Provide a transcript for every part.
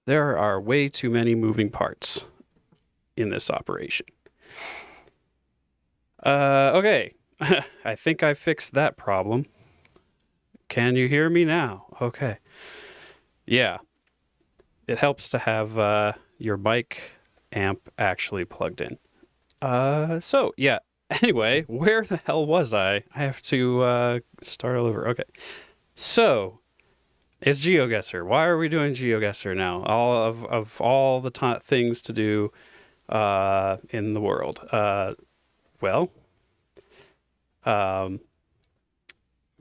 There are way too many moving parts in this operation. Okay. I think I fixed that problem. Can you hear me now? Okay. Yeah. It helps to have your mic amp actually plugged in. So yeah. Anyway, where the hell was I? I have to start all over. Okay. So it's Geoguessr. Why are we doing Geoguessr now? All of all the things to do in the world. Well,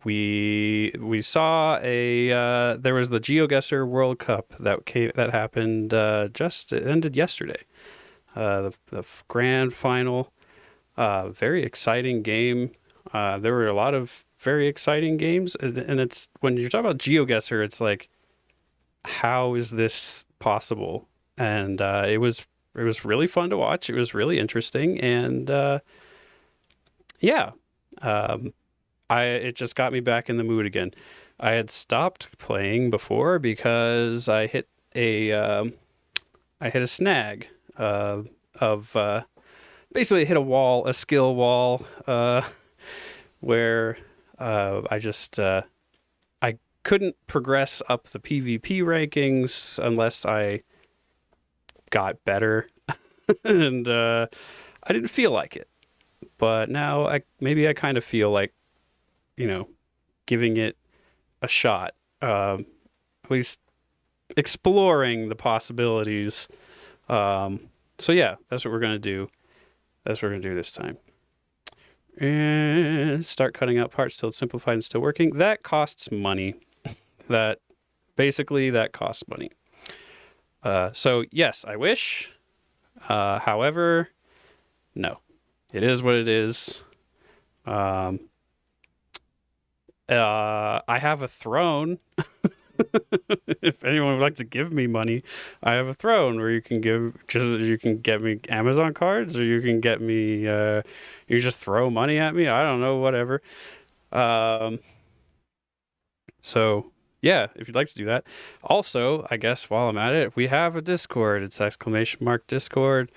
we saw there was the Geoguessr World Cup that happened it ended yesterday. The grand final. Very exciting game. There were a lot of very exciting games, and it's when you're talking about Geoguessr, it's like, how is this possible? And it was really fun to watch. It was really interesting, and yeah, it just got me back in the mood again. I had stopped playing before because I hit a snag of basically hit a skill wall, where I couldn't progress up the PvP rankings unless I got better, and I didn't feel like it. But now I kind of feel like, giving it a shot, at least exploring the possibilities. So yeah, that's what we're gonna do. That's what we're gonna do this time. And start cutting out parts till it's simplified and still working. That costs money. That costs money. So yes, I wish. However, no. It is what it is. I have a throne. If anyone would like to give me money, I have a throne where you can get me Amazon cards, or you can get me you just throw money at me. I don't know, whatever. So yeah, if you'd like to do that. Also, I guess while I'm at it, we have a Discord. It's !Discord.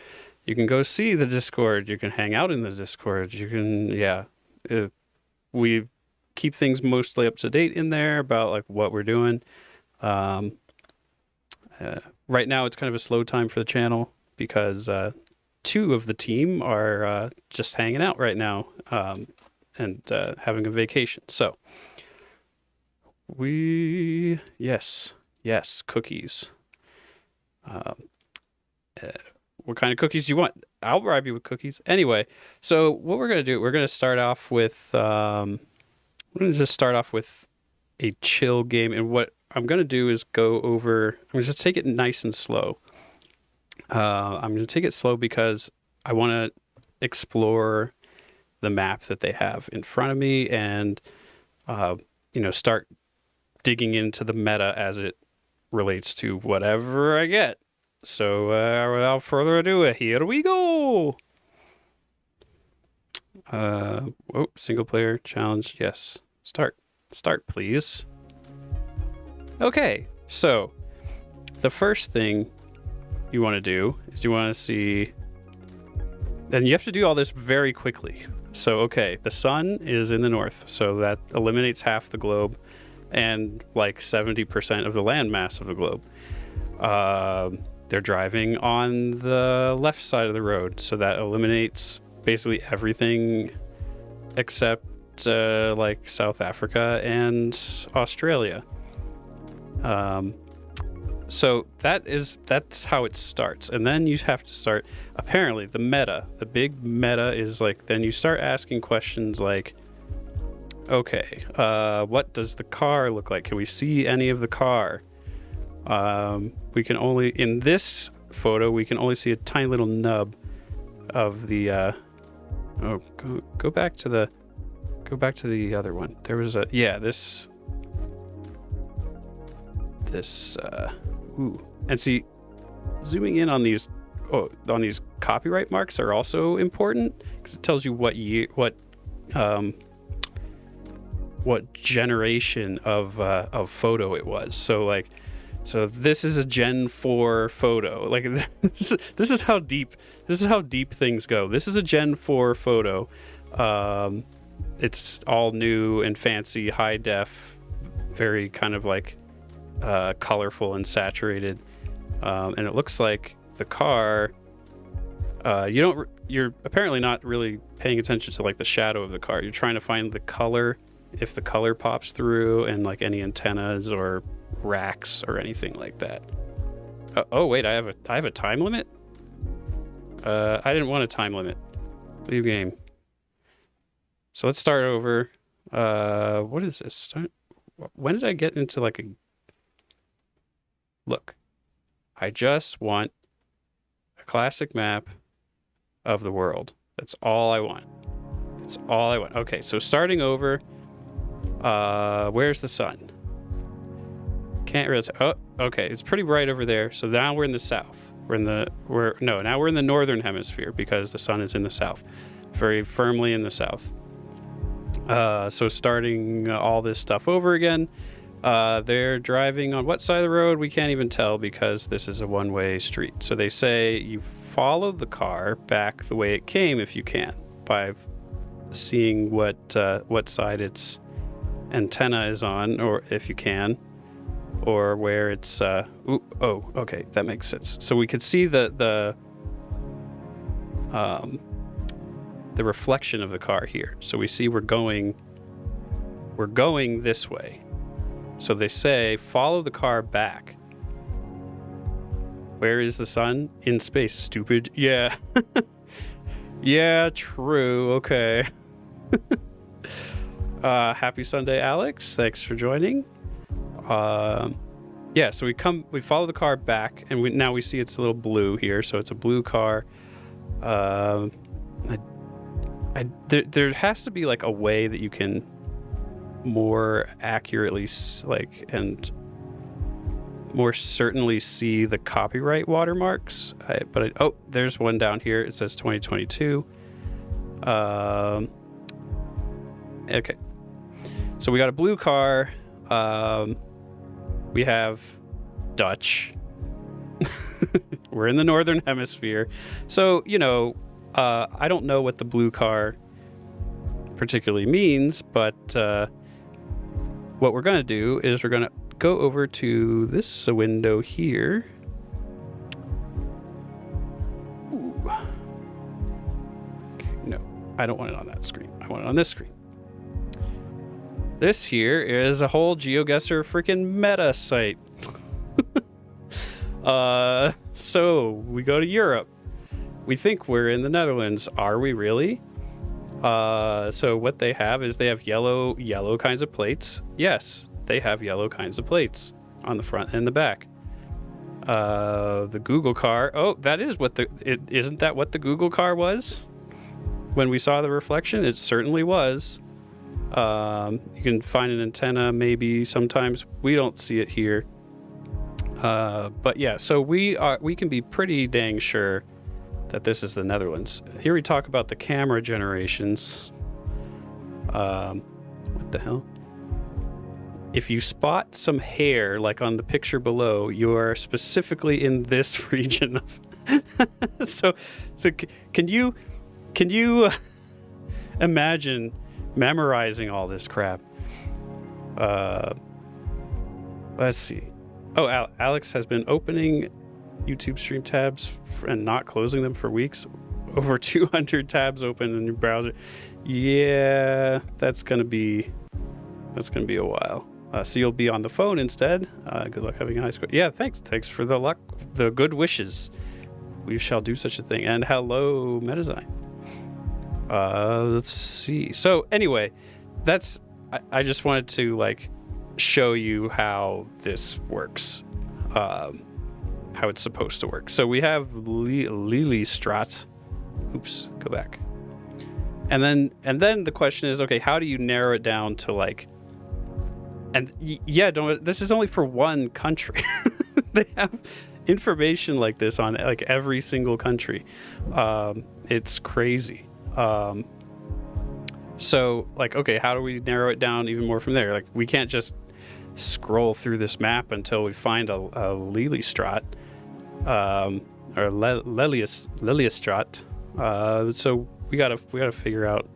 You can go see the Discord. You can hang out in the Discord. You can, we keep things mostly up to date in there about like what we're doing. Right now it's kind of a slow time for the channel because 2 of the team are just hanging out right now and having a vacation. So yes, cookies. What kind of cookies do you want? I'll bribe you with cookies. Anyway, so what we're going to do, we're going to start off with, a chill game. And what I'm going to do is I'm going to just take it nice and slow. I'm going to take it slow because I want to explore the map that they have in front of me and, start digging into the meta as it relates to whatever I get. So without further ado, here we go. Single player challenge. Yes. Start, please. Okay. So the first thing you want to do is you want to see, then you have to do all this very quickly. So, okay, the sun is in the north, so that eliminates half the globe and like 70% of the landmass of the globe. They're driving on the left side of the road, so that eliminates basically everything except like South Africa and Australia. So that's how it starts. And then you have to start, apparently the big meta is like, then you start asking questions like, okay, what does the car look like? Can we see any of the car? In this photo, we can only see a tiny little nub of the, go back to the other one. There was and see, zooming in on these copyright marks are also important because it tells you what generation of photo it was. So this is a Gen 4 photo. Like this is how deep things go. This is a Gen 4 photo. It's all new and fancy, high def, very kind of like colorful and saturated. And it looks like the car You're apparently not really paying attention to like the shadow of the car. You're trying to find the color, if the color pops through, and like any antennas or racks or anything like that. Oh wait, I have a time limit. I didn't want a time limit. Leave game. So let's start over. What is this? When did I get into like a... Look, I just want a classic map of the world. That's all I want. That's all I want. Okay, so starting over. Where's the sun? Can't really... Oh, okay, it's pretty bright over there. So now we're in the south. Now we're in the northern hemisphere because the sun is in the south. Very firmly in the south. So starting all this stuff over again. They're driving on what side of the road? We can't even tell because this is a one-way street. So they say you follow the car back the way it came if you can, by seeing what side its antenna is on, or if you can, or where it's... okay, that makes sense. So we could see the reflection of the car here. So we see we're going this way. So they say, follow the car back. Where is the sun? In space, stupid. Yeah. Yeah, true. Okay. Happy Sunday, Alex. Thanks for joining. Yeah, so we follow the car back, and now we see it's a little blue here. So it's a blue car. There has to be like a way that you can more accurately and more certainly see the copyright watermarks. Oh, there's one down here. It says 2022. Okay, so we got a blue car. We have Dutch. We're in the northern hemisphere, so I don't know what the blue car particularly means, but what we're going to do is we're going to go over to this window here. Ooh. Okay, no, I don't want it on that screen. I want it on this screen. This here is a whole Geoguessr freaking meta site. So we go to Europe. We think we're in the Netherlands. Are we really? So what they have is they have yellow kinds of plates. Yes, they have yellow kinds of plates on the front and the back. The Google car. Oh, that is isn't that what the Google car was? When we saw the reflection, it certainly was. You can find an antenna maybe sometimes. We don't see it here. But yeah, so we can be pretty dang sure that this is the Netherlands. Here we talk about the camera generations. What the hell? If you spot some hair, like on the picture below, you are specifically in this region. So can you imagine memorizing all this crap? Let's see. Oh, Alex has been opening YouTube stream tabs and not closing them for weeks. Over 200 tabs open in your browser. Yeah, that's gonna be a while. So you'll be on the phone instead. Good luck having a high score. Yeah, thanks for the luck, the good wishes. We shall do such a thing. And hello, Metazyme. Let's see. So anyway, I just wanted to show you how this works. How it's supposed to work. So we have Lelystrat. Oops, go back. And then the question is, okay, how do you narrow it down to this is only for one country. They have information like this on every single country. It's crazy. So okay, how do we narrow it down even more from there? We can't just scroll through this map until we find a Lelystrat. Or Lelystrat. So we gotta figure out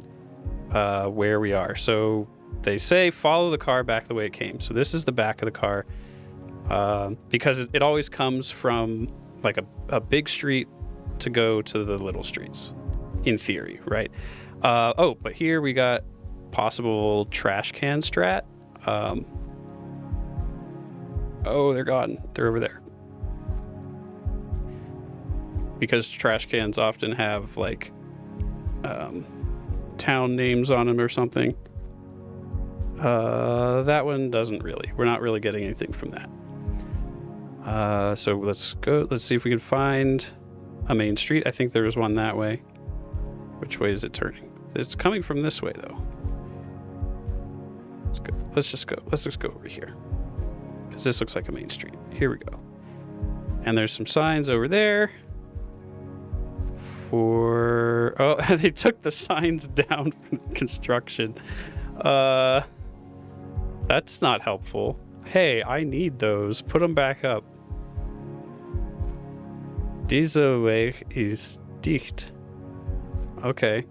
where we are. So they say follow the car back the way it came. So this is the back of the car, because it always comes from a big street to go to the little streets, in theory, right? But here we got possible trash can strat. They're gone. They're over there. Because trash cans often have like town names on them or something. That one doesn't really. We're not really getting anything from that. So let's go. Let's see if we can find a main street. I think there was one that way. Which way is it turning? It's coming from this way though. Let's go. Let's just go. Let's just go over here. Because this looks like a main street. Here we go. And there's some signs over there. They took the signs down from construction. That's not helpful. Hey, I need those. Put them back up. Diese Weg ist dicht. Okay.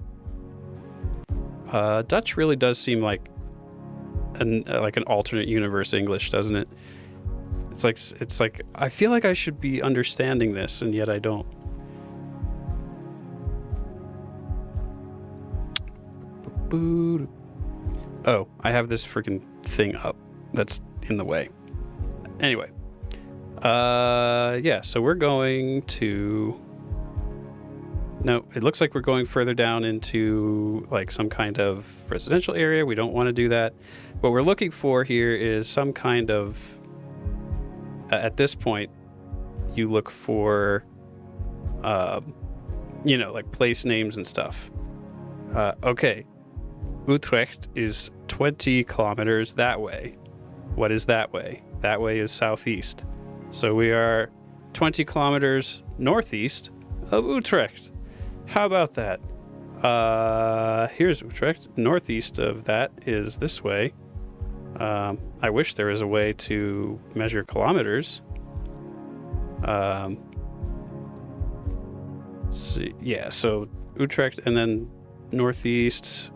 Dutch really does seem like an alternate universe English, doesn't it? It's like I feel like I should be understanding this, and yet I don't. Oh, I have this freaking thing up that's in the way. Anyway. Yeah, so we're going to... No, it looks like we're going further down into like some kind of residential area. We don't want to do that. What we're looking for here is some kind of... at this point, you look for, like place names and stuff. Okay. Utrecht is 20 kilometers that way. What is that way? That way is southeast. So we are 20 kilometers northeast of Utrecht. How about that? Here's Utrecht. Northeast of that is this way. I wish there was a way to measure kilometers. So Utrecht and then northeast.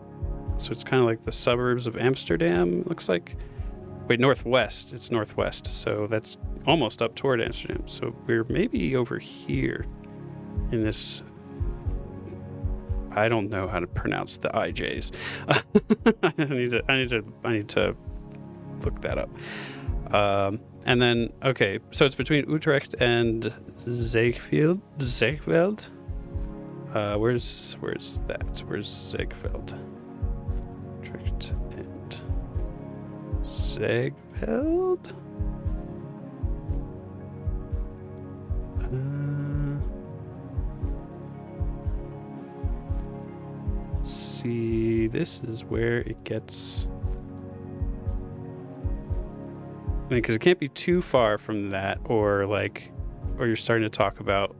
So it's kind of like the suburbs of Amsterdam, looks like. Wait, northwest. It's northwest. So that's almost up toward Amsterdam. So we're maybe over here in this... I don't know how to pronounce the IJs. I need to look that up. And then, okay, so it's between Utrecht and Ziegfeld. Ziegfeld? Where's that? Where's Ziegfeld? Utrecht and Ziegfeld? See, this is where it gets... I mean, because it can't be too far from that, or you're starting to talk about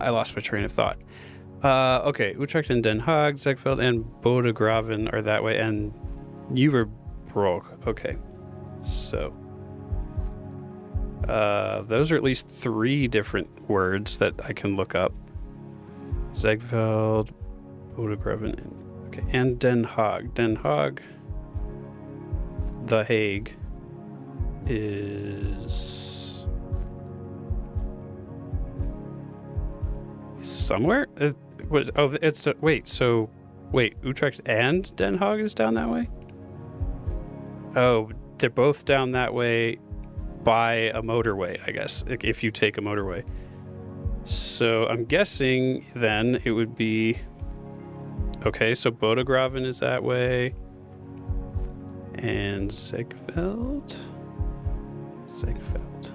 I lost my train of thought. Okay, Utrecht and Den Haag, Ziegfeld and Bodegraven are that way, and Nieuwebrug. Okay, so those are at least 3 different words that I can look up. Ziegfeld, Bodegraven, okay, and Den Haag. Den Haag, The Hague, is somewhere. Wait, Utrecht and Den Haag is down that way. Oh, they're both down that way by a motorway, I guess, if you take a motorway. So I'm guessing then it would be... Okay, so Bodegraven is that way. And Ziegfeld? Ziegfeld.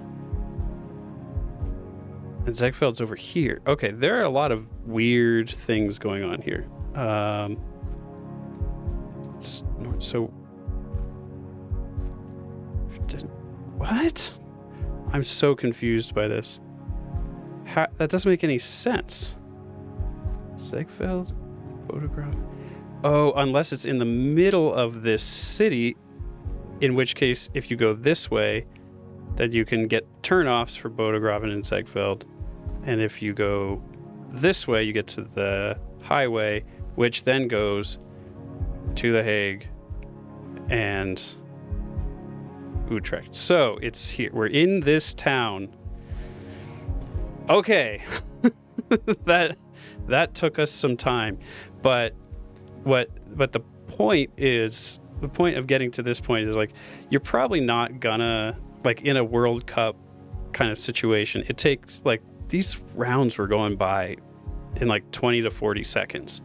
And Ziegfeld's over here. Okay, there are a lot of weird things going on here. What? I'm so confused by this. That doesn't make any sense. Ziegfeld, Bodegraven. Oh, unless it's in the middle of this city, in which case, if you go this way, then you can get turnoffs for Bodegraven and Ziegfeld. And if you go this way, you get to the highway, which then goes to The Hague and Utrecht. So it's here. We're in this town. Okay. that took us some time, but the point of getting to this point is like you're probably not gonna, like, in a World Cup kind of situation, it takes, like, these rounds were going by in like 20 to 40 seconds,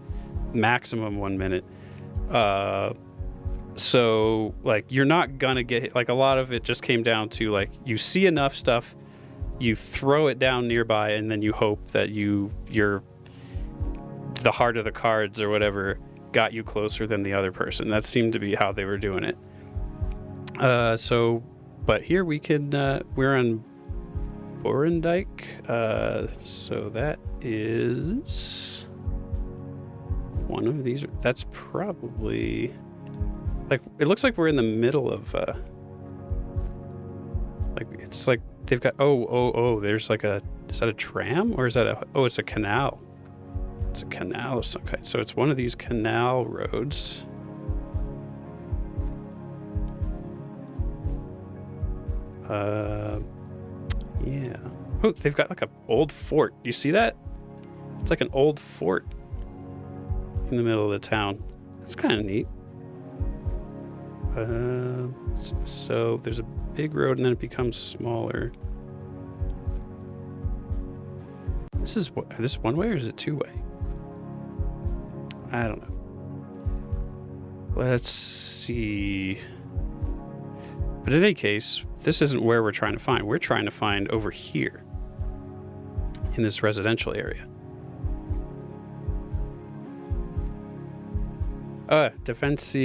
maximum 1 minute. So like you're not gonna get hit. Like a lot of it just came down to like you see enough stuff, you throw it down nearby, and then you hope that you're the heart of the cards or whatever got you closer than the other person. That seemed to be how they were doing it. But here we can, we're on Borendijk. So that is one of these. That's probably, like, it looks like we're in the middle of, like, it's like they've got, there's like is that a tram or is that it's a canal. It's a canal of some kind. So it's one of these canal roads. Yeah. Oh, they've got like an old fort. Do you see that? It's like an old fort in the middle of the town. It's kind of neat. So there's a big road and then it becomes smaller. This is one way or is it two way? I don't know. Let's see. But in any case, this isn't where we're trying to find. We're trying to find over here in this residential area. Defense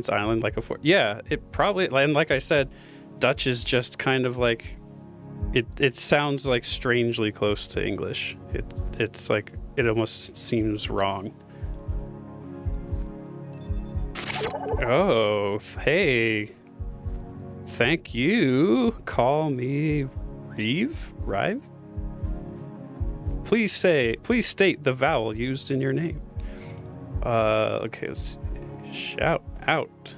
Island, like a fort. Yeah, it probably, and like I said, Dutch is just kind of like, it sounds like strangely close to English. It's like, it almost seems wrong. Oh, hey. Thank you. Call me Rive? Please state the vowel used in your name. Okay, let's shout out.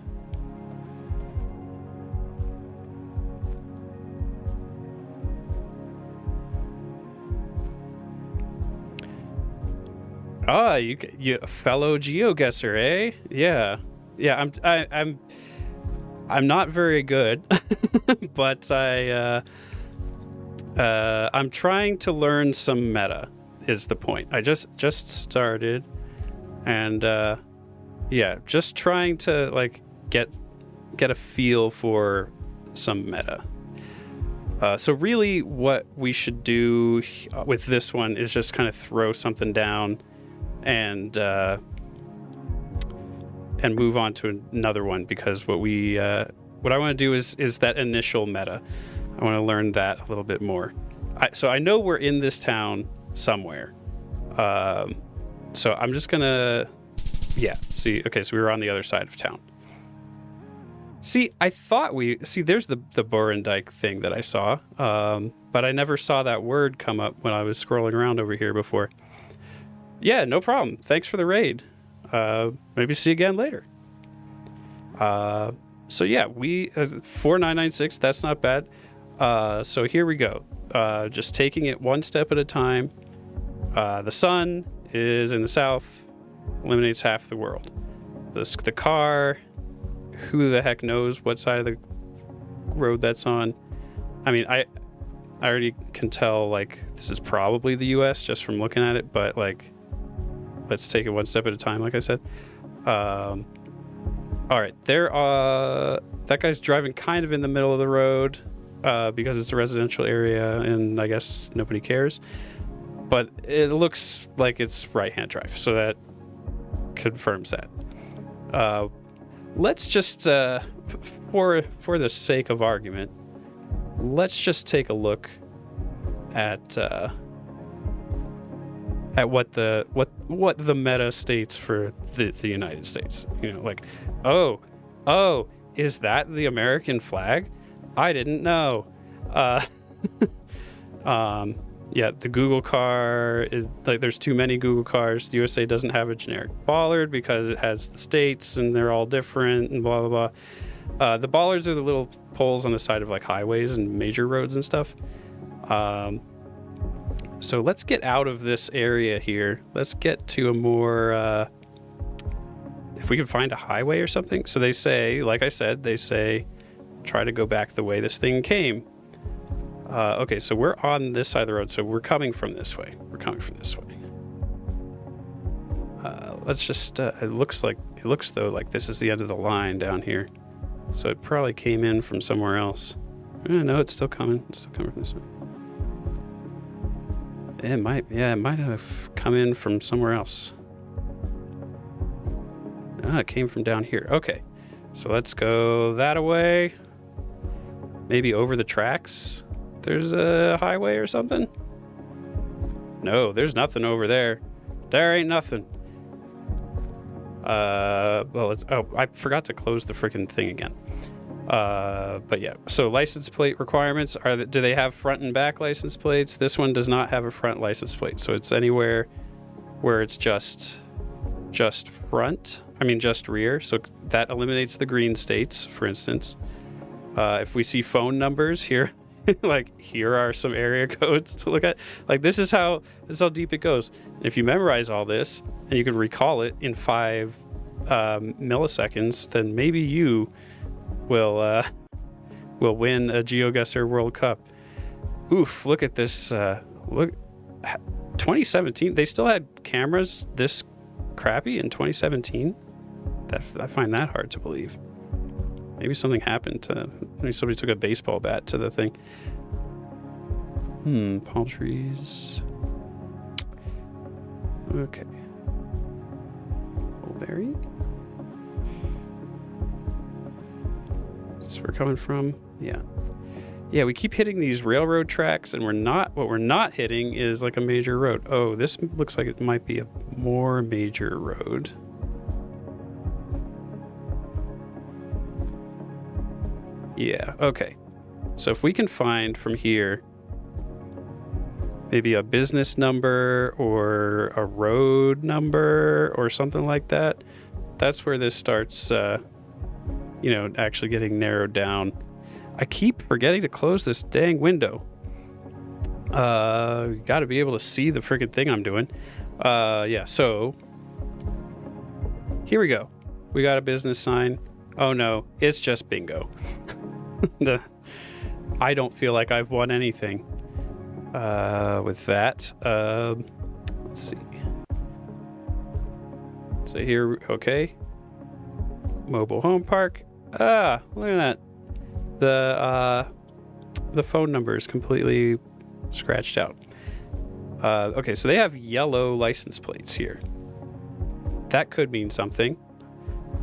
Ah, you fellow Geoguessr, eh? Yeah. I'm not very good, but I'm trying to learn some meta. Is the point? I just started, and just trying to like get a feel for some meta. So really, what we should do with this one is just kind of throw something down, and move on to another one, because what I want to do is that initial meta. I want to learn that a little bit more. So I know we're in this town somewhere. So I'm just gonna, see. Okay, so we were on the other side of town. See, I thought there's the Borendijk thing that I saw, but I never saw that word come up when I was scrolling around over here before. Yeah, no problem. Thanks for the raid. Maybe see you again later. So yeah, 4996, that's not bad. So here we go. Just taking it one step at a time. The sun is in the south, eliminates half the world. The car, who the heck knows what side of the road that's on. I mean, I already can tell, like, this is probably the US just from looking at it, but like, let's take it one step at a time, like I said. All right, that guy's driving kind of in the middle of the road because it's a residential area, and I guess nobody cares. But it looks like it's right-hand drive, so that confirms that. Let's just, for the sake of argument, let's just take a look at what the meta states for the United States. You know, like, oh, is that the American flag? I didn't know. Yeah, the Google car is like, there's too many Google cars. The USA doesn't have a generic bollard because it has the states and they're all different and blah blah The bollards are the little poles on the side of like highways and major roads and stuff. So let's get out of this area here. Let's get to a more, if we can find a highway or something. So they say, like I said, they say, try to go back the way this thing came. Okay, so we're on this side of the road, so we're coming from this way. We're coming from this way. Let's just, it looks though like this is the end of the line down here. So it probably came in from somewhere else. No, it's still coming. It's still coming from this way. It might have come in from somewhere else. It came from down here. Okay, so let's go that way. Maybe over the tracks. There's a highway or something. No, there's nothing over there. There ain't nothing. Well, I forgot to close the freaking thing again. But yeah, so license plate requirements do they have front and back license plates? This one does not have a front license plate, so it's anywhere where it's just front. Just rear. So that eliminates the green states, for instance. If we see phone numbers here, like here are some area codes to look at. Like this is how deep it goes. And if you memorize all this and you can recall it in 5 milliseconds, then maybe you will win a Geoguessr World Cup. Oof! Look at this. Look, 2017. They still had cameras this crappy in 2017. I find that hard to believe. Maybe something happened maybe somebody took a baseball bat to the thing. Palm trees. Okay. Mulberry. Is this where we're coming from? Yeah. Yeah, we keep hitting these railroad tracks, and what we're not hitting is like a major road. Oh, this looks like it might be a more major road. Yeah, okay. So if we can find from here maybe a business number or a road number or something like that, that's where this starts, actually getting narrowed down. I keep forgetting to close this dang window. Got to be able to see the freaking thing I'm doing. Yeah, so here we go. We got a business sign. Oh no, it's just bingo. I don't feel like I've won anything with that. Let's see. So here, okay. Mobile home park. Look at that. The phone number is completely scratched out. Okay, so they have yellow license plates here. That could mean something.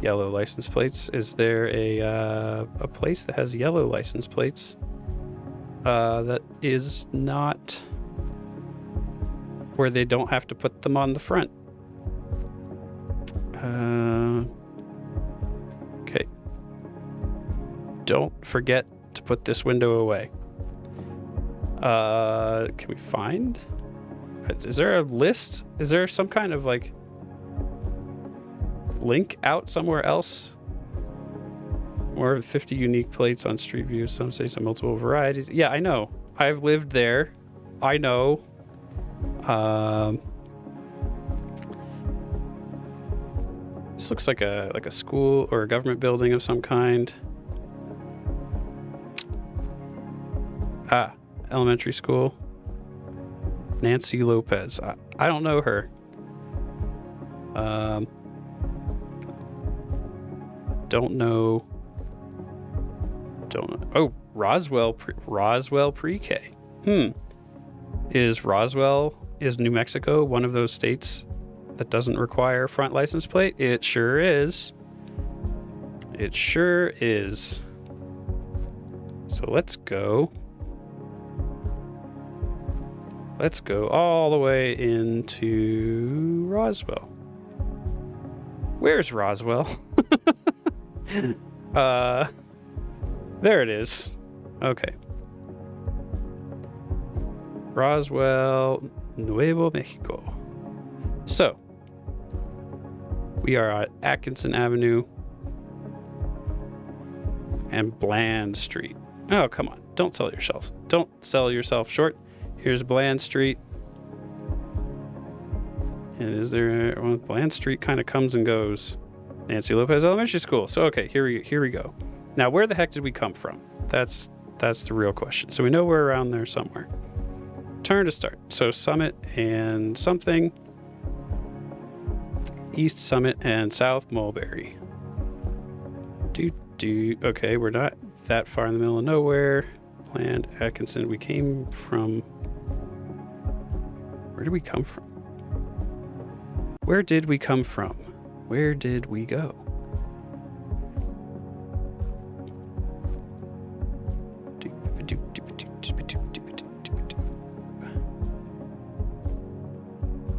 Yellow license plates. Is there a place that has yellow license plates that is not where they don't have to put them on the front? Okay. Don't forget to put this window away. Can we find? Is there a list? Is there some kind of like link out somewhere else? More than 50 unique plates on Street View. Some say some multiple varieties. Yeah, I know. I've lived there. I know. This looks like a school or a government building of some kind. Elementary school. Nancy Lopez. I don't know her. Don't know. Oh, Roswell Pre-K. Is New Mexico one of those states that doesn't require front license plate? It sure is. It sure is. So let's go. Let's go all the way into Roswell. Where's Roswell? There it is. Okay. Roswell, Nuevo Mexico. So, we are at Atkinson Avenue. and Bland Street. Oh, come on. Don't sell yourself. Don't sell yourself short. Here's Bland Street. And is there... Well, Bland Street kind of comes and goes. Nancy Lopez Elementary School. So, okay, here we go. Now, where the heck did we come from? That's the real question. So we know we're around there somewhere. Turn to start. So Summit and something. East Summit and South Mulberry. Okay, we're not that far in the middle of nowhere. Land Atkinson. We came from... Where did we come from? Where did we come from? Where did we go?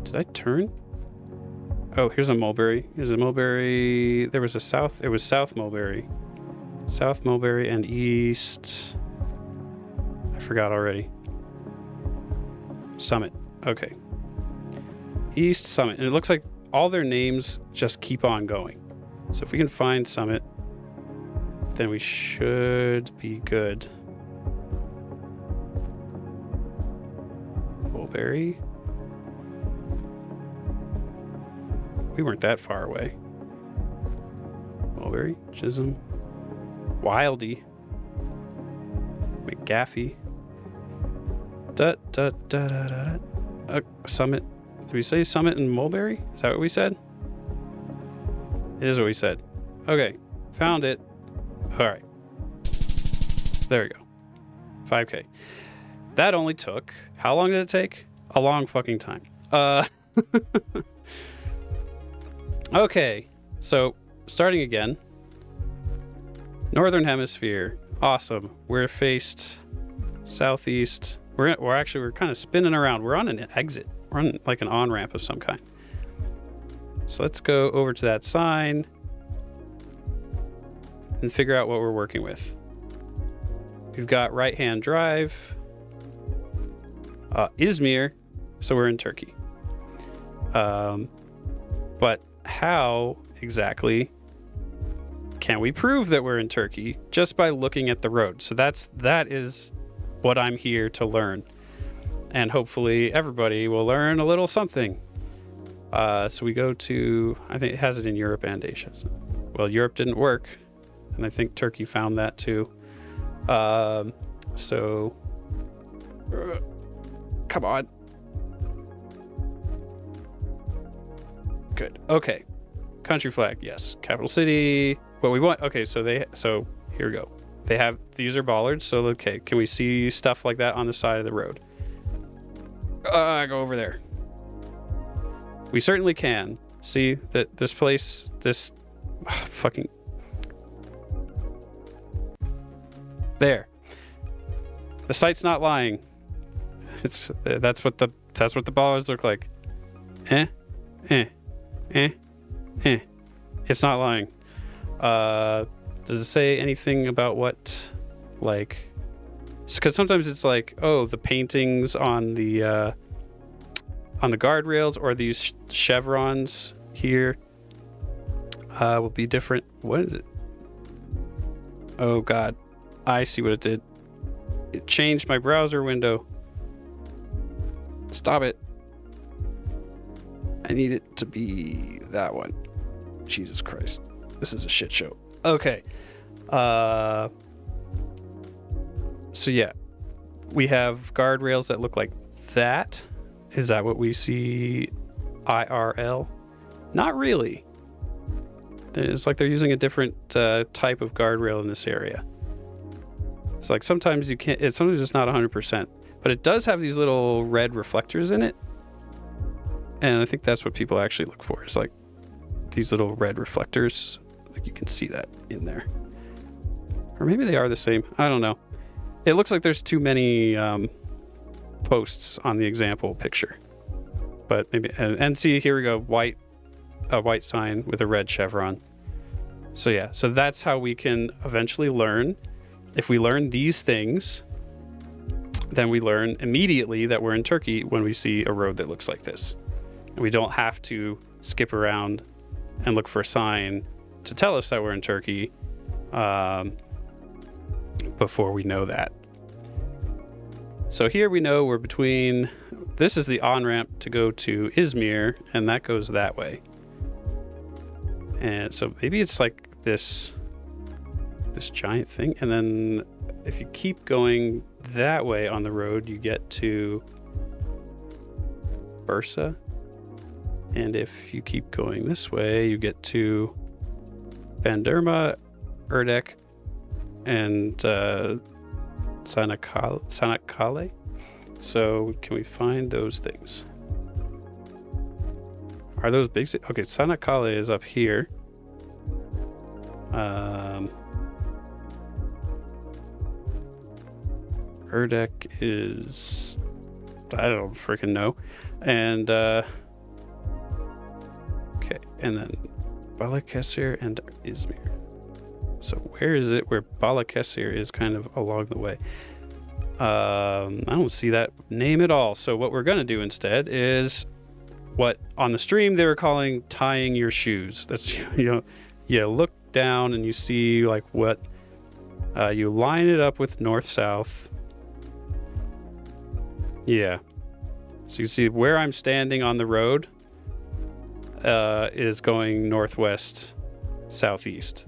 Did I turn? Oh, here's a Mulberry. Here's a Mulberry. There was a South. It was South Mulberry. South Mulberry and East. I forgot already. Summit. Okay. East Summit. And it looks like all their names just keep on going. So if we can find Summit, then we should be good. Mulberry. We weren't that far away. Mulberry, Chisholm, Wildy, McGaffey. Summit. Did we say Summit and Mulberry? Is that what we said? It is what we said. Okay, found it. All right. There we go. 5K. That only took... How long did it take? A long fucking time. Okay, so starting again. Northern Hemisphere. Awesome. We're faced southeast. We're kind of spinning around. We're on an exit. We're on like an on-ramp of some kind. So let's go over to that sign and figure out what we're working with. We've got right-hand drive. Izmir. So we're in Turkey. But how exactly can we prove that we're in Turkey? Just by looking at the road. So that is what I'm here to learn. And hopefully everybody will learn a little something. So we go to, I think it has it in Europe and Asia. Well, Europe didn't work. And I think Turkey found that too. Come on. Good. Okay. Country flag. Yes. Capital city. What we want. Okay. So here we go. These are bollards. So, okay. Can we see stuff like that on the side of the road? Go over there. We certainly can see that this place, fucking there. The site's not lying. That's what the bollards look like. It's not lying. Does it say anything about what, like, because sometimes it's like, oh, the paintings on the guardrails or these chevrons here will be different. What is it? Oh God, I see what it did. It changed my browser window. Stop it. I need it to be that one. Jesus Christ. This is a shit show. Okay. So yeah, we have guardrails that look like that. Is that what we see IRL? Not really. It's like they're using a different type of guardrail in this area. It's like sometimes you can't, sometimes it's not 100%, but it does have these little red reflectors in it. And I think that's what people actually look for. It's like these little red reflectors. Like you can see that in there. Or maybe they are the same. I don't know. It looks like there's too many posts on the example picture. But maybe, and see, here we go. A white sign with a red chevron. So yeah, so that's how we can eventually learn. If we learn these things, then we learn immediately that we're in Turkey when we see a road that looks like this. And we don't have to skip around and look for a sign to tell us that we're in Turkey. before we know that. So here we know we're between, this is the on-ramp to go to Izmir, and that goes that way. And so maybe it's like this giant thing, and then if you keep going that way on the road, you get to Bursa. And if you keep going this way, you get to Bandurma, Erdek, and Sanakkale. So can we find those things? Are those big? Okay, Sanakkale is up here. Erdek is, I don't freaking know. And okay, and then Balıkesir and Izmir. So where is it where Balıkesir is kind of along the way? I don't see that name at all. So what we're gonna do instead is what on the stream they were calling tying your shoes. That's, you look down and you see like what, you line it up with north-south. Yeah. So you see where I'm standing on the road is going northwest, southeast.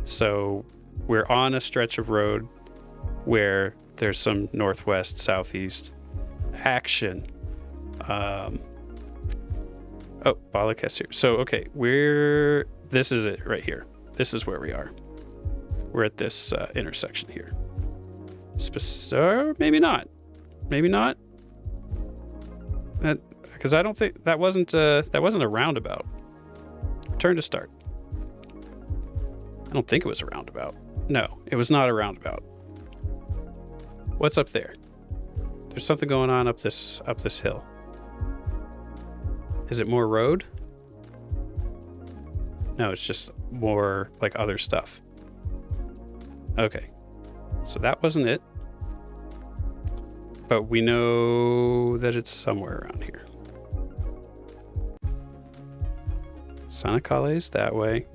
So we're on a stretch of road where there's some northwest, southeast action. Oh, Balıkesir. So, okay, this is it right here. This is where we are. We're at this intersection here. Or maybe not. Maybe not. Because I don't think that wasn't a roundabout. Turn to start. I don't think it was a roundabout. No, it was not a roundabout. What's up there? There's something going on up this hill. Is it more road? No, it's just more like other stuff. Okay. So that wasn't it. But we know that it's somewhere around here. Sanakkale is that way.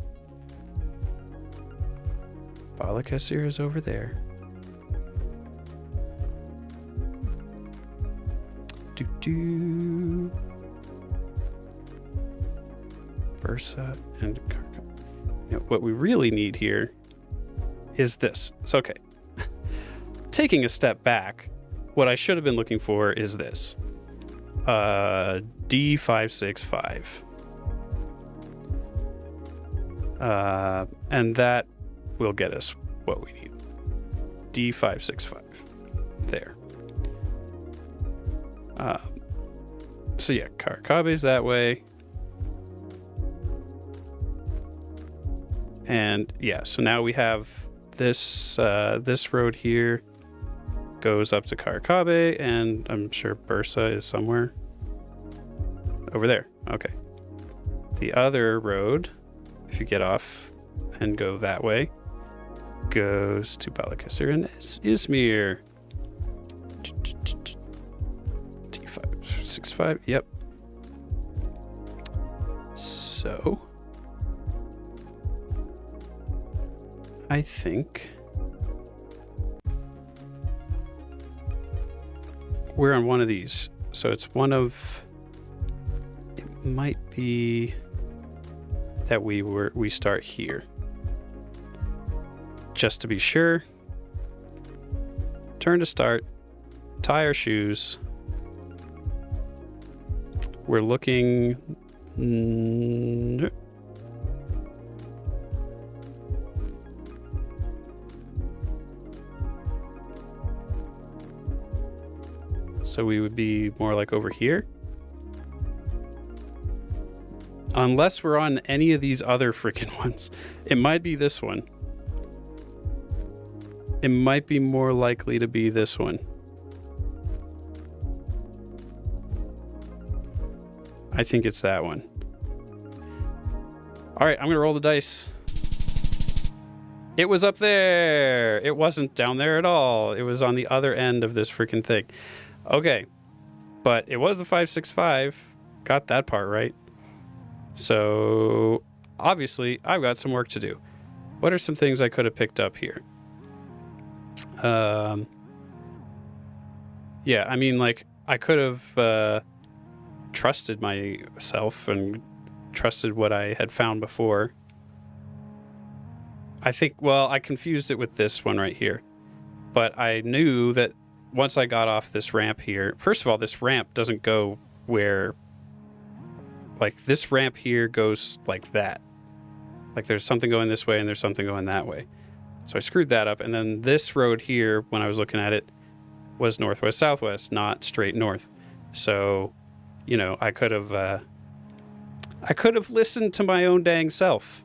Balıkesir is over there. Bursa and Karka. What we really need here is this. So, okay. Taking a step back, what I should have been looking for is this. D565. And that will get us what we need. D565. There. So yeah, Karakabe's that way. And yeah, so now we have this road here goes up to Karakabe, and I'm sure Bursa is somewhere over there. Okay. The other road, if you get off and go that way, goes to Balıkesir and Izmir. D565, yep. So I think we're on one of these. So it's one of, it might be that we start here. Just to be sure. Turn to start. Tie our shoes. We're looking. So we would be more like over here. Unless we're on any of these other freaking ones. It might be this one. It might be more likely to be this one. I think it's that one. All right, I'm going to roll the dice. It was up there. It wasn't down there at all. It was on the other end of this freaking thing. Okay, but it was the 565. Got that part right. So obviously I've got some work to do. What are some things I could have picked up here? Yeah, I mean, like, I could have trusted myself and trusted what I had found before. I think, well, I confused it with this one right here. But I knew that once I got off this ramp here, first of all, this ramp doesn't go where, like, this ramp here goes like that. Like, there's something going this way and there's something going that way. So I screwed that up. And then this road here, when I was looking at it, was northwest, southwest, not straight north. So, you know, I could have listened to my own dang self,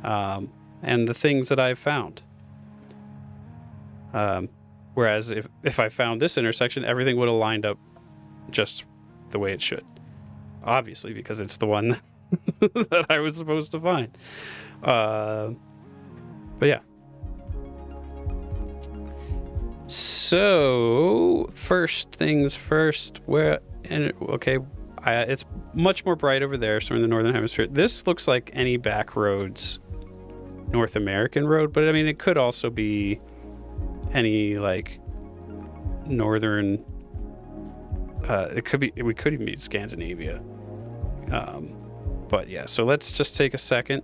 and the things that I've found. Whereas if I found this intersection, everything would have lined up just the way it should. Obviously, because it's the one that I was supposed to find. But yeah. So, first things first, it's much more bright over there, so we're in the Northern Hemisphere. This looks like any back roads North American road, but I mean, it could also be any, like, northern, we could even be Scandinavia. But yeah, so let's just take a second,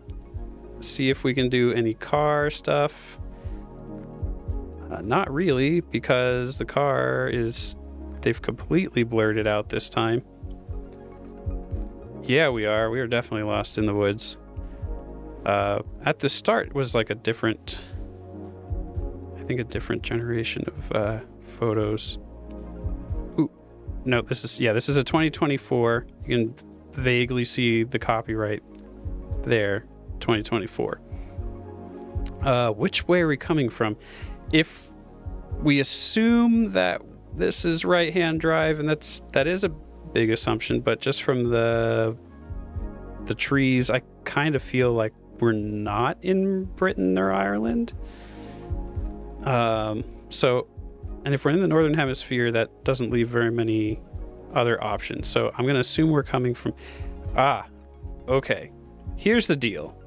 see if we can do any car stuff. Not really, because the car they've completely blurred it out this time. Yeah, we are definitely lost in the woods. At the start was like a different generation of photos. Ooh, no, this is a 2024. You can vaguely see the copyright there, 2024. Which way are we coming from? If we assume that this is right-hand drive, and that is a big assumption, but just from the trees, I kind of feel like we're not in Britain or Ireland. And if we're in the Northern Hemisphere, that doesn't leave very many other options. So I'm going to assume we're coming from... okay. Here's the deal.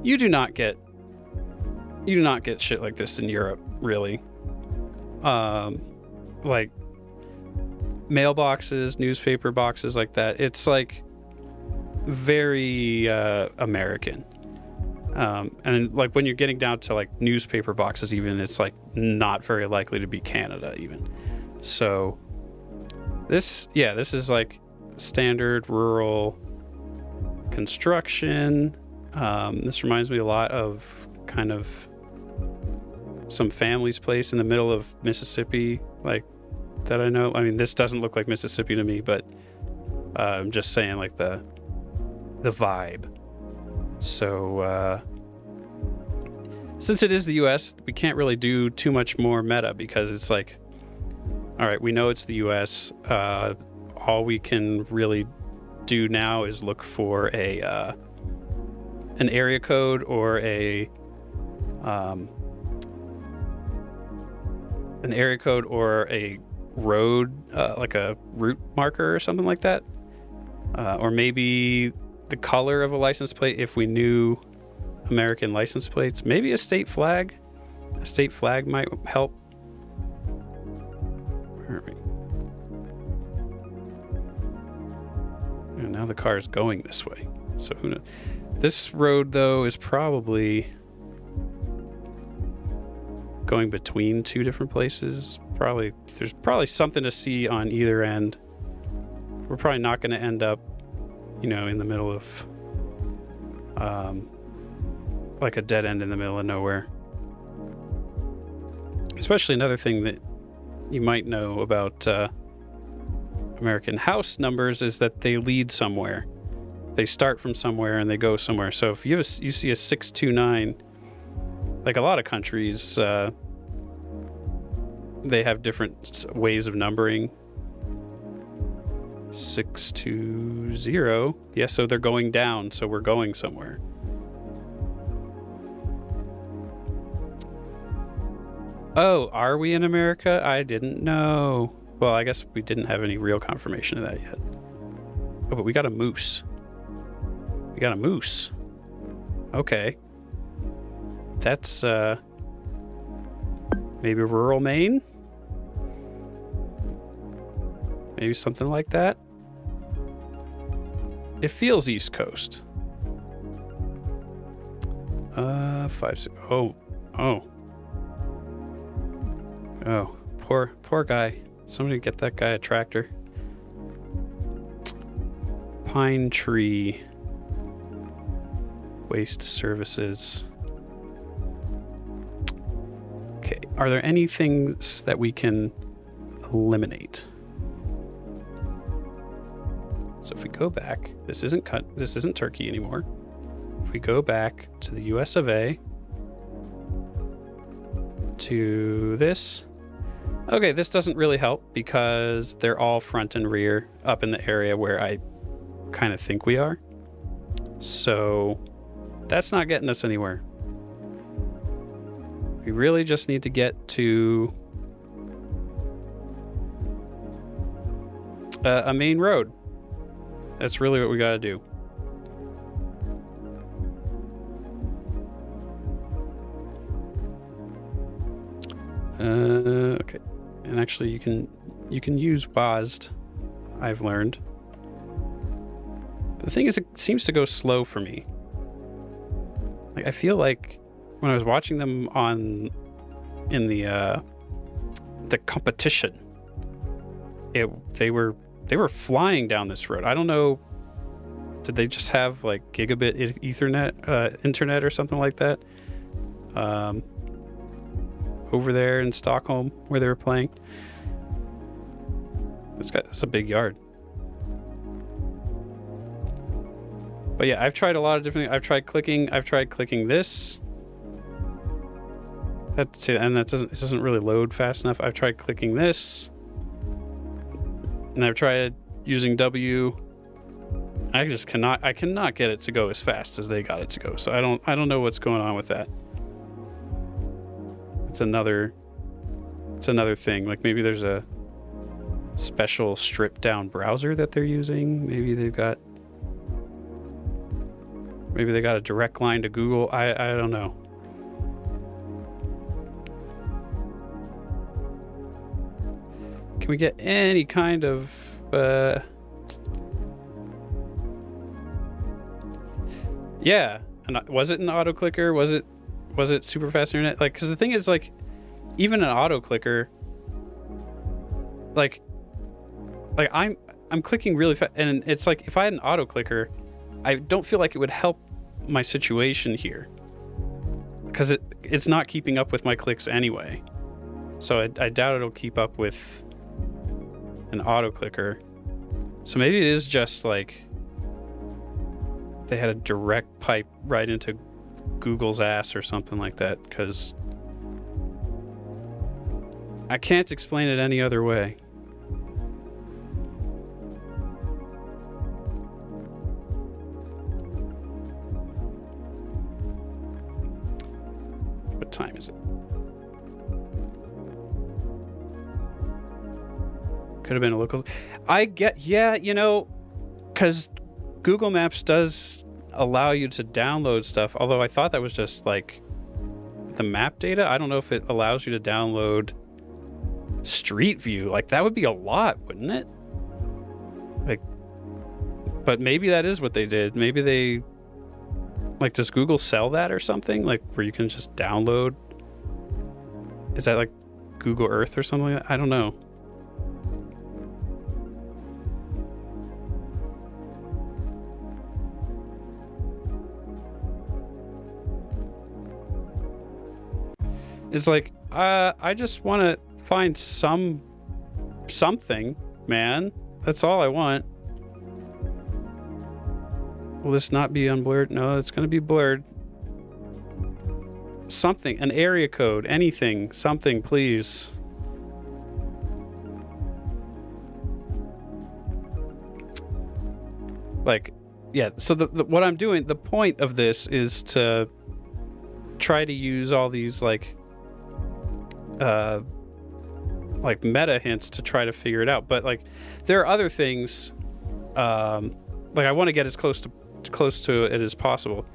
You do not get shit like this in Europe, really. Like mailboxes, newspaper boxes like that. It's like very American. And like when you're getting down to like newspaper boxes, even, it's like not very likely to be Canada even. So this is like standard rural construction. This reminds me a lot of kind of some family's place in the middle of Mississippi, like, that I know. I mean, this doesn't look like Mississippi to me, but I'm just saying, like, the vibe. So since it is the US, we can't really do too much more meta, because it's like, all right, we know it's the US. All we can really do now is look for an area code or an area code or a road, like a route marker or something like that, or maybe the color of a license plate if we knew American license plates. Maybe a state flag. A state flag might help. Where are we? And now the car is going this way, so who knows? This road, though, is probably going between two different places. There's probably something to see on either end. We're probably not going to end up, in the middle of like a dead end in the middle of nowhere. Especially another thing that you might know about American house numbers is that they lead somewhere. They start from somewhere and they go somewhere. So if you see a 629, like a lot of countries, they have different ways of numbering. 620. Yeah, so they're going down, so we're going somewhere. Oh, are we in America? I didn't know. Well, I guess we didn't have any real confirmation of that yet. Oh, but we got a moose. We got a moose. Okay. That's Maybe rural Maine? Maybe something like that. It feels East Coast. 5. Oh. Poor guy. Somebody get that guy a tractor. Pine Tree Waste Services. Okay, are there any things that we can eliminate? So if we go back, this isn't Turkey anymore. If we go back to the US of A, to this. Okay, this doesn't really help because they're all front and rear up in the area where I kind of think we are. So that's not getting us anywhere. We really just need to get to a main road. That's really what we got to do. Okay. And actually you can use WASD, I've learned. But the thing is, it seems to go slow for me. Like, I feel like when I was watching them in the competition, they were flying down this road. I don't know. Did they just have like gigabit Ethernet internet or something like that? Over there in Stockholm where they were playing. It's a big yard. But yeah, I've tried a lot of different things. I've tried clicking this. It doesn't really load fast enough. I've tried clicking this. And I've tried using W. I cannot get it to go as fast as they got it to go. So I don't know what's going on with that. It's another thing. Like maybe there's a special stripped down browser that they're using. Maybe they got a direct line to Google. I don't know. Can we get any kind of yeah, and was it an auto clicker? Was it super fast internet? Like, because the thing is, like, even an auto clicker, like I'm clicking really fast, and it's like if I had an auto clicker, I don't feel like it would help my situation here because it's not keeping up with my clicks anyway. So I doubt it'll keep up with an auto clicker. So maybe it is just like they had a direct pipe right into Google's ass or something like that, because I can't explain it any other way. What time is it? Could have been a local. Yeah, you know, because Google Maps does allow you to download stuff, although I thought that was just like the map data. I don't know if it allows you to download Street View. Like, that would be a lot, wouldn't it? Like, but maybe that is what they did. Maybe they, like, does Google sell that or something? Like, where you can just download? Is that like Google Earth or something like that? I don't know. It's like, I just want to find something, man. That's all I want. Will this not be unblurred? No, it's going to be blurred. Something, an area code, anything, something, please. Like, yeah, so what I'm doing, the point of this is to try to use all these, like meta hints to try to figure it out. But like, there are other things, like I want to get as close to it as possible,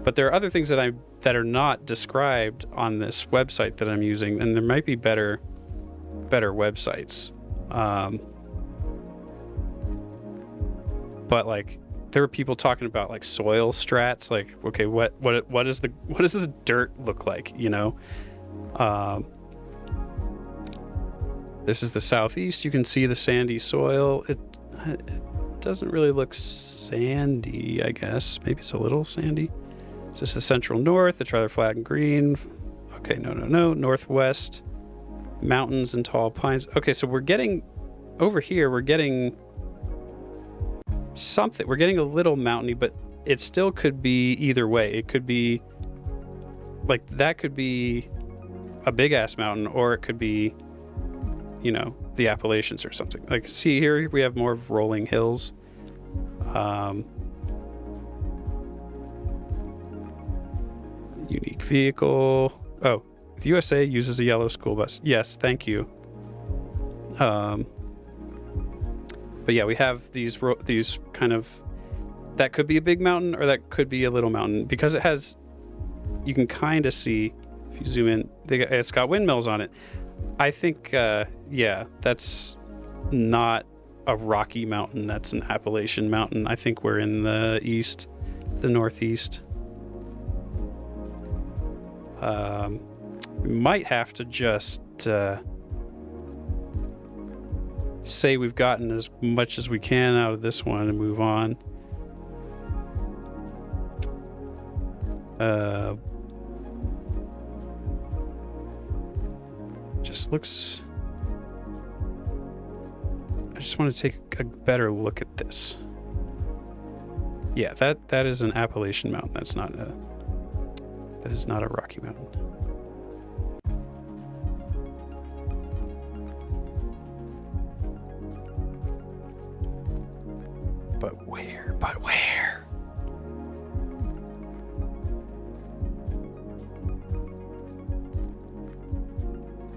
but there are other things that that are not described on this website that I'm using, and there might be better websites. But like, there were people talking about like soil strats, like, okay, what does the dirt look like, you know? This is the southeast. You can see the sandy soil. It doesn't really look sandy, I guess. Maybe it's a little sandy. Is this the central north? It's rather flat and green. Okay, no. Northwest, mountains and tall pines. Okay, so we're getting over here. We're getting something. We're getting a little mountainy, but it still could be either way. It could be like that. Could be a big ass mountain, or it could be, you know, the Appalachians or something. Like, see here, we have more of rolling hills. Unique vehicle. Oh, the USA uses a yellow school bus. Yes, thank you. But yeah, we have these kind of, that could be a big mountain or that could be a little mountain, because it has, you can kind of see, if you zoom in, it's got windmills on it. I think, yeah, that's not a Rocky Mountain. That's an Appalachian Mountain. I think we're in the east, the northeast. We might have to just say we've gotten as much as we can out of this one and move on. Just looks... I just want to take a better look at this. Yeah, that is an Appalachian Mountain. That is not a Rocky Mountain. But where? But where?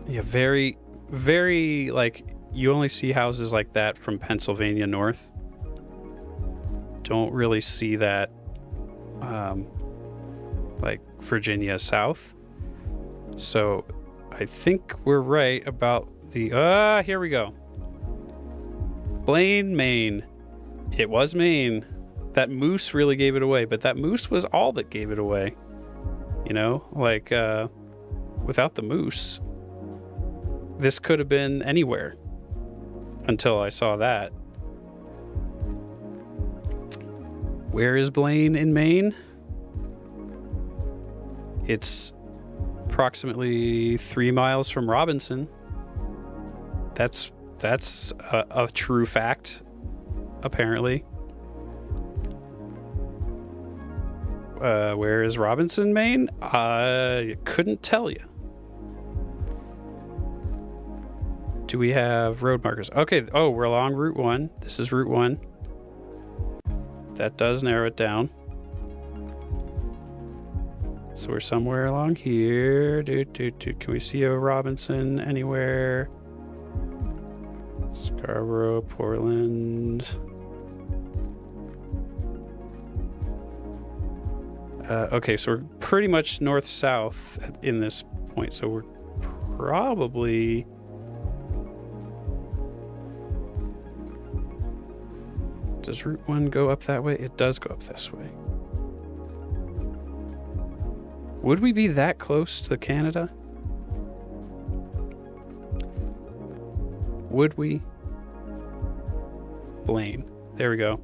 Yeah, very, very, like, you only see houses like that from Pennsylvania north. Don't really see that, like, Virginia south. So I think we're right about the, here we go. Blaine, Maine. It was Maine. That moose really gave it away, but that moose was all that gave it away. You know, like, without the moose, this could have been anywhere until I saw that. Where is Blaine in Maine? It's approximately 3 miles from Robinson. That's a true fact, apparently. Where is Robinson, Maine? I couldn't tell you. Do we have road markers? Okay. Oh, we're along Route 1. This is Route 1. That does narrow it down. So we're somewhere along here. Can we see a Robinson anywhere? Scarborough, Portland. Okay, so we're pretty much north-south in this point. So we're probably... Does Route 1 go up that way? It does go up this way. Would we be that close to Canada? Would we? Blaine. There we go.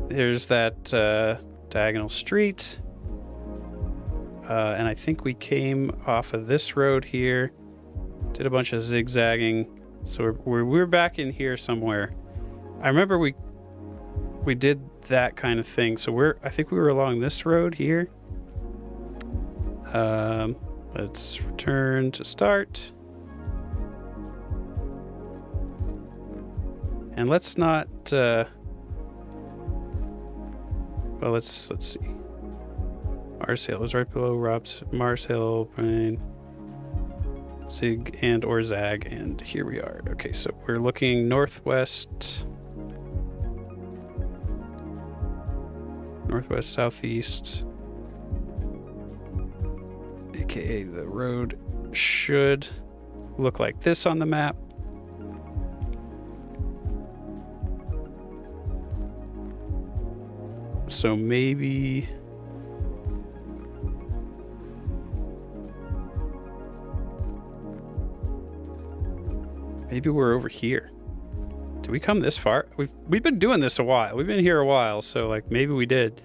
There's that diagonal street. And I think we came off of this road here. Did a bunch of zigzagging. So we're back in here somewhere. I remember we did that kind of thing. So I think we were along this road here. Let's return to start. And let's not, well, let's see. Mars Hill is right below Mars Hill, Brain, Zig and or Zag, and here we are. Okay, so we're looking northwest, southeast. Okay, the road should look like this on the map. So maybe we're over here. Did we come this far? We've been doing this a while. We've been here a while, so like maybe we did.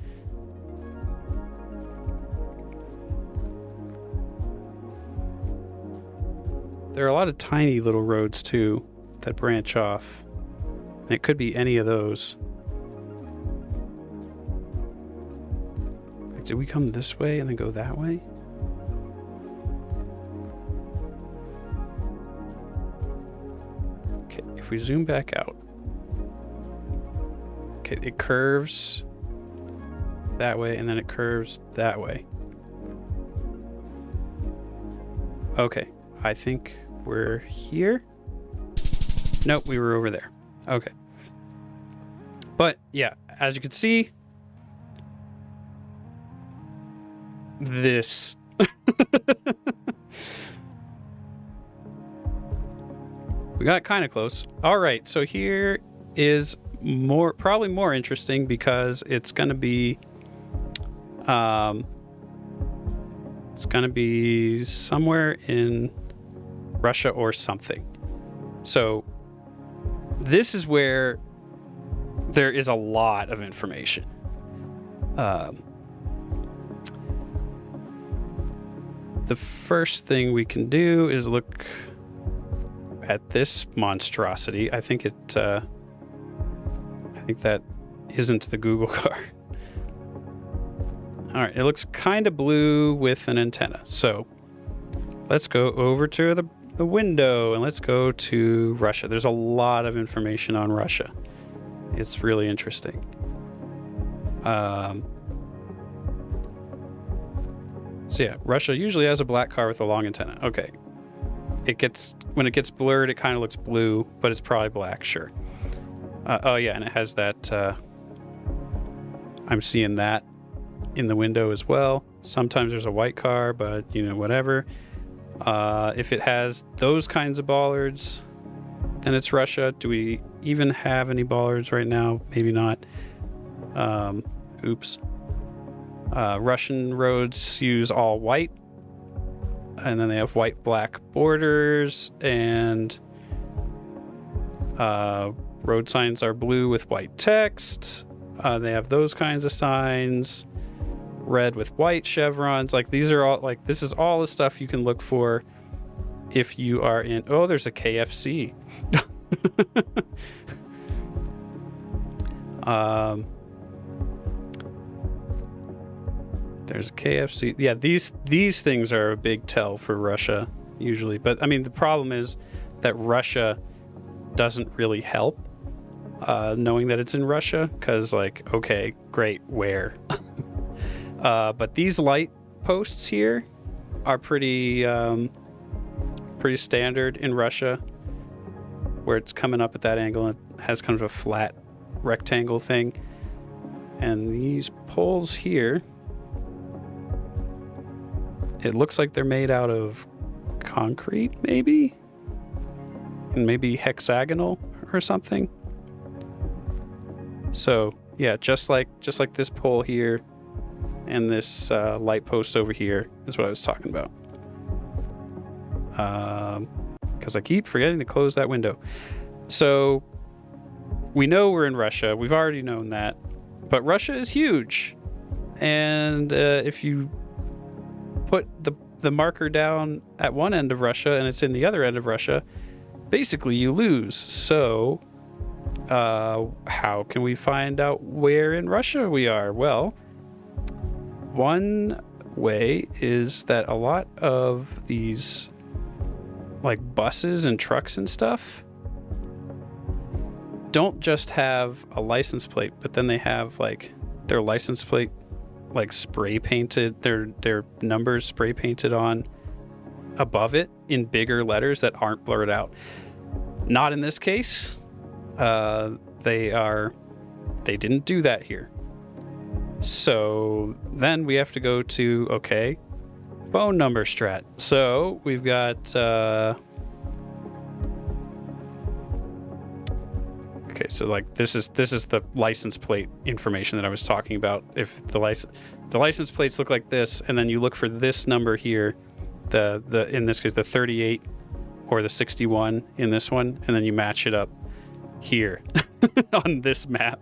There are a lot of tiny little roads too that branch off. And it could be any of those. Did we come this way and then go that way? Okay, if we zoom back out. Okay, it curves that way and then it curves that way. Okay, I think we're here. Nope, we were over there. Okay. But yeah, as you can see, this. We got kind of close. All right, so here is probably more interesting because it's gonna be somewhere in Russia or something. So this is where there is a lot of information. The first thing we can do is look at this monstrosity. I think that isn't the Google car. All right, it looks kind of blue with an antenna. So let's go over to the window and let's go to Russia. There's a lot of information on Russia. It's really interesting. So yeah, Russia usually has a black car with a long antenna. Okay. When it gets blurred, it kind of looks blue, but it's probably black, sure. Oh yeah, and it has that, I'm seeing that in the window as well. Sometimes there's a white car, but you know, whatever. If it has those kinds of bollards, then it's Russia. Do we even have any bollards right now? Maybe not. Oops. Russian roads use all white, and then they have white-black borders, and road signs are blue with white text. They have those kinds of signs, red with white chevrons. Like these are all like this is all the stuff you can look for if you are in. Oh, there's a KFC. There's a KFC. Yeah, these things are a big tell for Russia usually. But I mean, the problem is that Russia doesn't really help knowing that it's in Russia, because like, okay, great, where? But these light posts here are pretty standard in Russia, where it's coming up at that angle and it has kind of a flat rectangle thing. And these poles here, it looks like they're made out of concrete, maybe? And maybe hexagonal or something. So, yeah, just like this pole here and this light post over here is what I was talking about. Because I keep forgetting to close that window. So, we know we're in Russia. We've already known that. But Russia is huge. And if you put the marker down at one end of Russia and it's in the other end of Russia, basically you lose. So how can we find out where in Russia we are? Well, one way is that a lot of these like buses and trucks and stuff don't just have a license plate, but then they have like their license plate like spray painted, their numbers spray painted on above it in bigger letters that aren't blurred out. Not in this case. They didn't do that here. So then we have to go to, okay, Phone number strat. So we've got okay, so like this is the license plate information that I was talking about. If the license plates look like this, and then you look for this number here, the in this case the 38 or the 61 in this one, and then you match it up here on this map.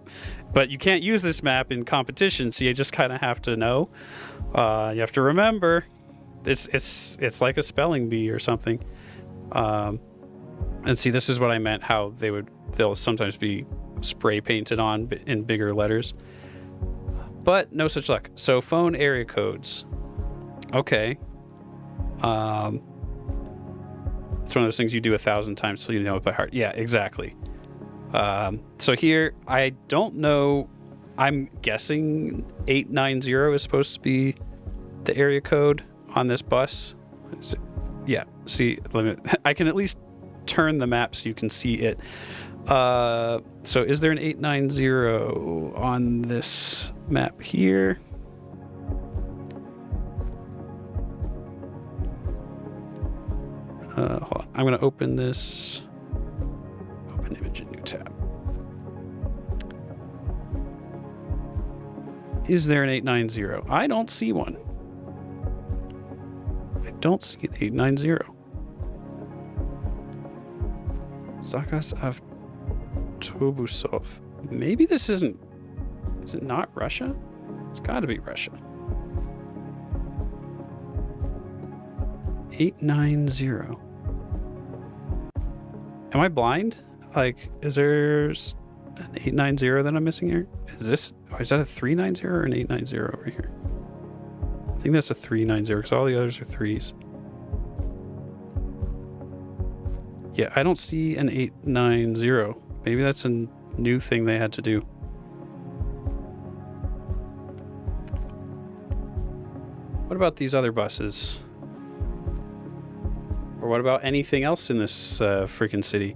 But you can't use this map in competition, so you just kind of have to know. You have to remember. It's like a spelling bee or something. And see, this is what I meant. How they'll sometimes be spray painted on in bigger letters, but no such luck. So phone area codes. Okay. It's one of those things you do 1,000 times so you know it by heart. Yeah, exactly. So here, I don't know. I'm guessing 890 is supposed to be the area code on this bus. Yeah. See, I can at least turn the map so you can see it. So is there an 890 on this map here? Hold on. I'm going to open this. Open image in new tab. Is there an 890? I don't see one. I don't see an 890. Zakaz Avtobusov. Maybe this isn't... Is it not Russia? It's got to be Russia. 890. Am I blind? Like, is there an 890 that I'm missing here? Is that a 390 or an 890 over here? I think that's a 390 because all the others are threes. Yeah, I don't see an 890. Maybe that's a new thing they had to do. What about these other buses? Or what about anything else in this freaking city?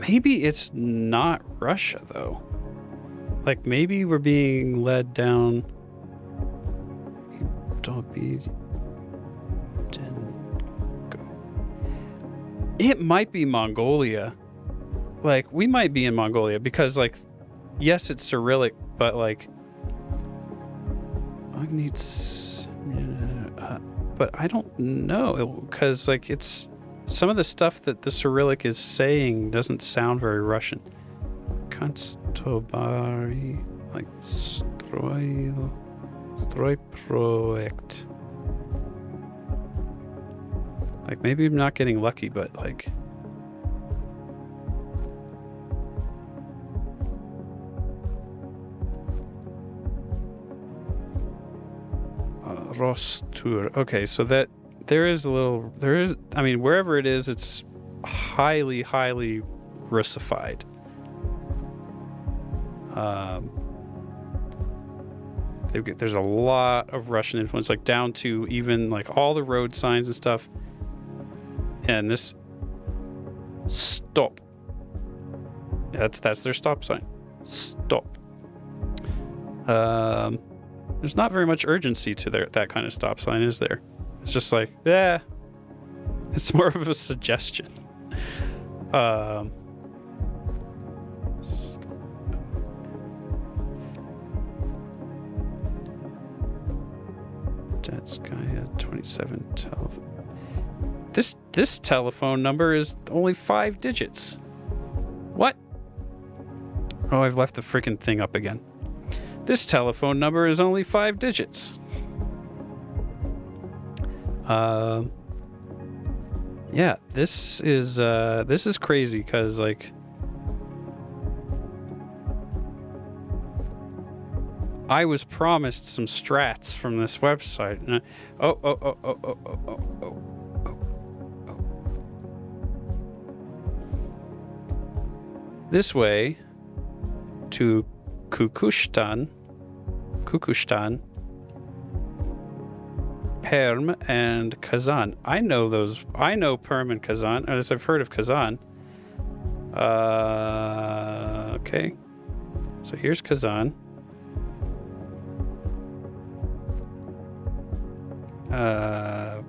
Maybe it's not Russia, though. Like, maybe we're being led down... Don't be... It might be Mongolia. Like, we might be in Mongolia because, like, yes, it's Cyrillic, but, like... But I don't know, because, like, it's... Some of the stuff that the Cyrillic is saying doesn't sound very Russian. Konstobari, like Strojprojekt. Like, maybe I'm not getting lucky, but like... Rostur. Okay, so that... There is, I mean, wherever it is, it's highly, highly Russified. There's a lot of Russian influence, like down to even like all the road signs and stuff. And this stop. That's their stop sign. Stop. There's not very much urgency to that kind of stop sign, is there? It's just like, yeah. It's more of a suggestion. Detskaya 27 This telephone number is only 5 digits. What? Oh, I've left the freaking thing up again. This telephone number is only 5 digits. Yeah, this is crazy because, like, I was promised some strats from this website. And oh. This way to Kukushtan, Perm, and Kazan. I know Perm and Kazan, as I've heard of Kazan. Okay. So here's Kazan.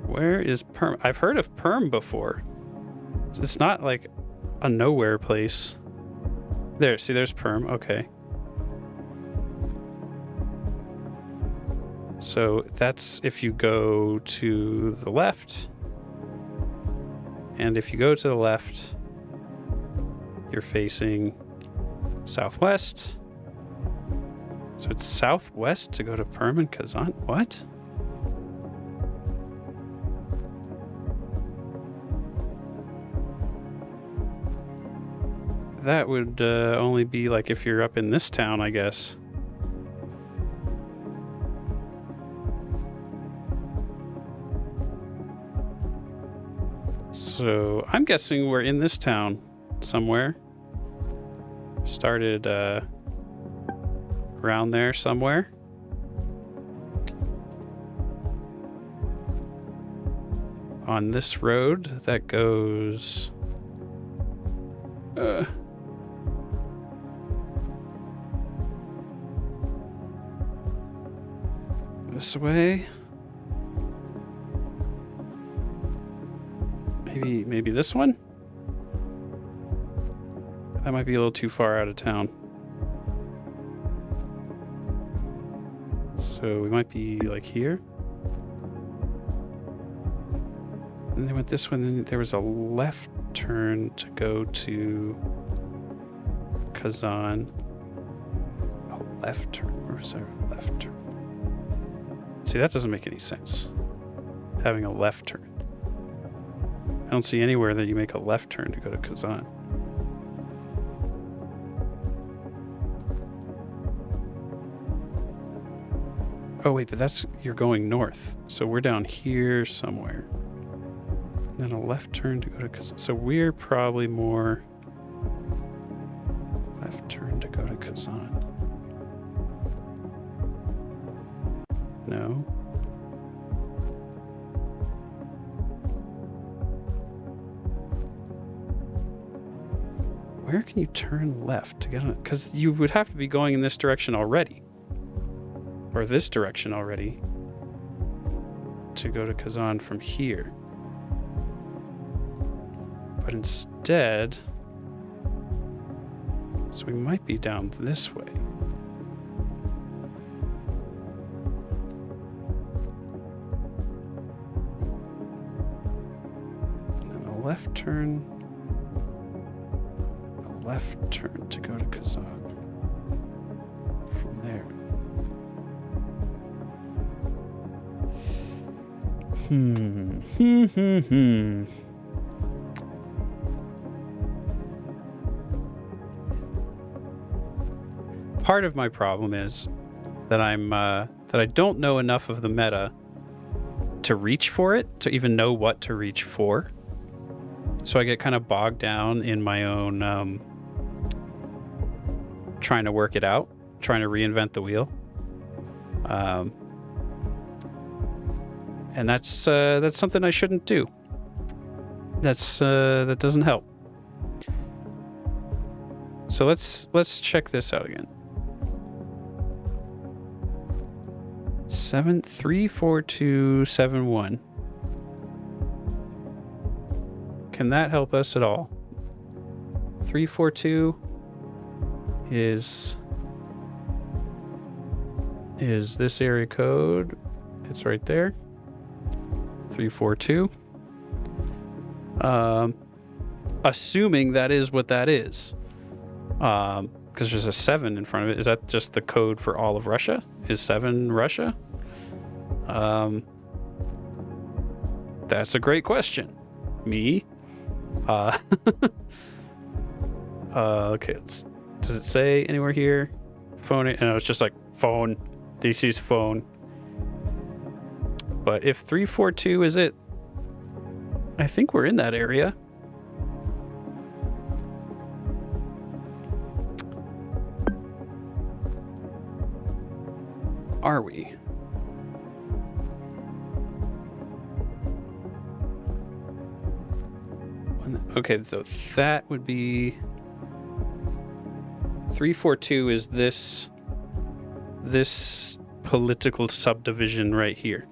Where is Perm? I've heard of Perm before. It's not like a nowhere place. There, see, there's Perm. Okay. So that's if you go to the left. And if you go to the left, you're facing southwest. So it's southwest to go to Perm and Kazan? What? That would only be like if you're up in this town, I guess. So I'm guessing we're in this town somewhere. Started around there somewhere. On this road that goes... this way. Maybe this one? That might be a little too far out of town. So we might be like here. And they went this one, then there was a left turn to go to Kazan. A left turn? Or is there a left turn? See, that doesn't make any sense. Having a left turn. I don't see anywhere that you make a left turn to go to Kazan. Oh wait, but that's, you're going north. So we're down here somewhere. Then a left turn to go to Kazan. So we're probably more left turn to go to Kazan. No. Where can you turn left to get on? Because you would have to be going in this direction already. Or this direction already. To go to Kazan from here. But instead... So we might be down this way. And then a left turn... left turn to go to Kazan from there. Part of my problem is that I don't know enough of the meta to reach for it, to even know what to reach for. So I get kind of bogged down in my own trying to work it out, trying to reinvent the wheel. And that's something I shouldn't do. That doesn't help. So let's check this out again. 34271. Can that help us at all? 342 is this area code. It's right there. 342. Assuming that is what that is. Because there's a 7 in front of it. Is that just the code for all of Russia? Is 7 Russia? That's a great question. Me? Okay, does it say anywhere here? Phone? No, it's just like phone. DC's phone. But if 342 is it, I think we're in that area. Are we? Okay, so that would be 342 is this political subdivision right here.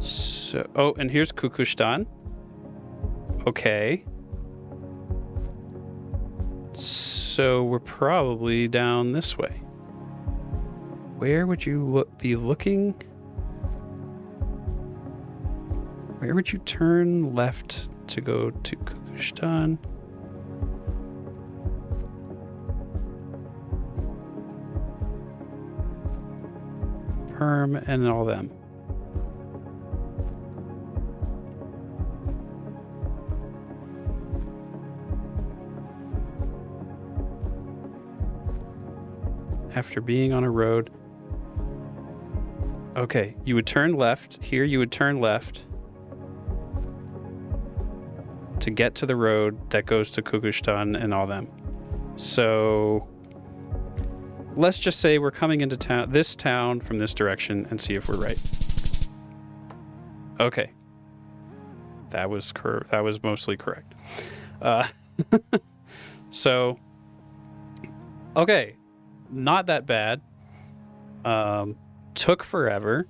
So, oh, and here's Kukustan. Okay. So we're probably down this way. Where would you be looking? Where would you turn left to go to Kukustan? Perm and all them. After being on a road. Okay, you would turn left. Here you would turn left to get to the road that goes to Kukustan and all them. So let's just say we're coming into this town from this direction and see if we're right. Okay. That was mostly correct. So, okay. Not that bad. Took forever,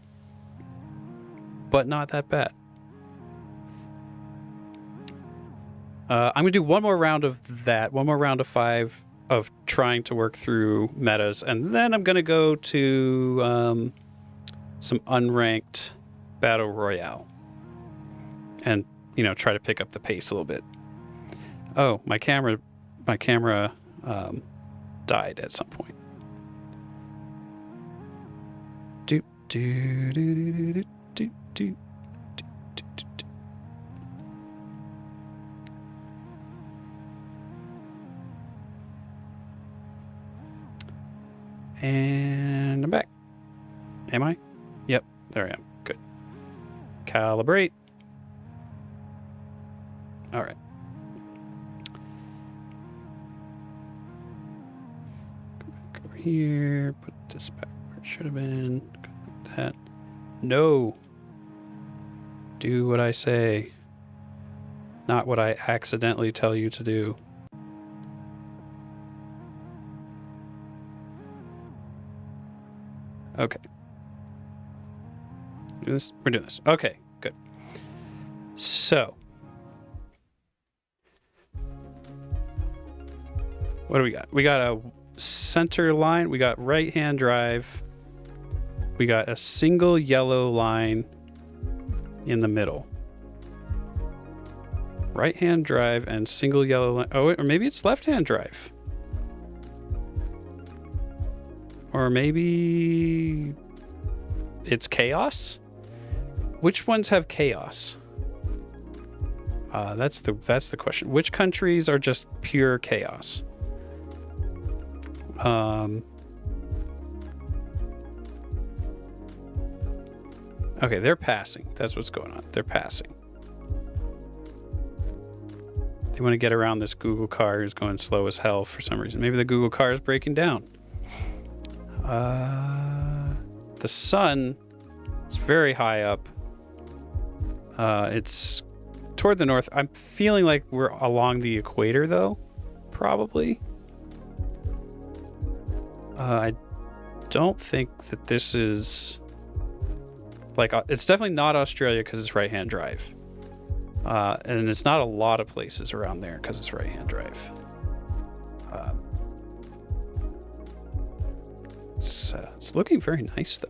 but not that bad. I'm going to do one more round of that, one more round of 5 of trying to work through metas, and then I'm going to go to some unranked Battle Royale and, you know, try to pick up the pace a little bit. Oh, my camera died at some point. And I'm back. Am I? Yep, there I am. Good. Calibrate. All right. Go back over here. Put this back where it should have been. That. No. Do what I say. Not what I accidentally tell you to do. Okay. We're doing this. Okay, good. So. What do we got? We got a center line. We got right-hand drive. We got a single yellow line in the middle. Right-hand drive and single yellow line. Oh, or maybe it's left-hand drive. Or maybe it's chaos? Which ones have chaos? That's the question. Which countries are just pure chaos? Okay, they're passing. That's what's going on. They're passing. They want to get around this Google car who's going slow as hell for some reason. Maybe the Google car is breaking down. The sun is very high up. It's toward the north. I'm feeling like we're along the equator, though. Probably. I don't think that this is... Like, it's definitely not Australia because it's right-hand drive. And it's not a lot of places around there because it's right-hand drive. It's looking very nice, though.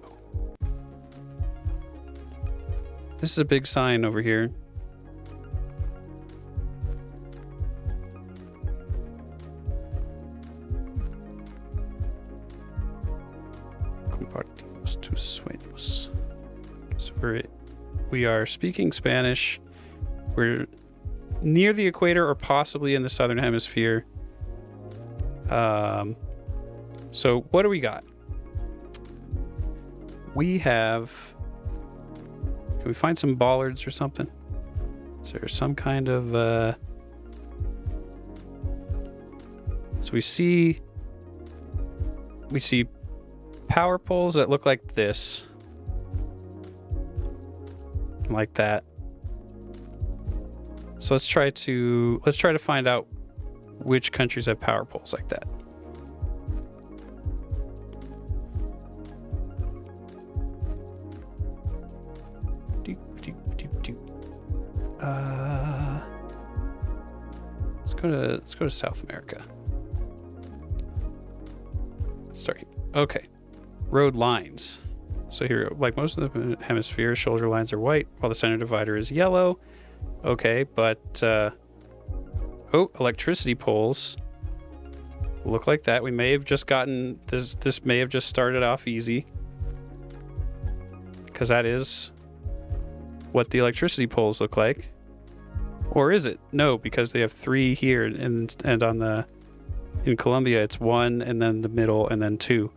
This is a big sign over here. Compartimos tus sueños. So we are speaking Spanish. We're near the equator or possibly in the southern hemisphere. So what do we got? We have... Can we find some bollards or something? Is there some kind of... So we see power poles that look like this. like that. So let's try to find out which countries have power poles like that. Let's go to South America. Let's start here. Okay. Road lines. So here, like most of the hemispheres, shoulder lines are white, while the center divider is yellow. Okay, but electricity poles look like that. We may have just gotten this. This may have just started off easy, because that is what the electricity poles look like. Or is it? No, because they have 3 here, and in Colombia it's 1, and then the middle, and then 2.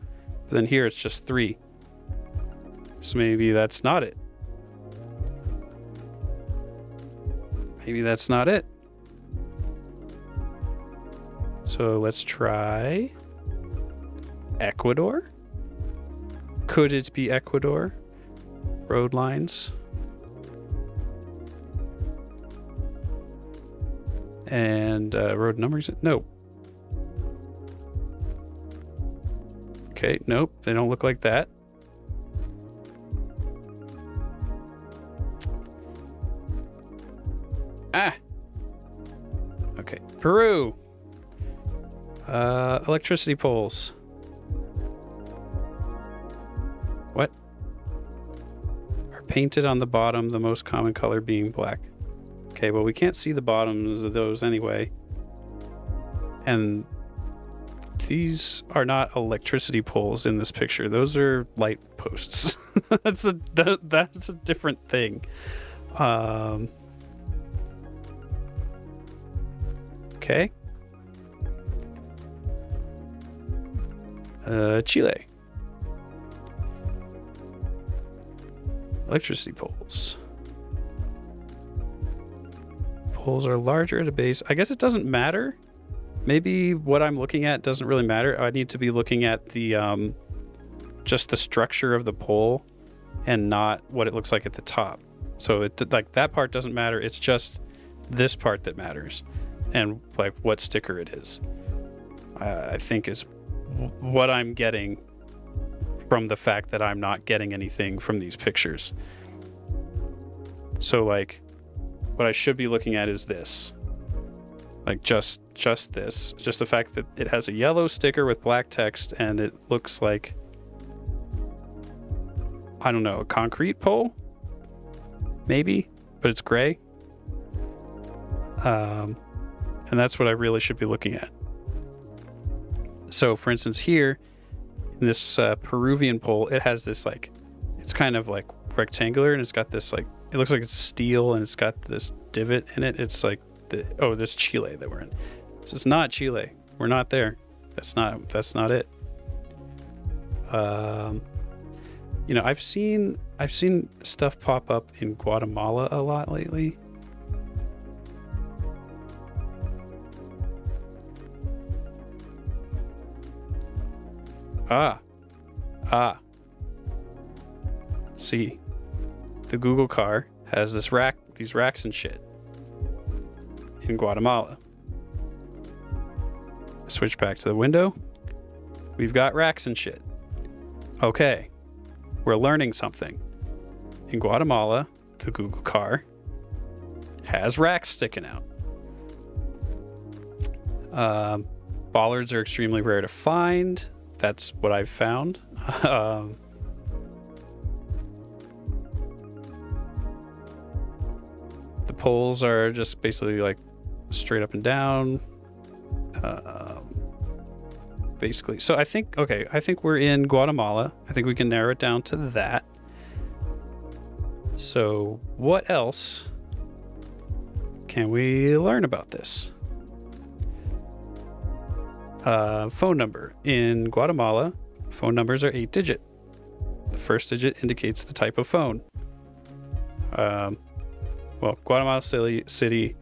But then here it's just 3. So maybe that's not it. Maybe that's not it. So let's try Ecuador. Could it be Ecuador? Road lines. And road numbers? No. Okay, nope, they don't look like that. Okay, Peru. Electricity poles. What? Are painted on the bottom, the most common color being black. Okay, well, we can't see the bottoms of those anyway. And these are not electricity poles in this picture. Those are light posts. that's a different thing. Okay. Chile. Electricity poles. Poles are larger at a base. I guess it doesn't matter. Maybe what I'm looking at doesn't really matter. I need to be looking at the just the structure of the pole and not what it looks like at the top. So it, like, that part doesn't matter. It's just this part that matters, and like what sticker it is. I think is what I'm getting from the fact that I'm not getting anything from these pictures. So like, what I should be looking at is this. Like just this. Just the fact that it has a yellow sticker with black text, and it looks like, I don't know, a concrete pole? Maybe, but it's gray. And that's what I really should be looking at. So for instance here, in this Peruvian pole, it has this, like, it's kind of like rectangular, and it's got this, like, it looks like it's steel, and it's got this divot in it. It's like this Chile that we're in. So it's not Chile. We're not there. That's not it. You know, I've seen stuff pop up in Guatemala a lot lately. See, the Google car has these racks and shit in Guatemala. Switch back to the window. We've got racks and shit. Okay, we're learning something. In Guatemala, the Google car has racks sticking out. Bollards are extremely rare to find. That's what I've found. The poles are just basically like straight up and down. Basically. So I think we're in Guatemala. I think we can narrow it down to that. So what else can we learn about this? Phone number. In Guatemala, phone numbers are 8-digit. The first digit indicates the type of phone. Well, Guatemala City,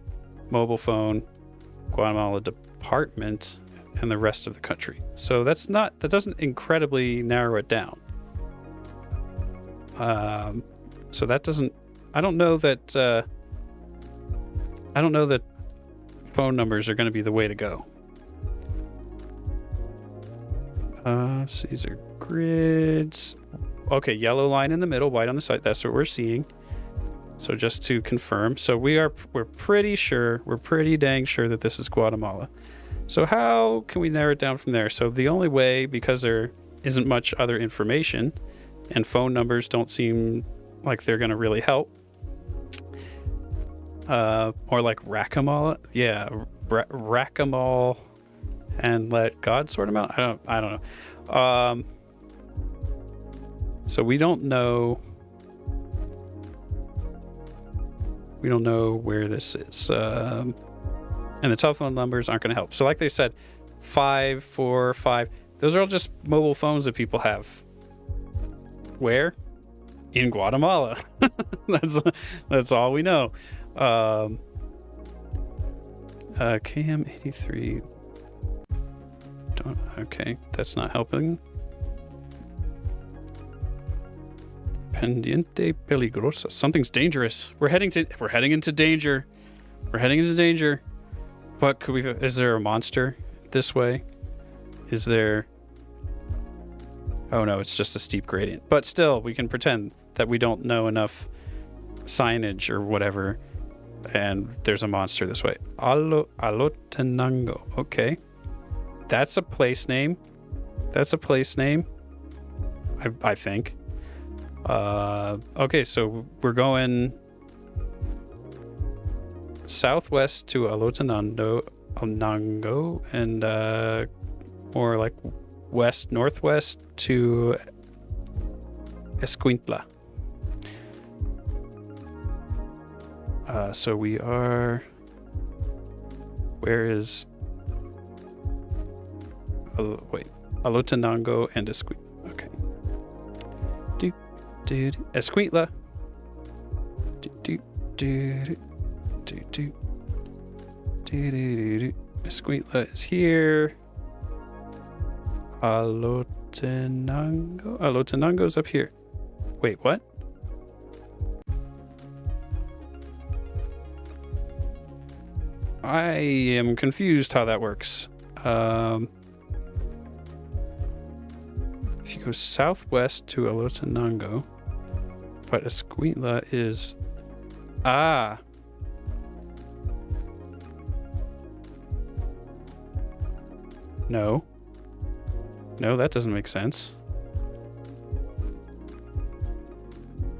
mobile phone, Guatemala department, and the rest of the country. So that doesn't incredibly narrow it down. So that doesn't I don't know that phone numbers are going to be the way to go. So these are grids. Okay, yellow line in the middle, white on the side. That's what we're seeing. So just to confirm, so we're pretty dang sure that this is Guatemala. So how can we narrow it down from there? So the only way, because there isn't much other information and phone numbers don't seem like they're going to really help. Or like Rack-a-mall. Yeah, Rack-a-mall and let God sort them out. I don't know. So we don't know where this is. And the telephone numbers aren't going to help. So like they said, 545, those are all just mobile phones that people have. Where? In Guatemala. That's all we know. KM83. Okay, that's not helping. Pendiente peligrosa. Something's dangerous. We're heading into danger. What could we? Is there a monster this way? Is there? Oh no, it's just a steep gradient. But still, we can pretend that we don't know enough signage or whatever, and there's a monster this way. Alotenango. Okay, that's a place name. I think. Okay, so we're going southwest to Alotenango, and more like west northwest to Escuintla. So we are. Where is? Wait, Alotenango and Escuintla. Okay. Dude, Escuintla. Escuintla is here. Alotenango's up here. Wait, what? I am confused how that works. If you go southwest to Alotenango, but Escuintla is... Ah! No. No, that doesn't make sense.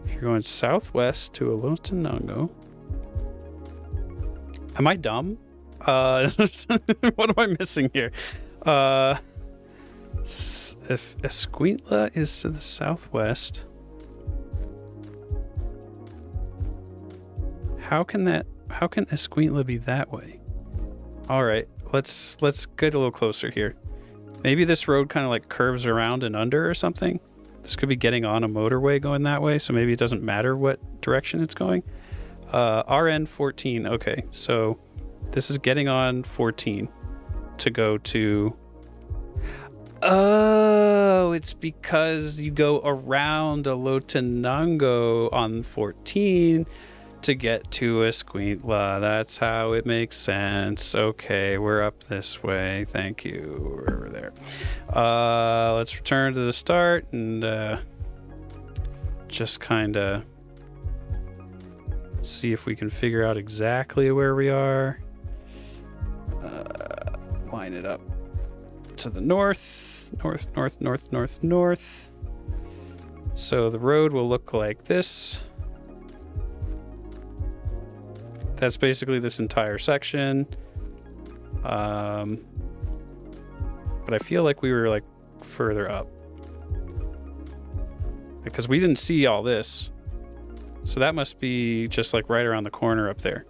If you're going southwest to Alotenango... Am I dumb? What am I missing here? If Escuintla is to the southwest, how can Escuintla be that way? All right, let's get a little closer here. Maybe this road kind of like curves around and under or something. This could be getting on a motorway going that way, so maybe it doesn't matter what direction it's going. RN 14. Okay, so this is getting on 14 to go to... Oh, it's because you go around Alotenango on 14 to get to Escuintla. That's how it makes sense. Okay, we're up this way. Thank you. We're over there. Let's return to the start and just kind of see if we can figure out exactly where we are. Line it up to the north. So the road will look like this. That's basically this entire section. But I feel like we were like further up because we didn't see all this. So that must be just like right around the corner up there.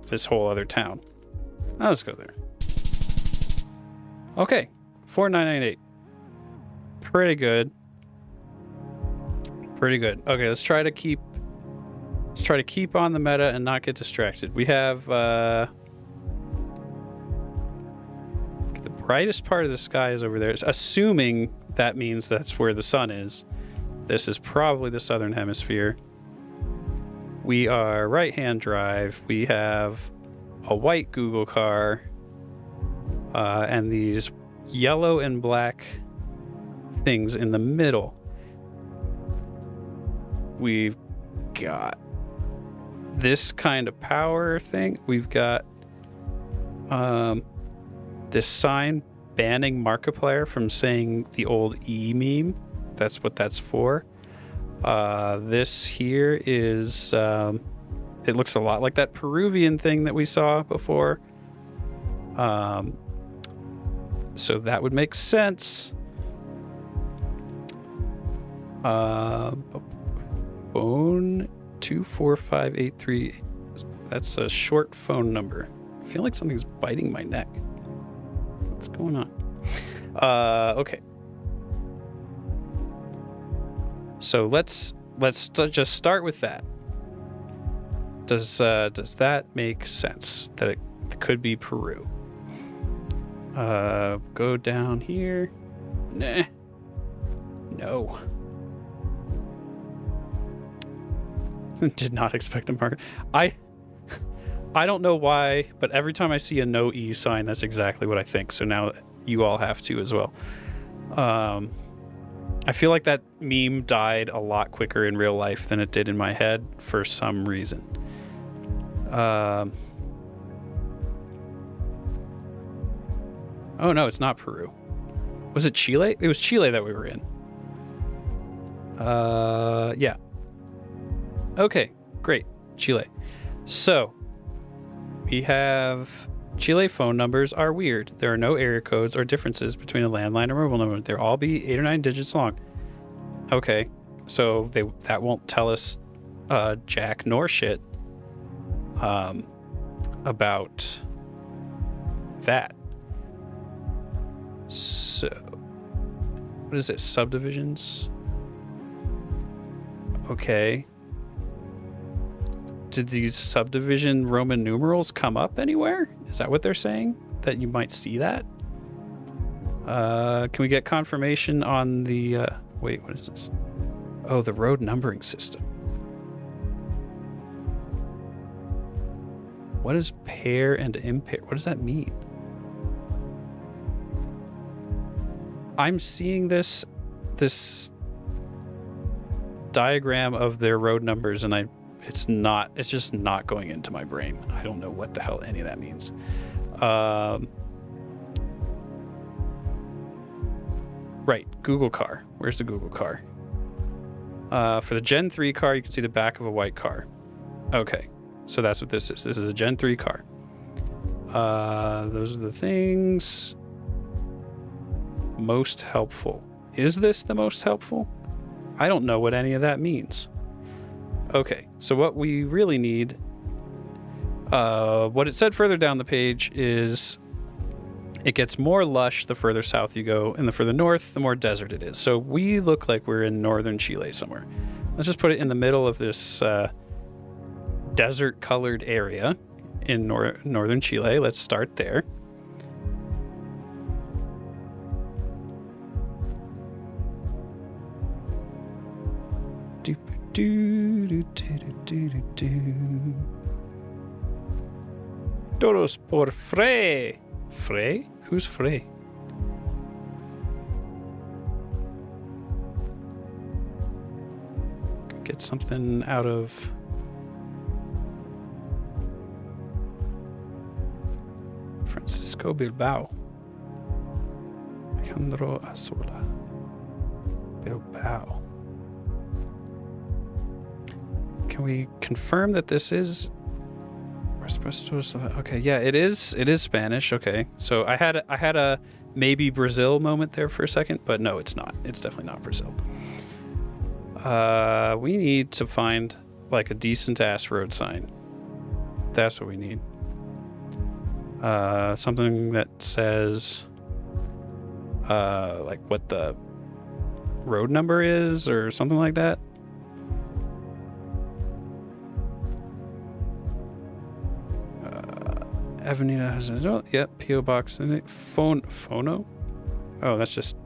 This whole other town. Now let's go there. Okay, 4998. Pretty good. Okay, let's try to keep on the meta and not get distracted. We have the brightest part of the sky is over there. Assuming that means that's where the sun is. This is probably the southern hemisphere. We are right-hand drive. We have a white Google car and these yellow and black things in the middle. We've got this kind of power thing. We've got this sign banning Markiplier from saying the old E meme. That's what that's for. This here is, it looks a lot like that Peruvian thing that we saw before. So that would make sense. Phone 24583. That's a short phone number. I feel like something's biting my neck. What's going on? Okay. So let's just start with that. Does that make sense? That it could be Peru? Go down here. Nah. No. Did not expect the market. I don't know why, but every time I see a no E sign, that's exactly what I think. So now you all have to as well. I feel like that meme died a lot quicker in real life than it did in my head for some reason. Oh no, it's not Peru. Was it Chile? It was Chile that we were in. Yeah. Okay, great. Chile. So, we have Chile phone numbers are weird. There are no area codes or differences between a landline and mobile number. They'll all be 8 or 9 digits long. Okay, so that won't tell us jack nor shit about that. So, what is it? Subdivisions? Okay. Did these subdivision Roman numerals come up anywhere? Is that what they're saying? That you might see that? Can we get confirmation on the... wait, what is this? Oh, the road numbering system. What is pair and impair? What does that mean? I'm seeing this diagram of their road numbers, and it's just not going into my brain. I don't know what the hell any of that means. Right, Google car. Where's the Google car? For the Gen 3 car, you can see the back of a white car. Okay, so that's what this is. This is a Gen 3 car. Those are the things. Most helpful. Is this the most helpful? I don't know what any of that means. Okay, so what we really need, what it said further down the page is it gets more lush the further south you go, and the further north, the more desert it is. So we look like we're in northern Chile somewhere. Let's just put it in the middle of this desert-colored area in northern Chile. Let's start there. Todos por Frey. Frey? Who's Frey? Get something out of... Francisco Bilbao. Alejandro Azola. Bilbao. Can we confirm that this is... Okay, yeah, it is Spanish. Okay, so I had a maybe Brazil moment there for a second, but no, it's not. It's definitely not Brazil. We need to find like a decent ass road sign. That's what we need. Something that says like what the road number is or something like that. Avenida has a... Yep, P.O. Box. Phono? Oh, that's just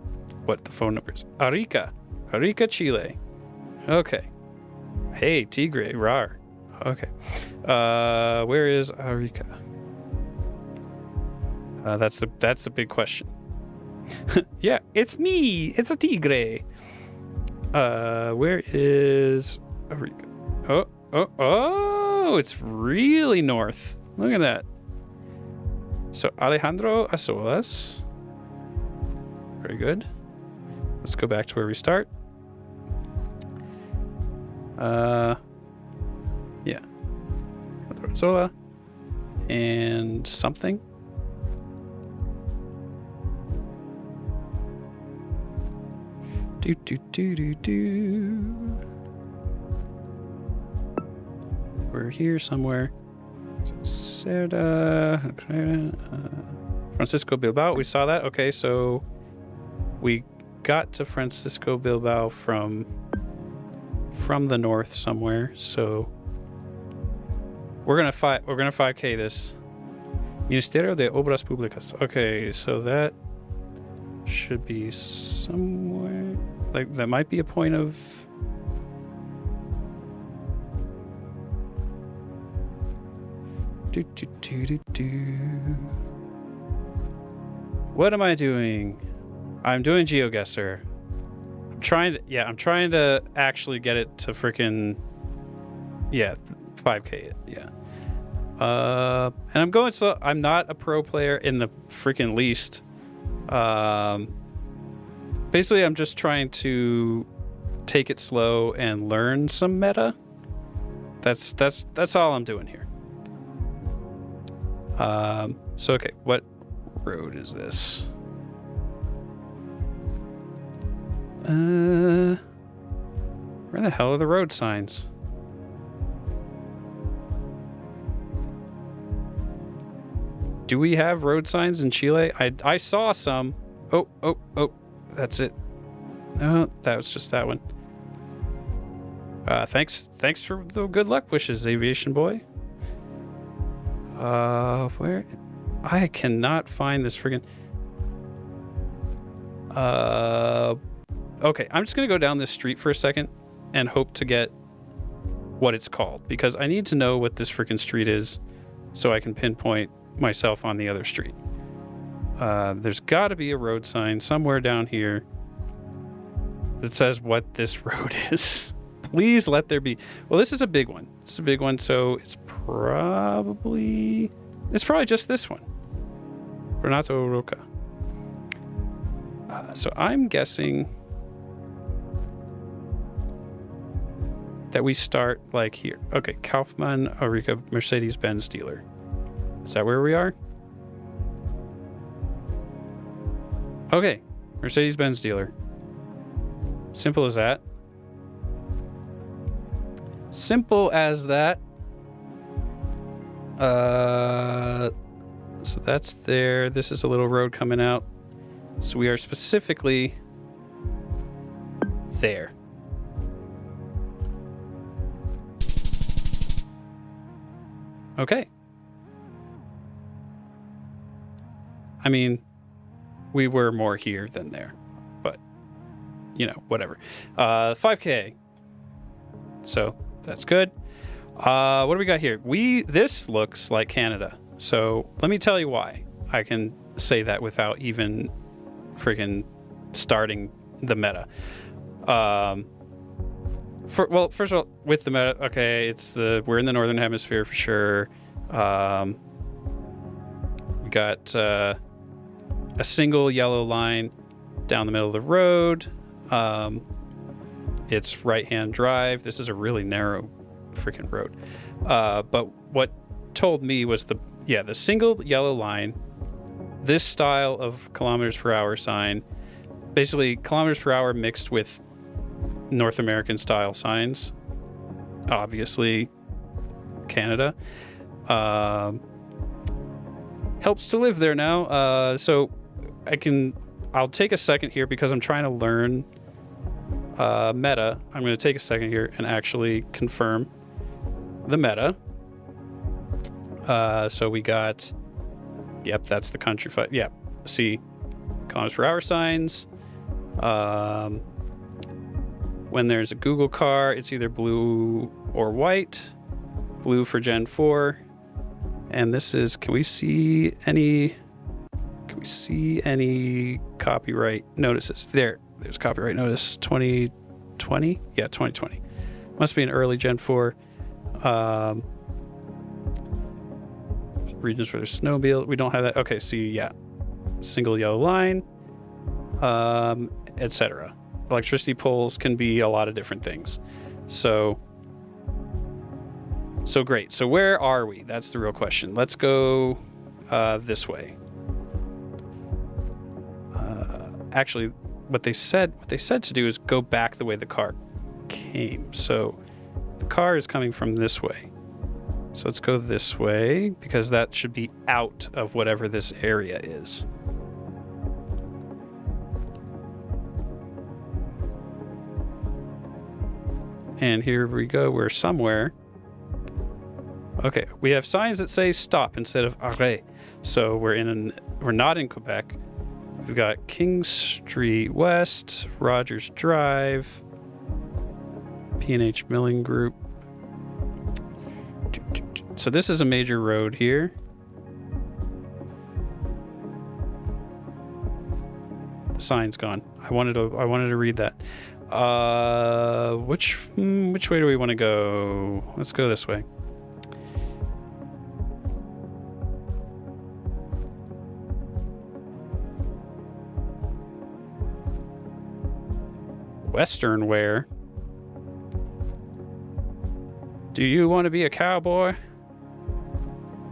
what the phone number is. Arica, Chile. Okay. Hey, Tigre, rar. Okay. Where is Arica? That's the big question. Yeah, it's me. It's a tigre. Where is Arica? Oh, it's really north. Look at that. So Alejandro Asolas. Very good. Let's go back to where we start. Yeah. Zola and something. We're here somewhere. Francisco Bilbao. We saw that. Okay, so we got to Francisco Bilbao from the north somewhere. So we're gonna 5K this. Ministerio de Obras Públicas. Okay, so that should be somewhere. Like that might be a point of. What am I doing? I'm doing Geoguessr. I'm trying to actually get it to freaking 5K it. Yeah. And I'm going slow. I'm not a pro player in the freaking least. Basically I'm just trying to take it slow and learn some meta. That's all I'm doing here. So okay, what road is this? Where the hell are the road signs? Do we have road signs in Chile? I saw some. Oh, that's it. No, that was just that one. Thanks for the good luck wishes, aviation boy. Where? I cannot find this friggin'. Okay, I'm just gonna go down this street for a second and hope to get what it's called, because I need to know what this freaking street is so I can pinpoint myself on the other street. There's got to be a road sign somewhere down here that says what this road is. Please let there be. Well, this is a big one. It's a big one, so it's probably just this one. Renato Roca. So I'm guessing that we start like here. Okay, Kaufman, Arica, Mercedes-Benz dealer. Is that where we are? Okay, Mercedes-Benz dealer. Simple as that. Simple as that. So that's there. This is a little road coming out. So we are specifically there. Okay. I mean, we were more here than there, but you know, whatever. 5K. So that's good. What do we got here? This looks like Canada. So let me tell you why I can say that without even freaking starting the meta. First of all, with the meta, okay, we're in the northern hemisphere for sure. We got a single yellow line down the middle of the road. It's right-hand drive. This is a really narrow freaking road. But what told me was the single yellow line, this style of kilometers per hour sign, basically kilometers per hour mixed with North American style signs, obviously Canada. Helps to live there now. So I'll take a second here because I'm trying to learn meta. I'm going to take a second here and actually confirm the meta. So we got, that's the country. See, kilometers per hour signs. When when there's a Google car, it's either blue or white. Blue for Gen 4. And this is, can we see any copyright notices? There's copyright notice 2020. Yeah, 2020. Must be an early Gen 4. Regions where there's snowmobile. We don't have that. Okay, see, yeah. Single yellow line, etc. Electricity poles can be a lot of different things. So great. So where are we? That's the real question. Let's go this way. Actually, what they said to do is go back the way the car came. So the car is coming from this way. So let's go this way because that should be out of whatever this area is. And here we go. We're somewhere. Okay, we have signs that say stop instead of arrêt. So we're not in Quebec. We've got King Street West, Rogers Drive, P&H Milling Group. So this is a major road here. The sign's gone. I wanted to read that. Which way do we want to go? Let's go this way. Western wear. Do you want to be a cowboy?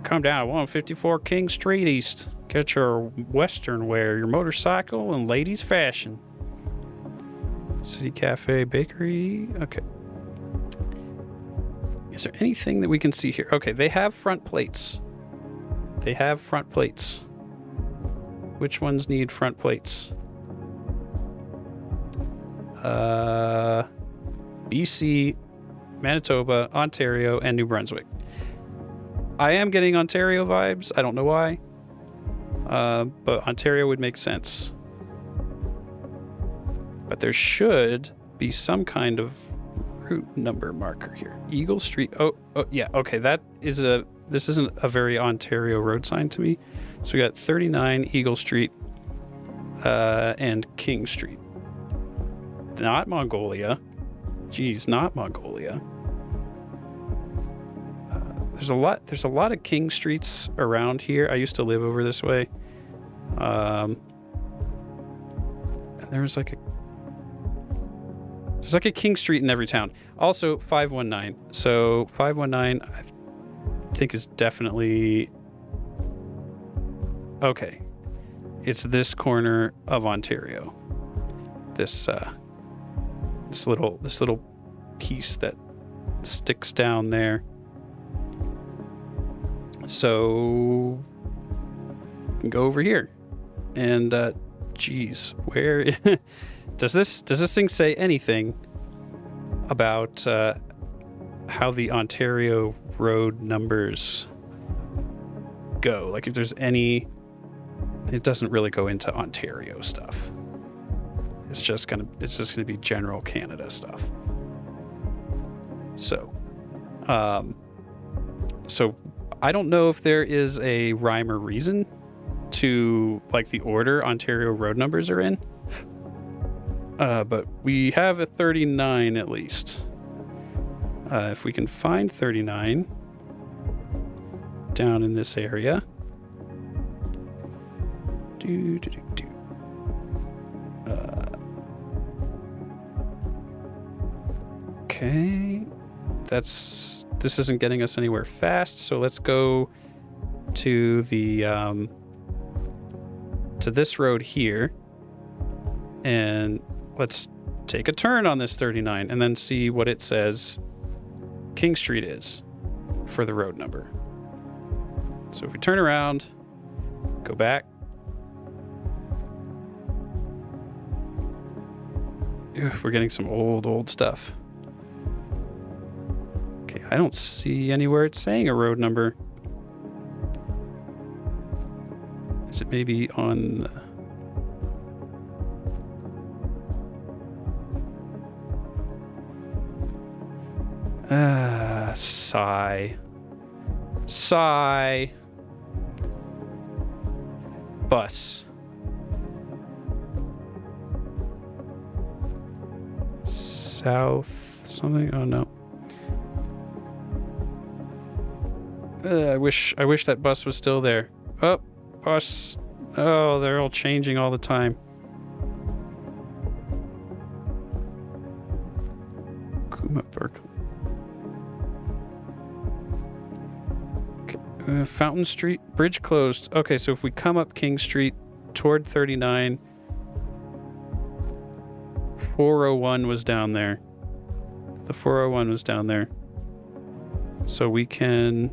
Come down to 154 King Street East. Get your Western wear, your motorcycle, and ladies' fashion. City Cafe Bakery. Okay. Is there anything that we can see here? Okay, they have front plates. Which ones need front plates? BC, Manitoba, Ontario, and New Brunswick. I am getting Ontario vibes. I don't know why. But Ontario would make sense. But there should be some kind of route number marker here. Eagle Street. Oh yeah. Okay, this isn't a very Ontario road sign to me. So we got 39 Eagle Street and King Street. Not Mongolia. Geez, not Mongolia. There's a lot of King Streets around here. I used to live over this way. And there's like a King Street in every town. Also 519. So 519 I think is definitely okay. It's this corner of Ontario. This little piece that sticks down there. So we can go over here. And geez, where does this thing say anything about how the Ontario road numbers go? Like if there's any, it doesn't really go into Ontario stuff. It's just gonna be general Canada stuff. So I don't know if there is a rhyme or reason to like the order Ontario road numbers are in. But we have a 39 at least. If we can find 39 down in this area. Okay. This isn't getting us anywhere fast, so let's go to the to this road here. And let's take a turn on this 39 and then see what it says King Street is for the road number. So if we turn around, go back. We're getting some old stuff. Okay, I don't see anywhere it's saying a road number. Is it maybe on the... Sigh. Sigh. Bus. South something? Oh no. I wish that bus was still there. Oh, bus. Oh, they're all changing all the time. Kuma Berkeley. Okay. Fountain Street. Bridge closed. Okay, so if we come up King Street toward 39, 401 was down there. The 401 was down there. So we can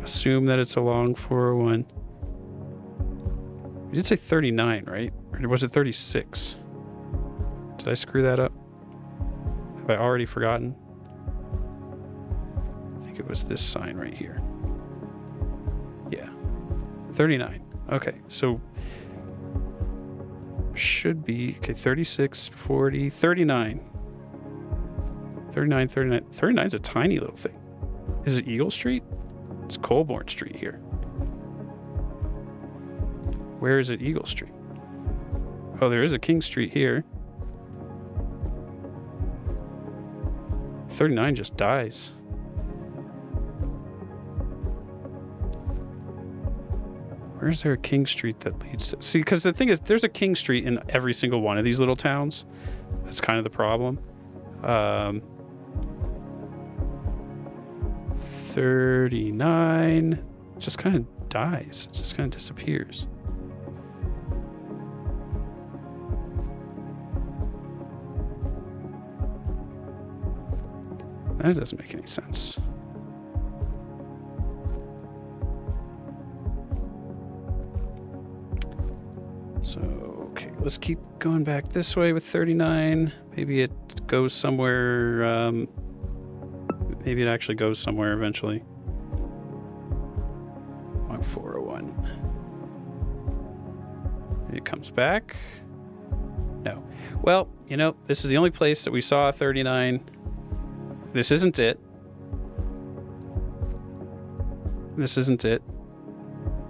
assume that it's along 401. You did say 39, right? Or was it 36? Did I screw that up? Have I already forgotten? I think it was this sign right here. Yeah. 39. Okay, so should be, okay, 36, 40, 39. 39, 39. 39 is a tiny little thing. Is it Eagle Street? It's Colborne Street here. Where is it Eagle Street? Oh, there is a King Street here. 39 just dies. Where's there a King Street that leads to... See, because the thing is, there's a King Street in every single one of these little towns. That's kind of the problem. 39 just kind of dies. It just kind of disappears. That doesn't make any sense. So, okay, let's keep going back this way with 39. Maybe it goes somewhere, maybe it actually goes somewhere eventually. 401. Maybe it comes back. No. Well, you know, this is the only place that we saw 39. This isn't it. This isn't it.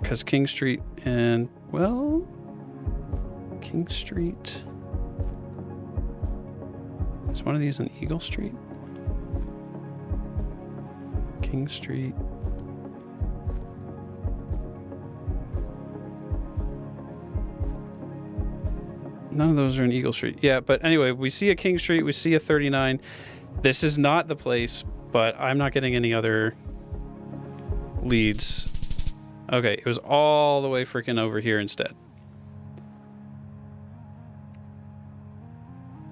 Because King Street and, well... King Street. Is one of these an Eagle Street? King Street. None of those are in Eagle Street. Yeah, but anyway, we see a King Street, we see a 39. This is not the place, but I'm not getting any other leads. Okay, it was all the way freaking over here instead.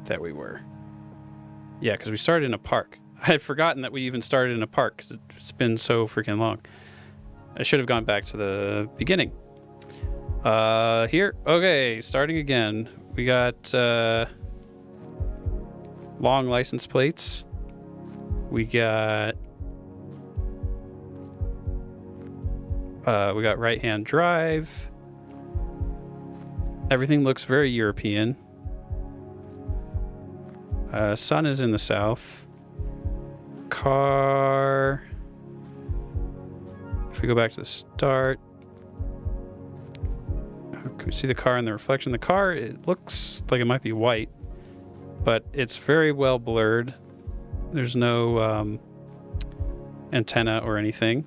That we were. Yeah, because we started in a park. I had forgotten that we even started in a park because it's been so freaking long. I should have gone back to the beginning. Here. Okay, starting again. We got long license plates. We got right-hand drive. Everything looks very European. Sun is in the south. Car. If we go back to the start, can we see the car in the reflection? The car, it looks like it might be white, but it's very well blurred. There's no antenna or anything.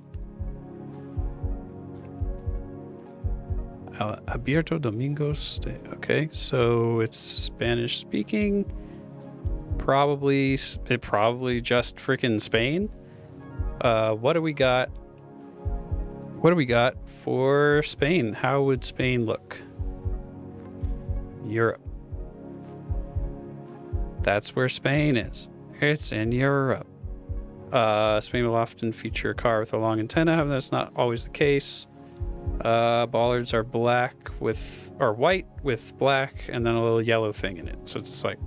Abierto Domingos. Okay, so it's Spanish speaking. Probably just freaking Spain. What do we got? What do we got for Spain? How would Spain look? Europe. That's where Spain is. It's in Europe. Spain will often feature a car with a long antenna. That's not always the case. Bollards are white with black and then a little yellow thing in it. So it's like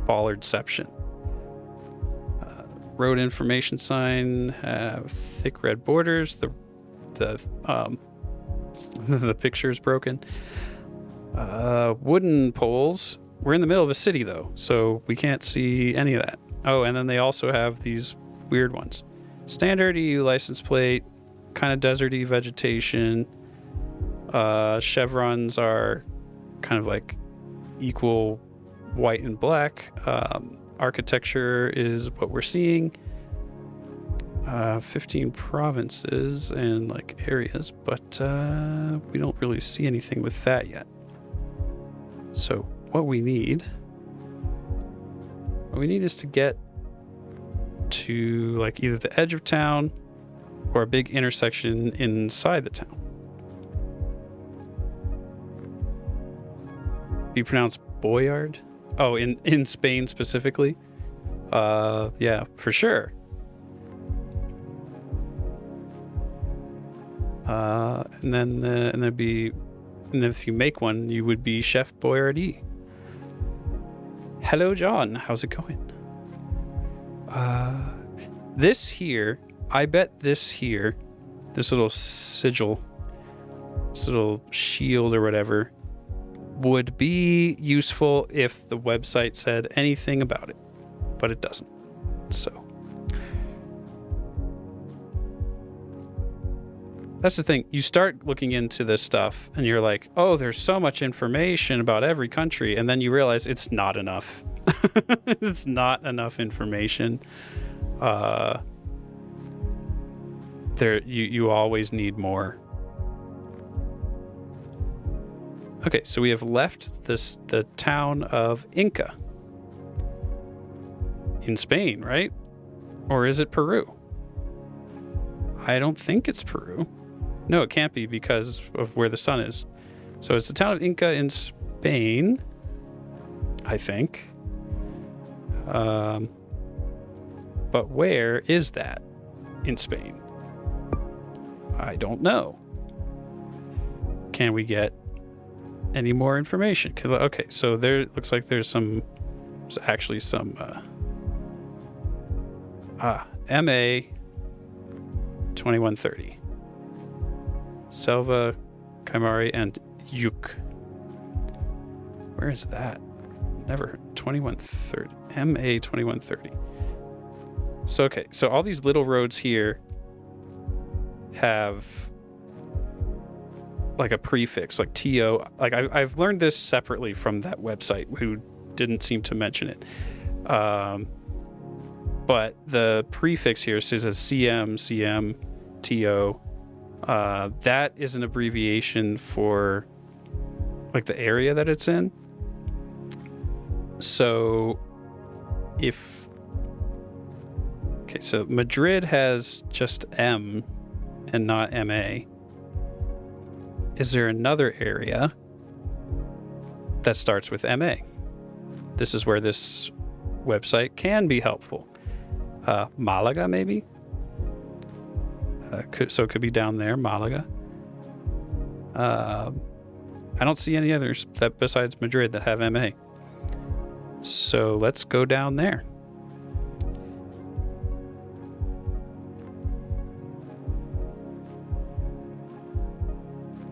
bollardception. Road information sign have thick red borders. The picture is broken. Wooden poles. We're in the middle of a city though, so we can't see any of that. Oh, and then they also have these weird ones. Standard EU license plate, kind of deserty vegetation. Chevrons are kind of like equal white and black. Architecture is what we're seeing. 15 provinces and like areas, but we don't really see anything with that yet. So what we need is to get to like either the edge of town or a big intersection inside the town. Be pronounced Boyard? Oh, in Spain specifically? Yeah, for sure. And then if you make one, you would be Chef Boyardee. Hello, John. How's it going? This here, I bet this little sigil, this little shield or whatever, would be useful if the website said anything about it, but it doesn't. So that's the thing. You start looking into this stuff and you're like, oh, there's so much information about every country. And then you realize it's not enough. It's not enough information. You always need more. Okay, so we have left the town of Inca in Spain, right? Or is it Peru? I don't think it's Peru. No, it can't be because of where the sun is. So it's the town of Inca in Spain, I think. But where is that in Spain? I don't know. Can we get any more information? Okay, so there looks like there's actually some MA 2130. Selva, Kaimari, and Yuk. Where is that? Never heard. 2130. MA 2130. So, okay. So all these little roads here have like a prefix, like TO. Like I've learned this separately from that website who didn't seem to mention it. But the prefix here says a CM, TO. That is an abbreviation for like the area that it's in. So so Madrid has just M and not MA. Is there another area that starts with MA? This is where this website can be helpful. Malaga, maybe? So it could be down there, Malaga. I don't see any others that besides Madrid that have MA. So let's go down there.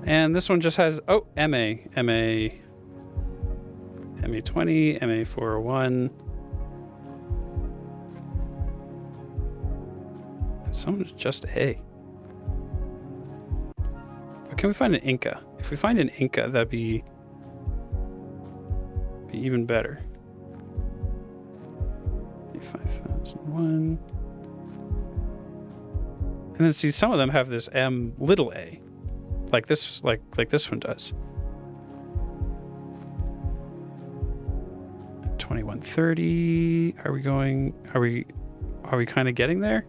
And this one just has, MA 20, MA 401. Someone's just A. But can we find an Inca? If we find an Inca, that'd be even better. 5001. And then see, some of them have this M little a. Like this one does. 2130. Are we kind of getting there?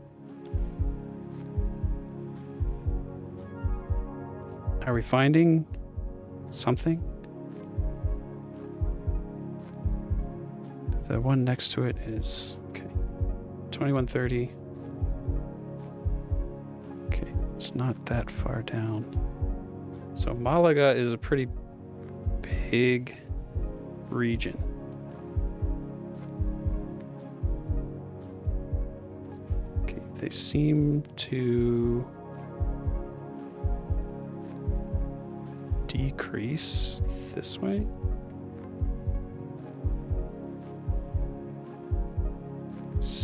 Are we finding something? The one next to it is 2130. Okay, it's not that far down. So Malaga is a pretty big region. Okay, they seem to decrease this way.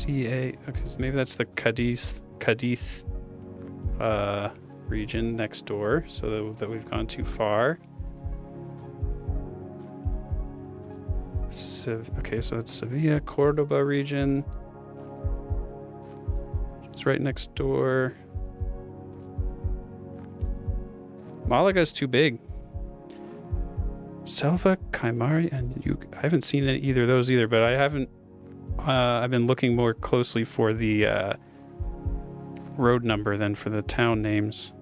CA. Okay, so maybe that's the Cadiz region next door, so that we've gone too far. Okay, so it's Sevilla, Cordoba region. It's right next door. Malaga's too big. Selva, Kaimari, and I haven't seen either of those either, but I haven't. I've been looking more closely for the road number than for the town names.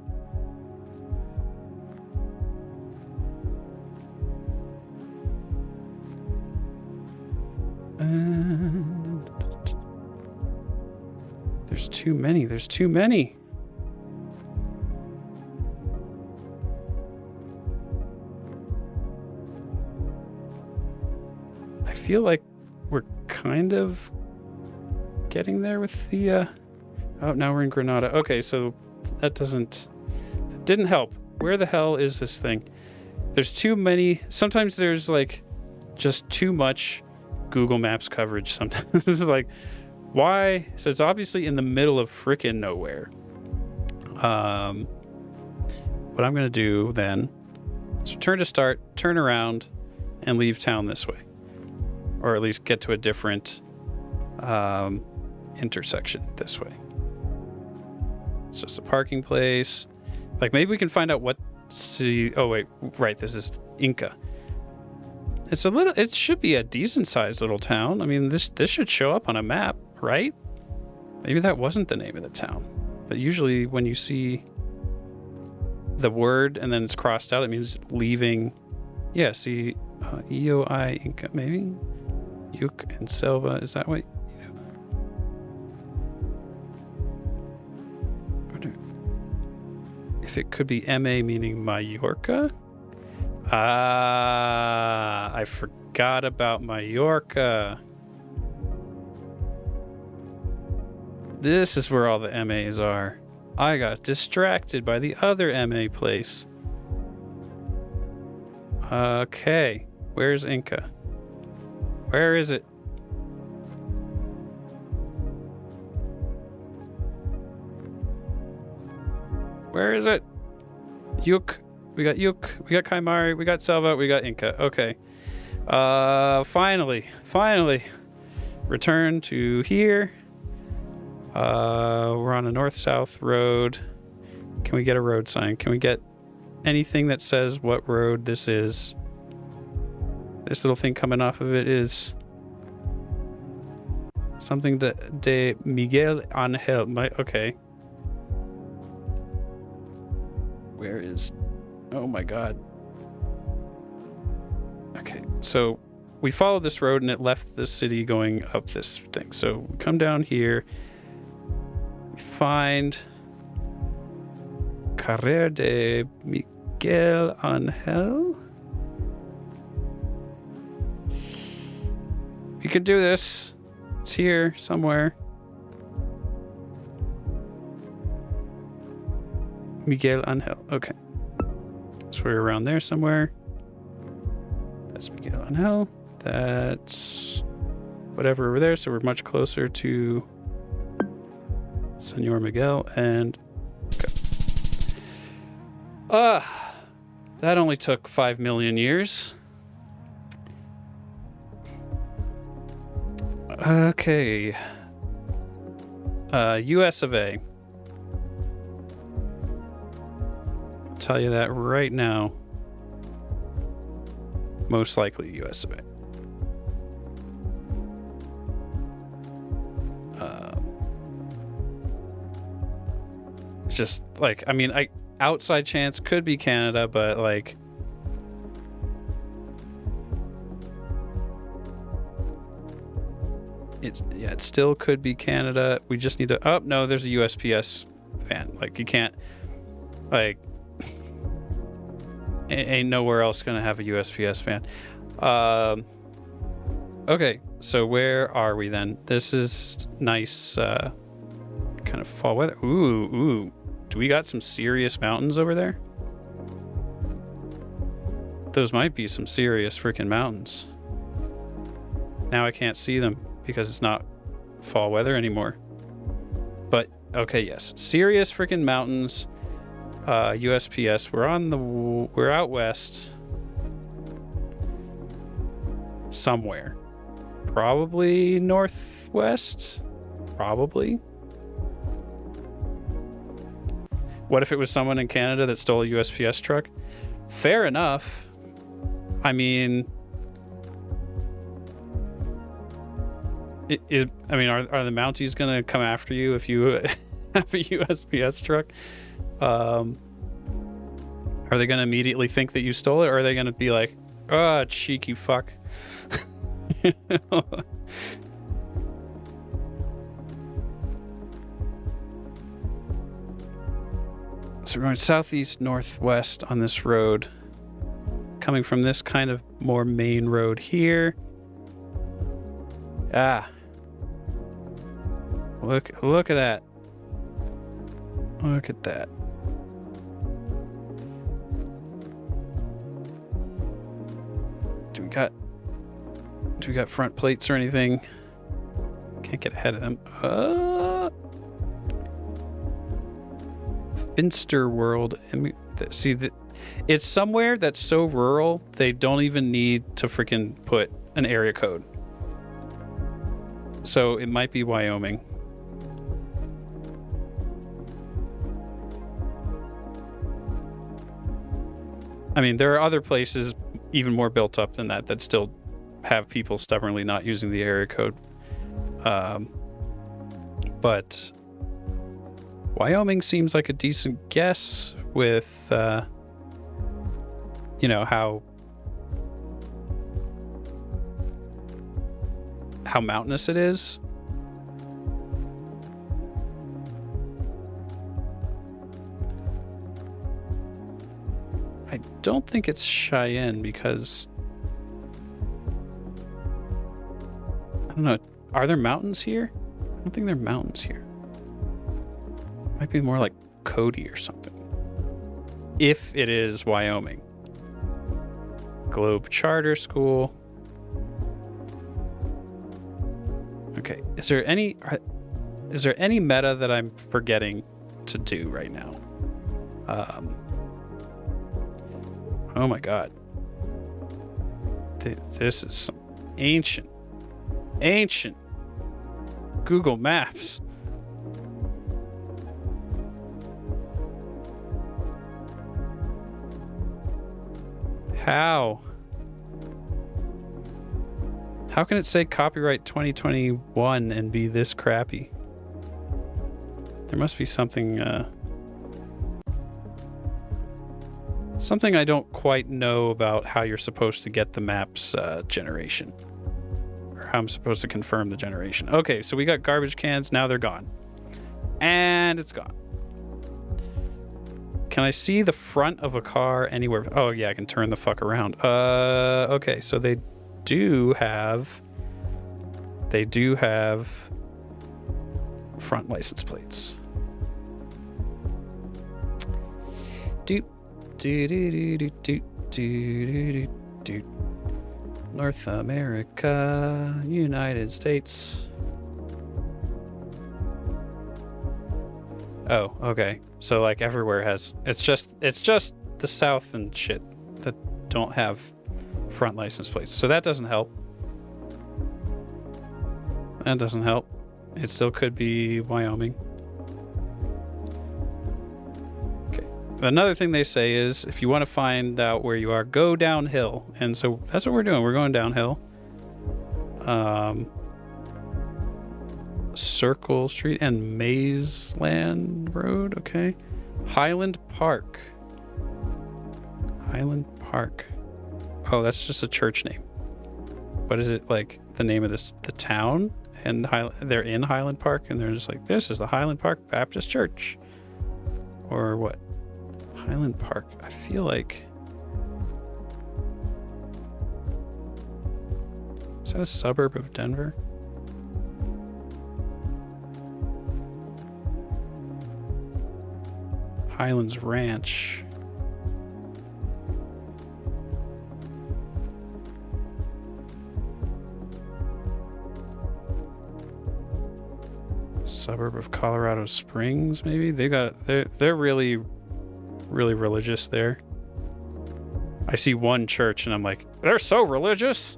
And there's too many. There's too many. I feel like we're kind of getting there with the oh, now we're in Granada. Okay, so that didn't help. Where the hell is this thing? There's too many. Sometimes there's like just too much Google Maps coverage. Sometimes this is like, why? So it's obviously in the middle of frickin' nowhere. What I'm gonna do then is return to start, turn around, and leave town this way. Or at least get to a different intersection this way. It's just a parking place. Like, maybe we can find out what city. Oh wait, right, this is Inca. It should be a decent sized little town. I mean, this should show up on a map, right? Maybe that wasn't the name of the town. But usually when you see the word and then it's crossed out, it means leaving. Yeah, see, EOI Inca, maybe? Yuk and Selva, is that what? If it could be MA meaning Mallorca? Ah, I forgot about Mallorca. This is where all the MAs are. I got distracted by the other MA place. Okay, where's Inca? Where is it? Where is it? Yuk. We got Yuk. We got Kaimari. We got Selva. We got Inca. Okay. Finally. Return to here. We're on a north-south road. Can we get a road sign? Can we get anything that says what road this is? This little thing coming off of it is something de Miguel Angel. Okay. Where is... Oh my god. Okay, so we followed this road and it left the city going up this thing. So we come down here. We find Carrera de Miguel Angel. We can do this. It's here somewhere. Miguel Angel. Okay. So we're around there somewhere. That's Miguel Angel. That's whatever over there. So we're much closer to Senor Miguel and go. That only took 5 million years. Okay. US of A. I'll tell you that right now. Most likely US of A. Just like, I mean, outside chance could be Canada, but like, it still could be Canada. We just need to, oh no, there's a USPS fan. Like, you can't, like, ain't nowhere else gonna have a USPS fan. Okay, so where are we then? This is nice, kind of fall weather. Ooh. Do we got some serious mountains over there? Those might be some serious freaking mountains. Now I can't see them because it's not fall weather anymore. But okay, yes, serious freaking mountains. USPS. We're out west somewhere. Probably northwest. Probably. What if it was someone in Canada that stole a USPS truck? Fair enough. I mean, are the Mounties gonna come after you if you have a USPS truck? Are they gonna immediately think that you stole it, or are they gonna be like, "Oh, cheeky fuck"? You know? So we're going southeast northwest on this road, coming from this kind of more main road here. Ah, look at that. Look at that. Do we got front plates or anything? Can't get ahead of them. Finster World. And it's somewhere that's so rural they don't even need to freaking put an area code. So it might be Wyoming. I mean, there are other places even more built up than that still have people stubbornly not using the area code. But Wyoming seems like a decent guess with, you know, how mountainous it is. I don't think it's Cheyenne because I don't know. Are there mountains here? I don't think there are mountains here. Might be more like Cody or something. If it is Wyoming. Globe Charter School. Okay. Is there any meta that I'm forgetting to do right now? Oh my god. This is some ancient Google Maps. How can it say copyright 2021 and be this crappy? There must be something something I don't quite know about how you're supposed to get the maps generation, or how I'm supposed to confirm the generation. Okay, so we got garbage cans. Now they're gone, and it's gone. Can I see the front of a car anywhere? Oh yeah, I can turn the fuck around. Okay, so they do have front license plates. North America, United States. Oh, okay. So like everywhere has, it's just the South and shit that don't have front license plates. So that doesn't help. That doesn't help. It still could be Wyoming. Okay. Another thing they say is if you want to find out where you are, go downhill. And so that's what we're doing. We're going downhill. Circle Street and Mazeland Road. Okay. Highland Park. Oh, that's just a church name. What is it, like the name of the town? And they're in Highland Park and they're just like, this is the Highland Park Baptist Church. Or what? Highland Park. I feel like... Is that a suburb of Denver? Highlands Ranch. suburb of Colorado Springs, maybe? They're really, really religious there. I see one church and I'm like, they're so religious.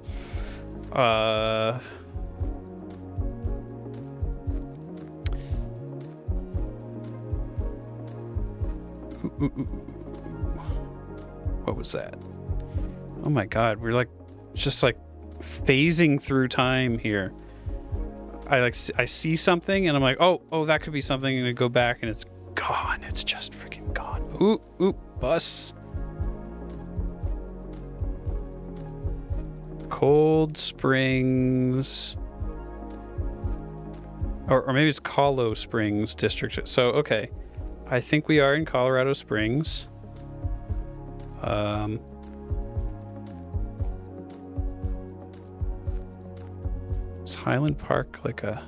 What was that? Oh my god, we're like just like phasing through time here. I see something and I'm like, oh, that could be something, and I go back and it's gone. It's just freaking gone. Ooh, bus. Cold Springs. Or maybe it's Colo Springs District. So, okay. I think we are in Colorado Springs. Is Highland Park like a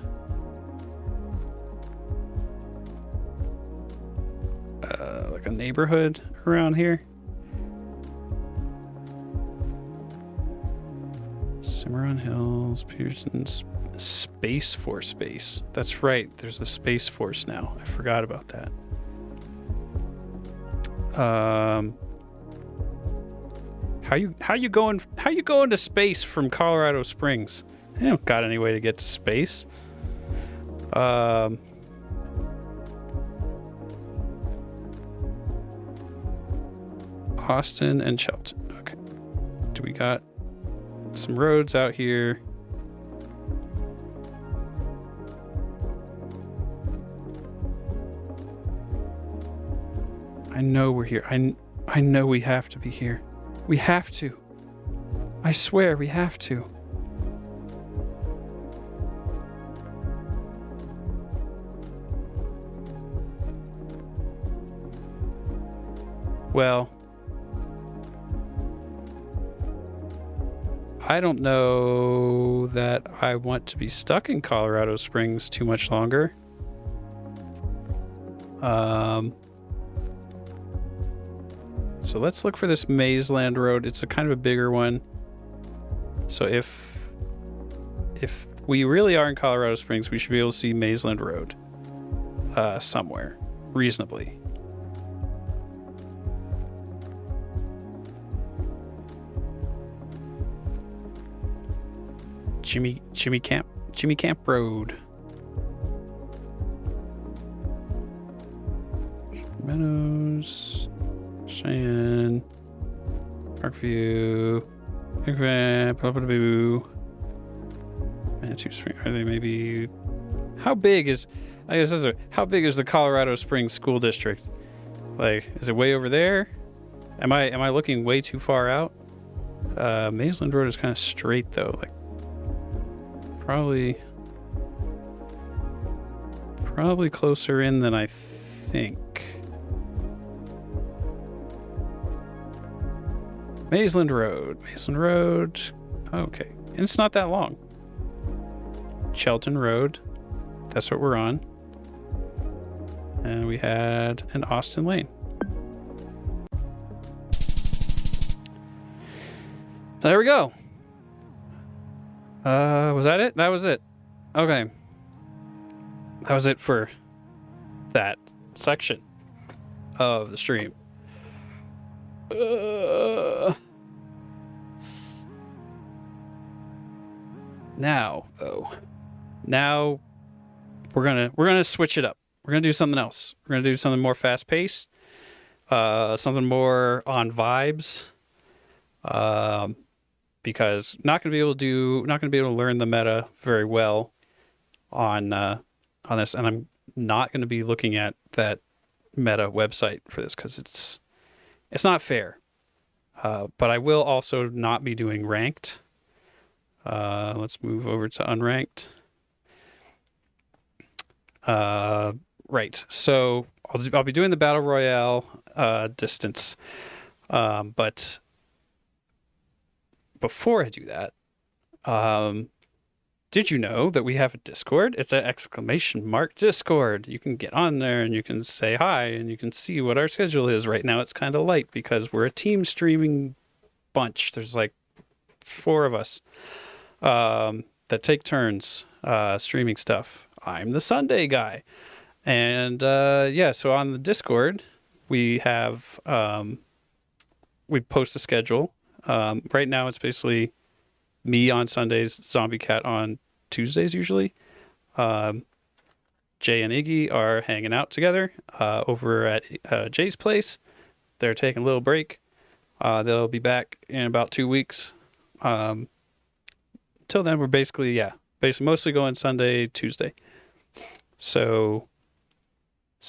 neighborhood around here? Cimarron Hills, Peterson's Space Force Base. That's right. There's the Space Force now. I forgot about that. How you going to space from Colorado Springs? I don't got any way to get to space. Austin and Shelton. Okay. Do we got some roads out here? I know we're here. I know we have to be here. We have to. I swear we have to. Well, I don't know that I want to be stuck in Colorado Springs too much longer. So let's look for this Mazeland Road. It's a kind of a bigger one. So if we really are in Colorado Springs, we should be able to see Mazeland Road somewhere reasonably. Jimmy Camp Road. Meadows, Cheyenne, Parkview, Manitou Spring. Are they maybe? How big is? I guess how big is the Colorado Springs School District? Like, is it way over there? Am I looking way too far out? Mazeland Road is kind of straight though. Like, probably closer in than I think. Mazeland Road. Okay, and it's not that long. Shelton Road, that's what we're on. And we had an Austin Lane. There we go. Was that it? That was it. Okay. That was it for that section of the stream. Now, though. Now we're gonna switch it up. We're gonna do something else. We're gonna do something more fast-paced. Something more on vibes. Because not gonna be able to learn the meta very well on this, and I'm not gonna be looking at that meta website for this because it's not fair. But I will also not be doing ranked. Let's move over to unranked. Right. So I'll be doing the Battle Royale distance. But before I do that, did you know that we have a Discord? It's an ! Discord. You can get on there and you can say hi and you can see what our schedule is. Right now it's kind of light because we're a team streaming bunch. There's like 4 of us that take turns streaming stuff. I'm the Sunday guy. And yeah, so on the Discord, we have we post a schedule. Right now, it's basically me on Sundays, Zombie Cat on Tuesdays usually. Jay and Iggy are hanging out together over at Jay's place. They're taking a little break. They'll be back in about 2 weeks. Till then, we're basically mostly going Sunday, Tuesday. So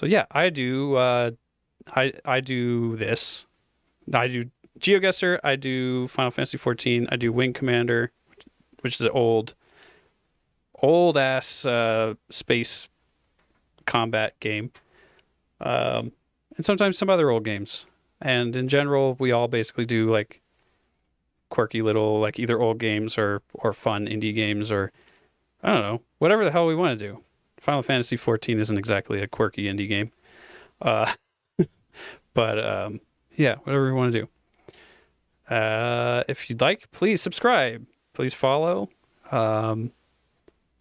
yeah, I do this. I do Geoguessr. I do Final Fantasy 14. I do Wing Commander, which is an old ass space combat game, and sometimes some other old games. And in general, we all basically do like quirky little like either old games or fun indie games, or I don't know, whatever the hell we want to do. Final Fantasy 14 isn't exactly a quirky indie game, but yeah, whatever we want to do. If you'd like, please subscribe, please follow. I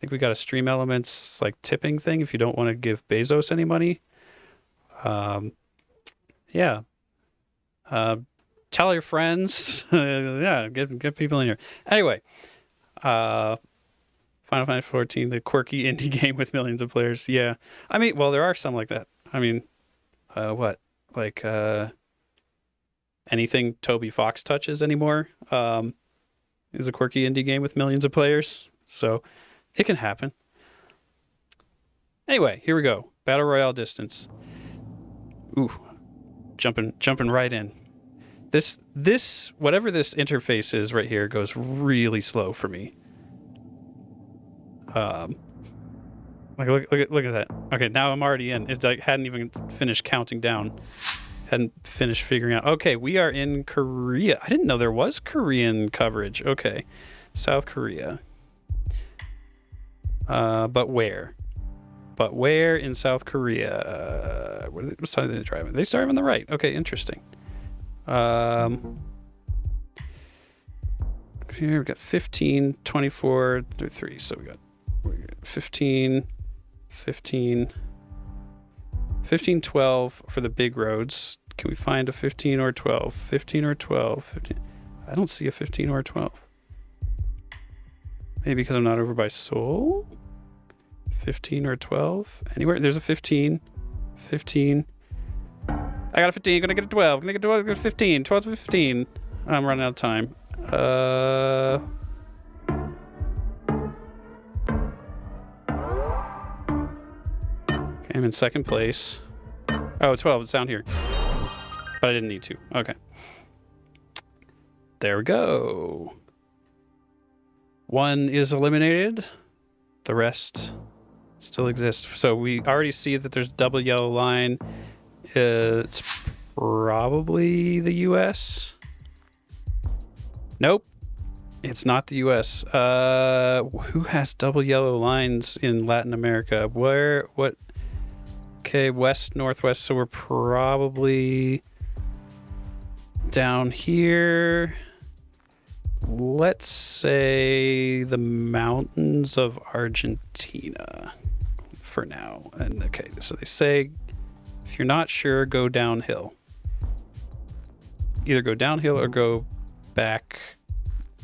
think we got a Stream Elements like tipping thing if you don't want to give Bezos any money. Yeah. Tell your friends. Yeah, get people in here. Anyway, Final Fantasy 14, the quirky indie game with millions of players. Yeah. I mean, well, there are some like that. I mean, what? Like anything Toby Fox touches anymore is a quirky indie game with millions of players. So it can happen. Anyway, here we go. Battle Royale distance. Ooh, jumping right in. This whatever this interface is right here goes really slow for me. Like look at that. Okay, now I'm already in. It's like hadn't even finished counting down. Hadn't finished figuring out. Okay, we are in Korea. I didn't know there was Korean coverage. Okay, South Korea. But where? But where in South Korea? What side are they driving? They drive on the right. Okay, interesting. Here we got 15, 24, 3. So we got 15, 12 for the big roads. Can we find a 15 or 12? 15 or 12? 15. I don't see a 15 or a 12. Maybe because I'm not over by Seoul? 15 or 12? Anywhere? There's a 15. 15. I got a 15. Gonna get a 12. Gonna get a 12. Get a 15. 12 to 15. I'm running out of time. Okay, I'm in second place. Oh, 12. It's down here. But I didn't need to. Okay. There we go. One is eliminated. The rest still exist. So we already see that there's a double yellow line. It's probably the US. Nope. It's not the US. Who has double yellow lines in Latin America? Where? What? Okay, west, northwest. So we're probably down here. Let's say the mountains of Argentina for now. And okay, so they say if you're not sure, go downhill. Either go downhill or go back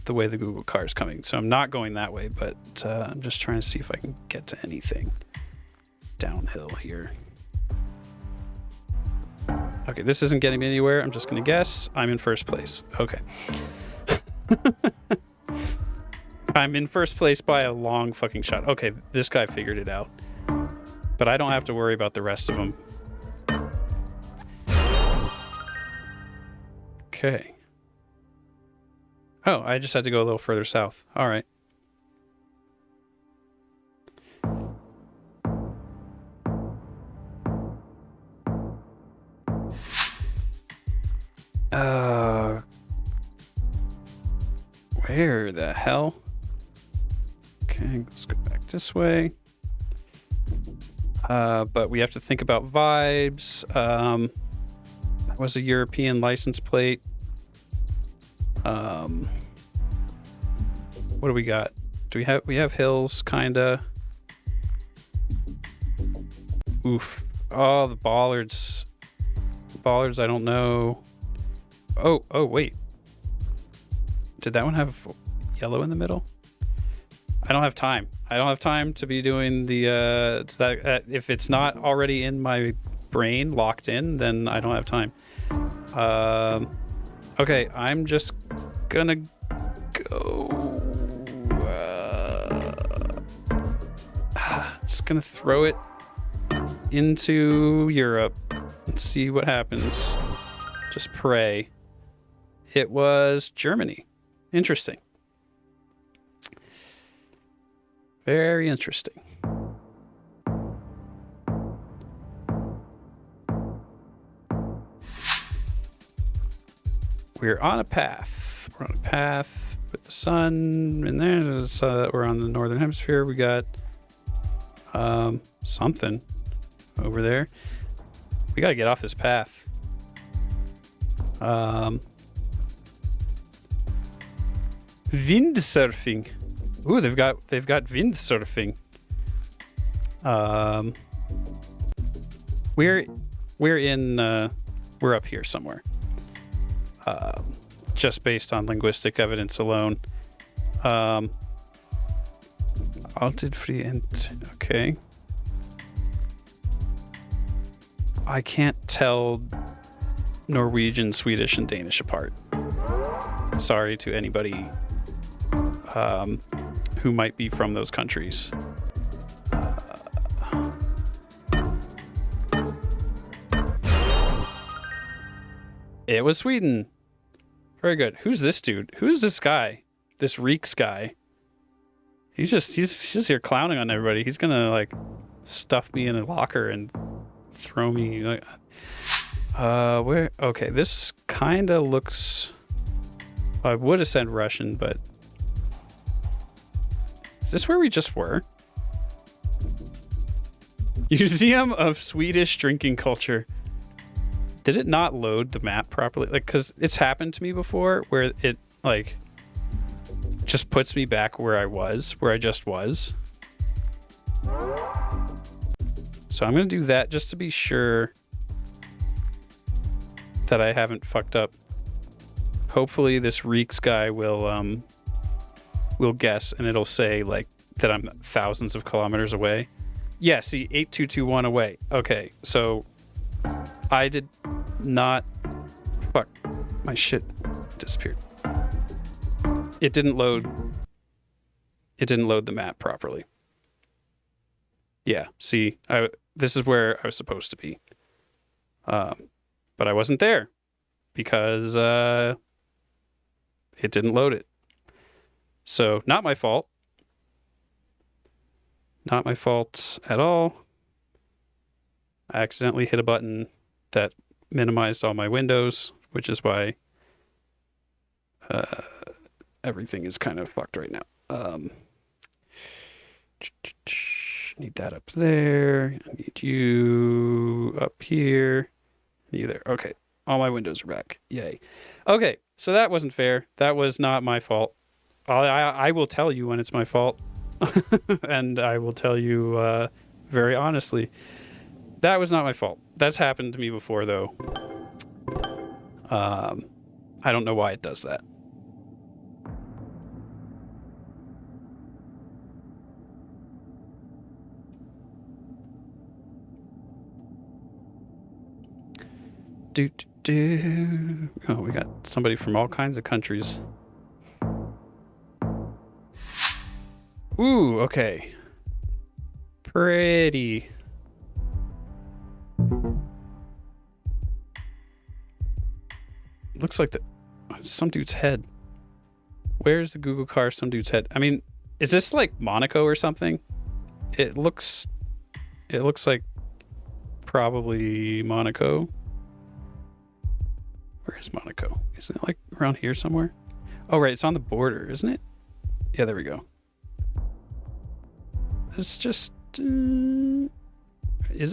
the way the Google car is coming. So I'm not going that way, but I'm just trying to see if I can get to anything downhill here. Okay, this isn't getting me anywhere. I'm just going to guess. I'm in first place. Okay. I'm in first place by a long fucking shot. Okay, this guy figured it out. But I don't have to worry about the rest of them. Okay. Oh, I just had to go a little further south. All right. Where the hell? Okay, let's go back this way. But we have to think about vibes. That was a European license plate. What do we got? We have hills, kinda. Oof. Oh, the bollards. Bollards, I don't know. Oh, wait. Did that one have yellow in the middle? I don't have time. I don't have time to be doing the, if it's not already in my brain locked in, then I don't have time. Okay, I'm just gonna go. Just gonna throw it into Europe and see what happens. Just pray. It was Germany. Interesting. Very interesting. We're on a path. We're on a path with the sun in there. We're on the northern hemisphere. We got something over there. We got to get off this path. Windsurfing. Ooh, they've got windsurfing. We're up here somewhere. Just based on linguistic evidence alone. Alted free and okay. I can't tell Norwegian, Swedish, and Danish apart. Sorry to anybody who might be from those countries. It was Sweden. Very good. Who's this dude? Who's this guy? This Reeks guy. He's just here clowning on everybody. He's gonna like stuff me in a locker and throw me like where okay, this kinda looks I would have said Russian, but is this where we just were? Museum of Swedish Drinking Culture. Did it not load the map properly? Like, because it's happened to me before where it, like, just puts me back where I just was. So I'm going to do that just to be sure that I haven't fucked up. Hopefully this Reeks guy will guess and it'll say, like, that I'm thousands of kilometers away. Yeah, see, 8221 away. Okay, so I did not... Fuck, my shit disappeared. It didn't load the map properly. Yeah, see, this is where I was supposed to be. But I wasn't there because it didn't load it. So, not my fault. Not my fault at all. I accidentally hit a button that minimized all my windows, which is why everything is kind of fucked right now. Need that up there. I need you up here. You there. Okay. All my windows are back. Yay. Okay. So that wasn't fair. That was not my fault. I will tell you when it's my fault. And I will tell you very honestly, that was not my fault. That's happened to me before, though. I don't know why it does that. Oh, we got somebody from all kinds of countries. Ooh, okay. Pretty. Looks like some dude's head. Where's the Google car? Some dude's head. I mean, is this like Monaco or something? It looks like probably Monaco. Where is Monaco? Isn't it like around here somewhere? Oh, right. It's on the border, isn't it? Yeah, there we go. It's just... is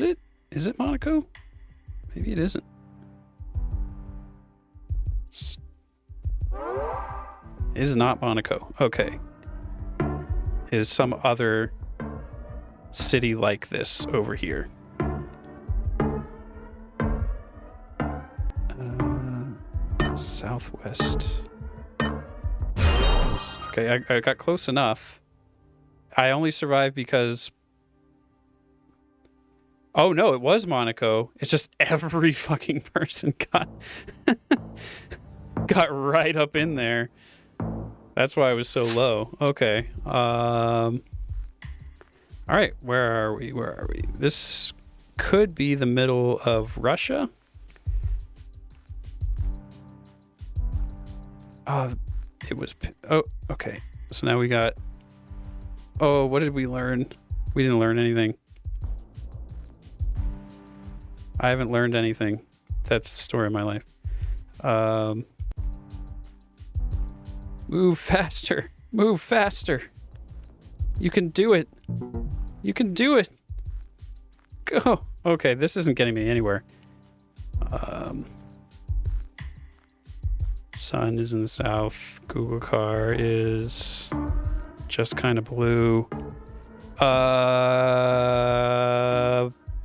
it? Is it Monaco? Maybe it isn't. It is not Monaco. Okay. It is some other city like this over here. Southwest. Okay, I got close enough. I only survived because... Oh, no, it was Monaco. It's just every fucking person got right up in there. That's why I was so low. Okay. All right, where are we? Where are we? This could be the middle of Russia. It was... Oh, okay. So now we got... Oh, what did we learn? We didn't learn anything. I haven't learned anything. That's the story of my life. Move faster. Move faster. You can do it. You can do it. Go. Okay, this isn't getting me anywhere. Sun is in the south. Google car is just kind of blue.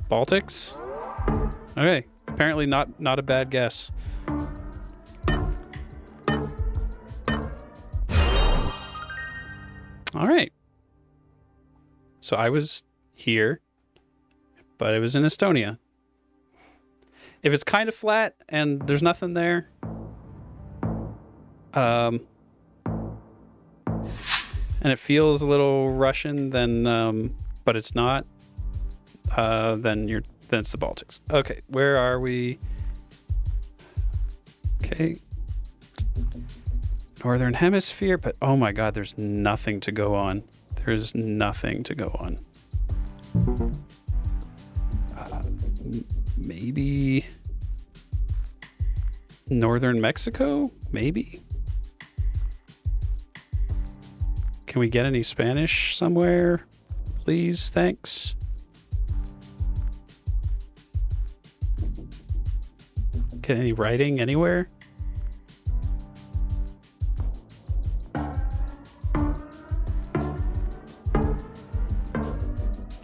Baltics? Okay, apparently not a bad guess. All right. So I was here, but it was in Estonia. If it's kind of flat and there's nothing there, and it feels a little Russian, then but it's not, then it's the Baltics. Okay, where are we? Okay. Northern Hemisphere, but oh my god, there's nothing to go on. There's nothing to go on. Maybe Northern Mexico? Maybe? Can we get any Spanish somewhere? Please, thanks. Get any writing anywhere?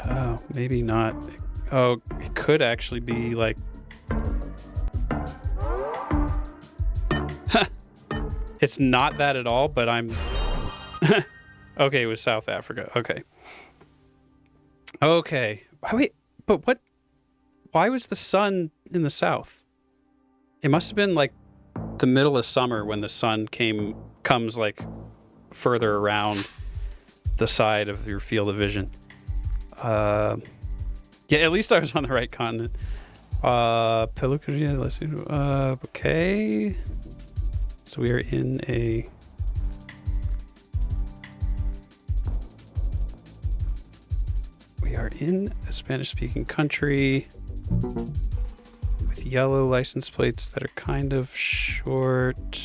Oh, maybe not. Oh, it could actually be like... It's not that at all, but I'm... Okay, it was South Africa. Okay. Okay. Wait, but what? Why was the sun in the south? It must have been like the middle of summer when the sun comes like further around the side of your field of vision. Yeah, at least I was on the right continent. Okay. So we are in a... We are in a Spanish-speaking country with yellow license plates that are kind of short.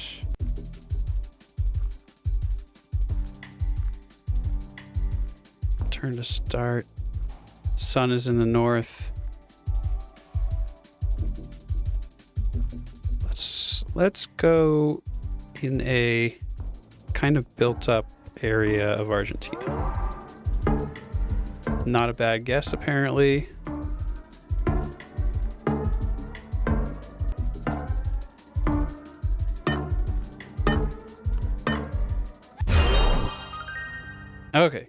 Turn to start. Sun is in the north. Let's go in a kind of built-up area of Argentina. Not a bad guess, apparently. Okay.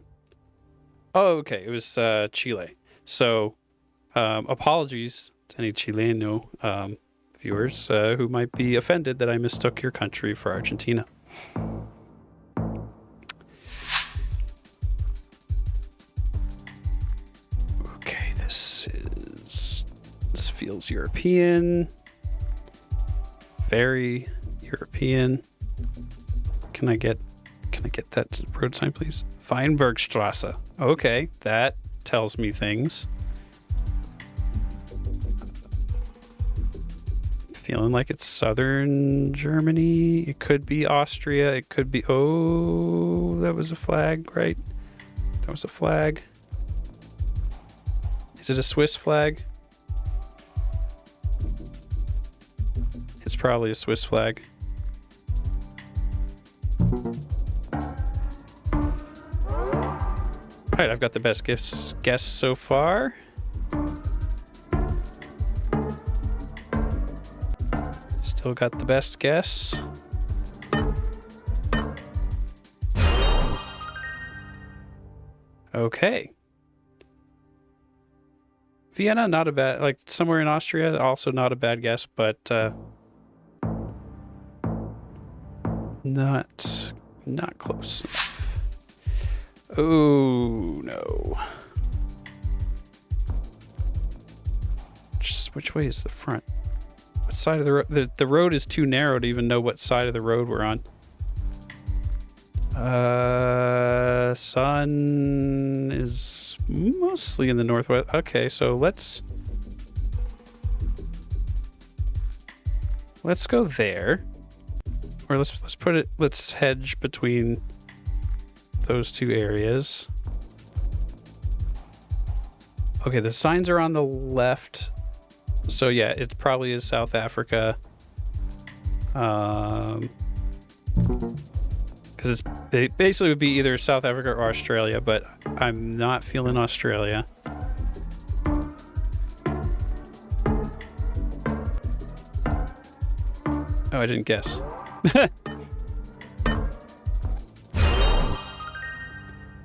Oh, okay. It was Chile. So, apologies to any Chileno viewers who might be offended that I mistook your country for Argentina. Okay, this feels European. Very European. Can I get that road sign, please? Weinbergstrasse. Okay, that tells me things. Feeling like it's southern Germany. It could be Austria. It could be... Oh, that was a flag, right? That was a flag. Is it a Swiss flag? It's probably a Swiss flag. All right, I've got the best guess so far. Still got the best guess. Okay. Vienna, not a bad, like somewhere in Austria, also not a bad guess, but not close enough. Oh no. Which way is the front? What side of the road? The road is too narrow to even know what side of the road we're on. Sun is mostly in the northwest. Okay, so let's go there. Or let's hedge between those two areas. Okay, the signs are on the left. So yeah, it probably is South Africa. Because it basically would be either South Africa or Australia, but I'm not feeling Australia. Oh, I didn't guess.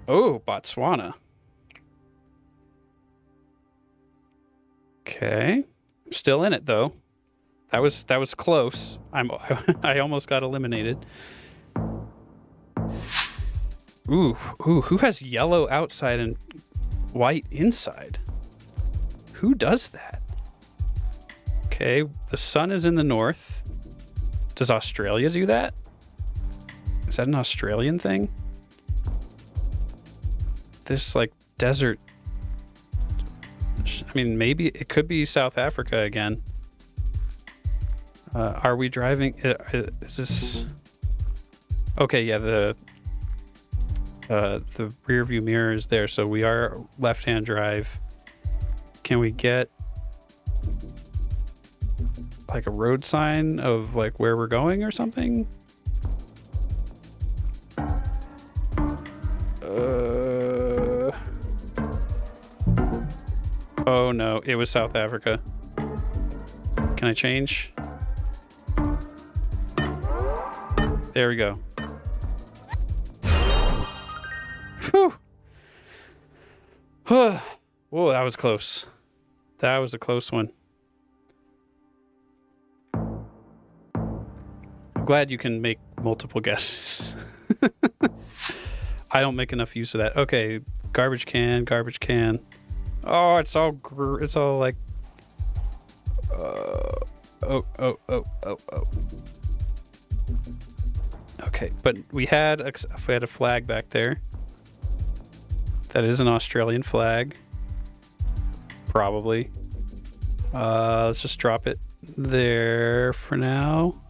Oh, Botswana. Okay. I'm still in it though. That was close. I almost got eliminated. Ooh, who has yellow outside and white inside? Who does that? Okay, the sun is in the north. Does Australia do that? Is that an Australian thing? This like desert. I mean, maybe it could be South Africa again. Are we driving? Is this? Okay, yeah, the rear view mirror is there, so we are left-hand drive. Can we get like a road sign of like where we're going or something? Oh no, it was South Africa. Can I change? There we go. Whew. Whoa, that was close. That was a close one. I'm glad you can make multiple guesses. I don't make enough use of that. Okay, garbage can, garbage can. Oh, it's all like. Oh. Okay, but we had a flag back there. That is an Australian flag. Probably. Let's just drop it there for now.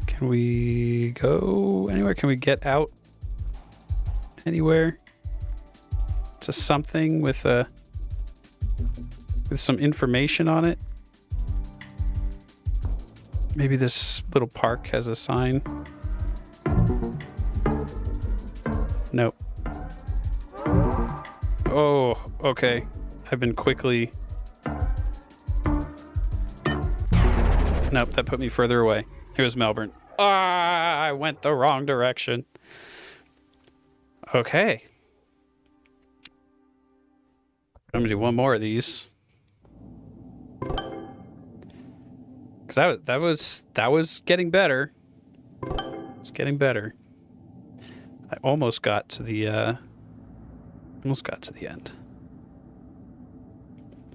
Can we go anywhere? Can we get out anywhere to something with some information on it? Maybe this little park has a sign. Nope. Oh, okay. I've been quickly... Nope, that put me further away. It was Melbourne. Ah, I went the wrong direction. Okay. I'm gonna do one more of these. Because that was getting better. It's getting better. I almost got to the end.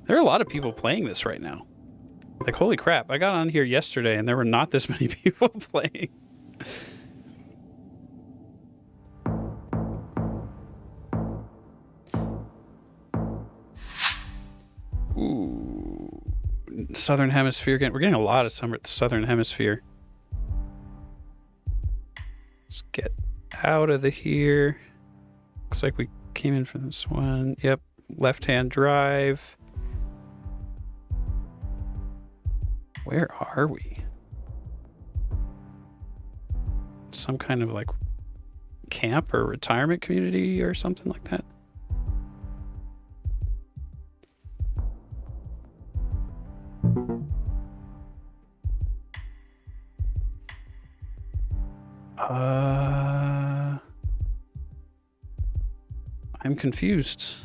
There are a lot of people playing this right now. Like, holy crap, I got on here yesterday and there were not this many people playing. Ooh. Southern Hemisphere again. We're getting a lot of summer at the Southern Hemisphere. Let's get out of here. Looks like we came in from this one. Yep. Left-hand drive. Where are we? Some kind of like camp or retirement community or something like that. I'm confused.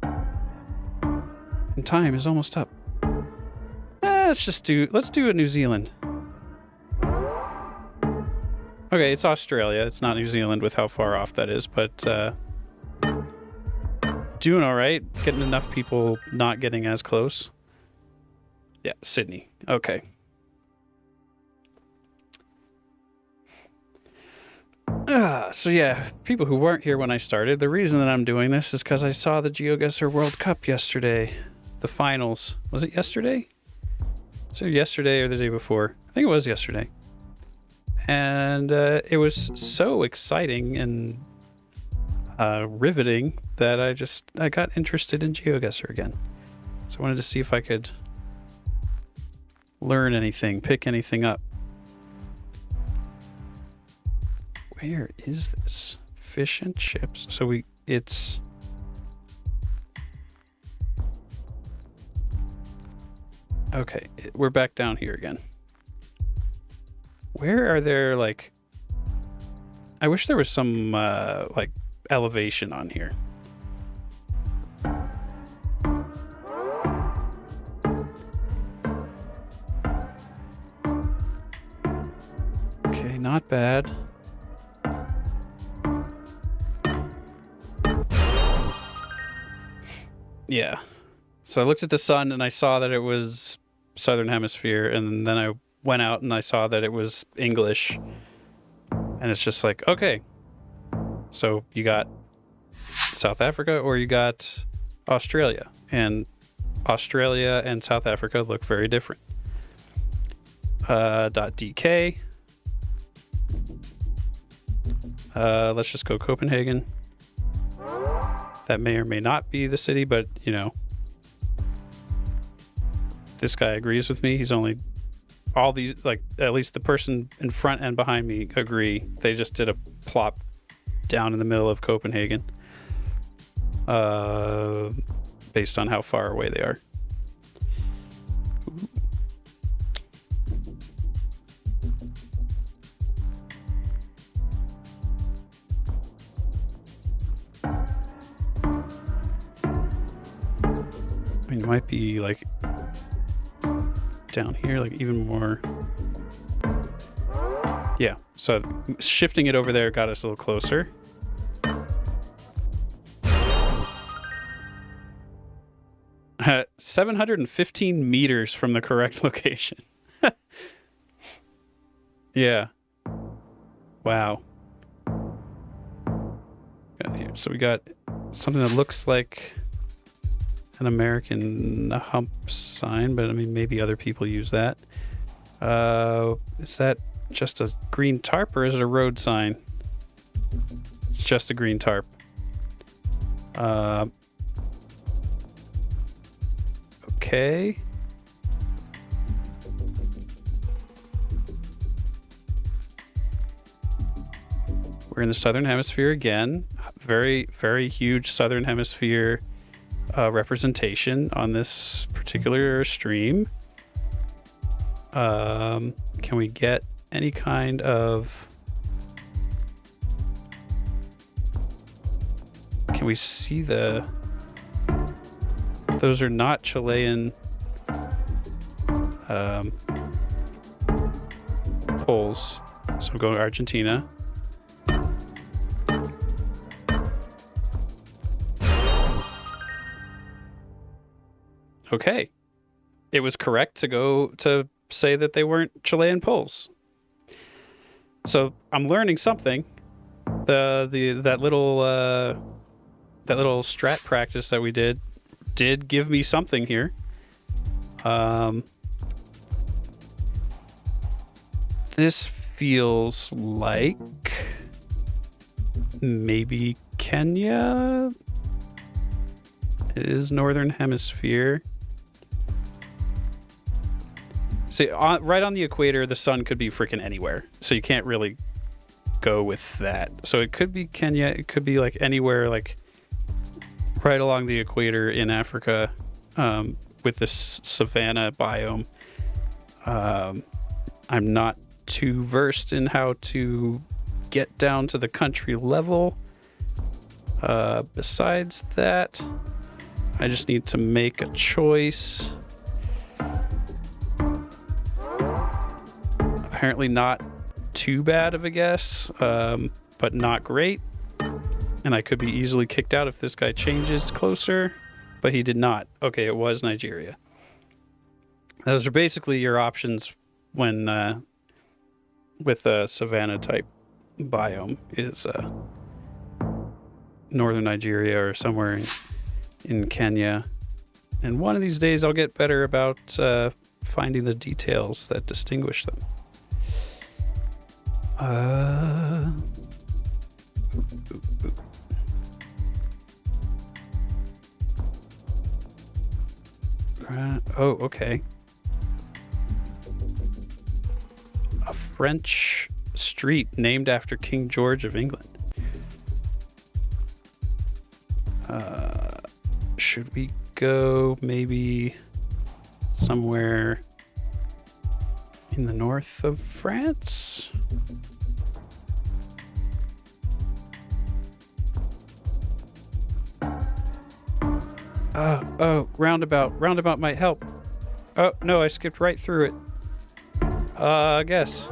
And time is almost up. Let's do a New Zealand. Okay, it's Australia. It's not New Zealand with how far off that is, but doing all right. Getting enough people not getting as close. Yeah, Sydney. Okay. So yeah, people who weren't here when I started, the reason that I'm doing this is because I saw the Geoguessr World Cup yesterday. The finals. Was it yesterday? So yesterday or the day before? I think it was yesterday. And it was so exciting and riveting that I got interested in Geoguessr again. So I wanted to see if I could learn anything, pick anything up. Where is this? Fish and chips. So it's... Okay, we're back down here again. Where are there, like... I wish there was some, like, elevation on here. Okay, not bad. Yeah. So I looked at the sun and I saw that it was Southern Hemisphere, and then I went out and I saw that it was English. And it's just like, okay. So you got South Africa or you got Australia. And Australia and South Africa look very different. .dk. Let's just go Copenhagen. That may or may not be the city, but, you know, this guy agrees with me. He's only... all these, like, at least the person in front and behind me agree. They just did a plop down in the middle of Copenhagen. Based on how far away they are. Ooh. I mean, it might be like down here, like even more. Yeah, so shifting it over there got us a little closer. Uh, 715 meters from the correct location. Yeah. Wow. Got here. So we got something that looks like an American hump sign, but I mean, maybe other people use that. Is that just a green tarp or is it a road sign? It's just a green tarp. Okay. We're in the Southern Hemisphere again. Very, very huge Southern Hemisphere representation on this particular stream. Can we get any kind of... Can we see the... Those are not Chilean poles. So we'll go to Argentina. Okay. It was correct to go to say that they weren't Chilean poles. So I'm learning something. That little strat practice that we did give me something here. This feels like maybe Kenya. It is Northern Hemisphere. See, right on the equator, the sun could be freaking anywhere. So you can't really go with that. So it could be Kenya. It could be like anywhere, like right along the equator in Africa, with this savanna biome. I'm not too versed in how to get down to the country level. Besides that, I just need to make a choice. Apparently not too bad of a guess, but not great. And I could be easily kicked out if this guy changes closer, but he did not. Okay, it was Nigeria. Those are basically your options when with a savanna type biome is northern Nigeria or somewhere in Kenya. And one of these days I'll get better about finding the details that distinguish them. Oh, okay. A French street named after King George of England. Should we go maybe somewhere in the north of France? Oh, roundabout. Roundabout might help. Oh, no, I skipped right through it. I guess.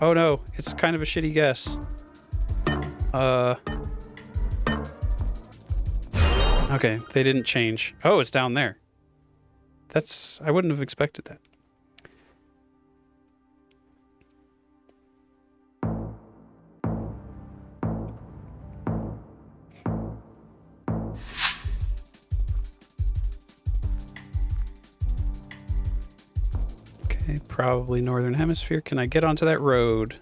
Oh, no, it's kind of a shitty guess. Okay, they didn't change. Oh, it's down there. I wouldn't have expected that. Okay, probably Northern Hemisphere. Can I get onto that road?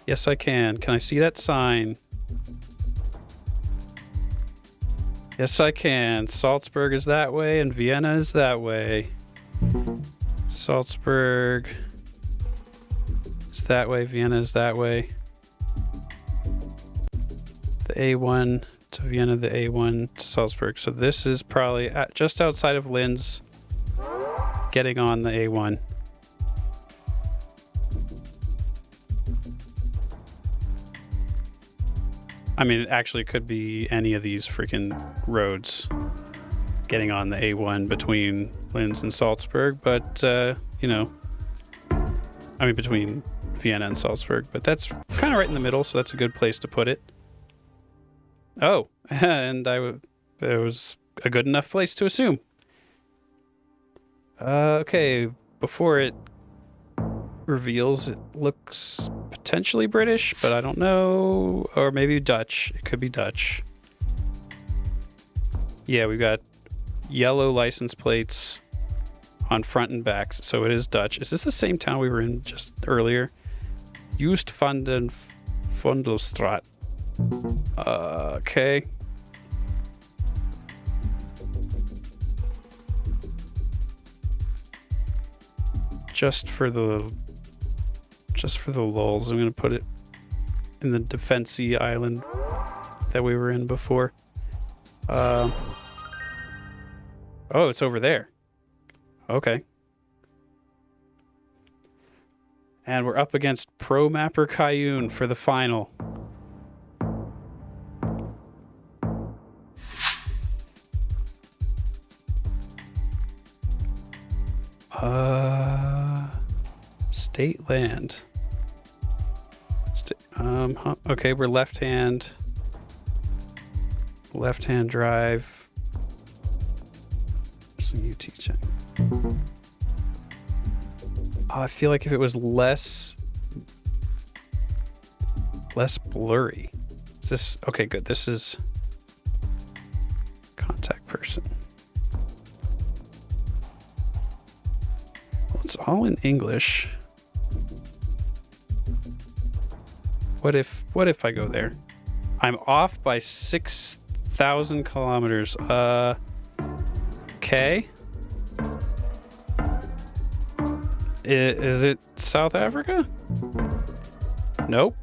Yes, I can. Can I see that sign? Yes, I can. Salzburg is that way and Vienna is that way. Salzburg is that way. Vienna is that way. The A1 to Vienna, the A1 to Salzburg. So this is probably just outside of Linz, getting on the A1. I mean, it actually could be any of these freaking roads getting on the A1 between Linz and Salzburg, but, you know, I mean, between Vienna and Salzburg, but that's kind of right in the middle, so that's a good place to put it. Oh, and there was a good enough place to assume. Okay, before it reveals, it looks potentially British, but I don't know, or maybe Dutch. It could be Dutch. Yeah, we've got yellow license plates on front and back, so it is Dutch. Is this the same town we were in just earlier? Joost van den Vondelstraat. Okay. Just for the lulz, I'm gonna put it in the defense-y island that we were in before. Oh, it's over there. Okay. And we're up against Pro Mapper Cayune for the final. State land. Okay, we're left-hand drive. Some UT check. I feel like if it was less blurry. Is this okay? Good. This is contact person. Well, it's all in English. What if I go there? I'm off by 6,000 kilometers. Okay. Is it South Africa? Nope.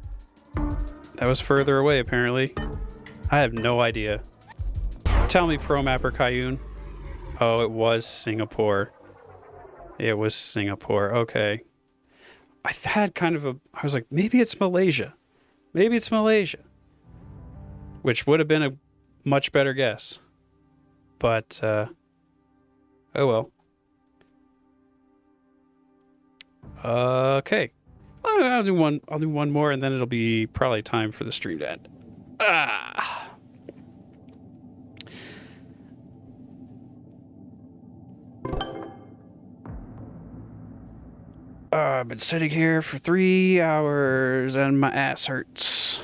That was further away, apparently. I have no idea. Tell me, Pro Mapper Cayune. Oh, it was Singapore. It was Singapore. Okay. I had kind of I was like, maybe it's Malaysia. Maybe it's Malaysia, which would have been a much better guess. But, oh well. Okay. I'll do one more, and then it'll be probably time for the stream to end. I've been sitting here for 3 hours, and my ass hurts.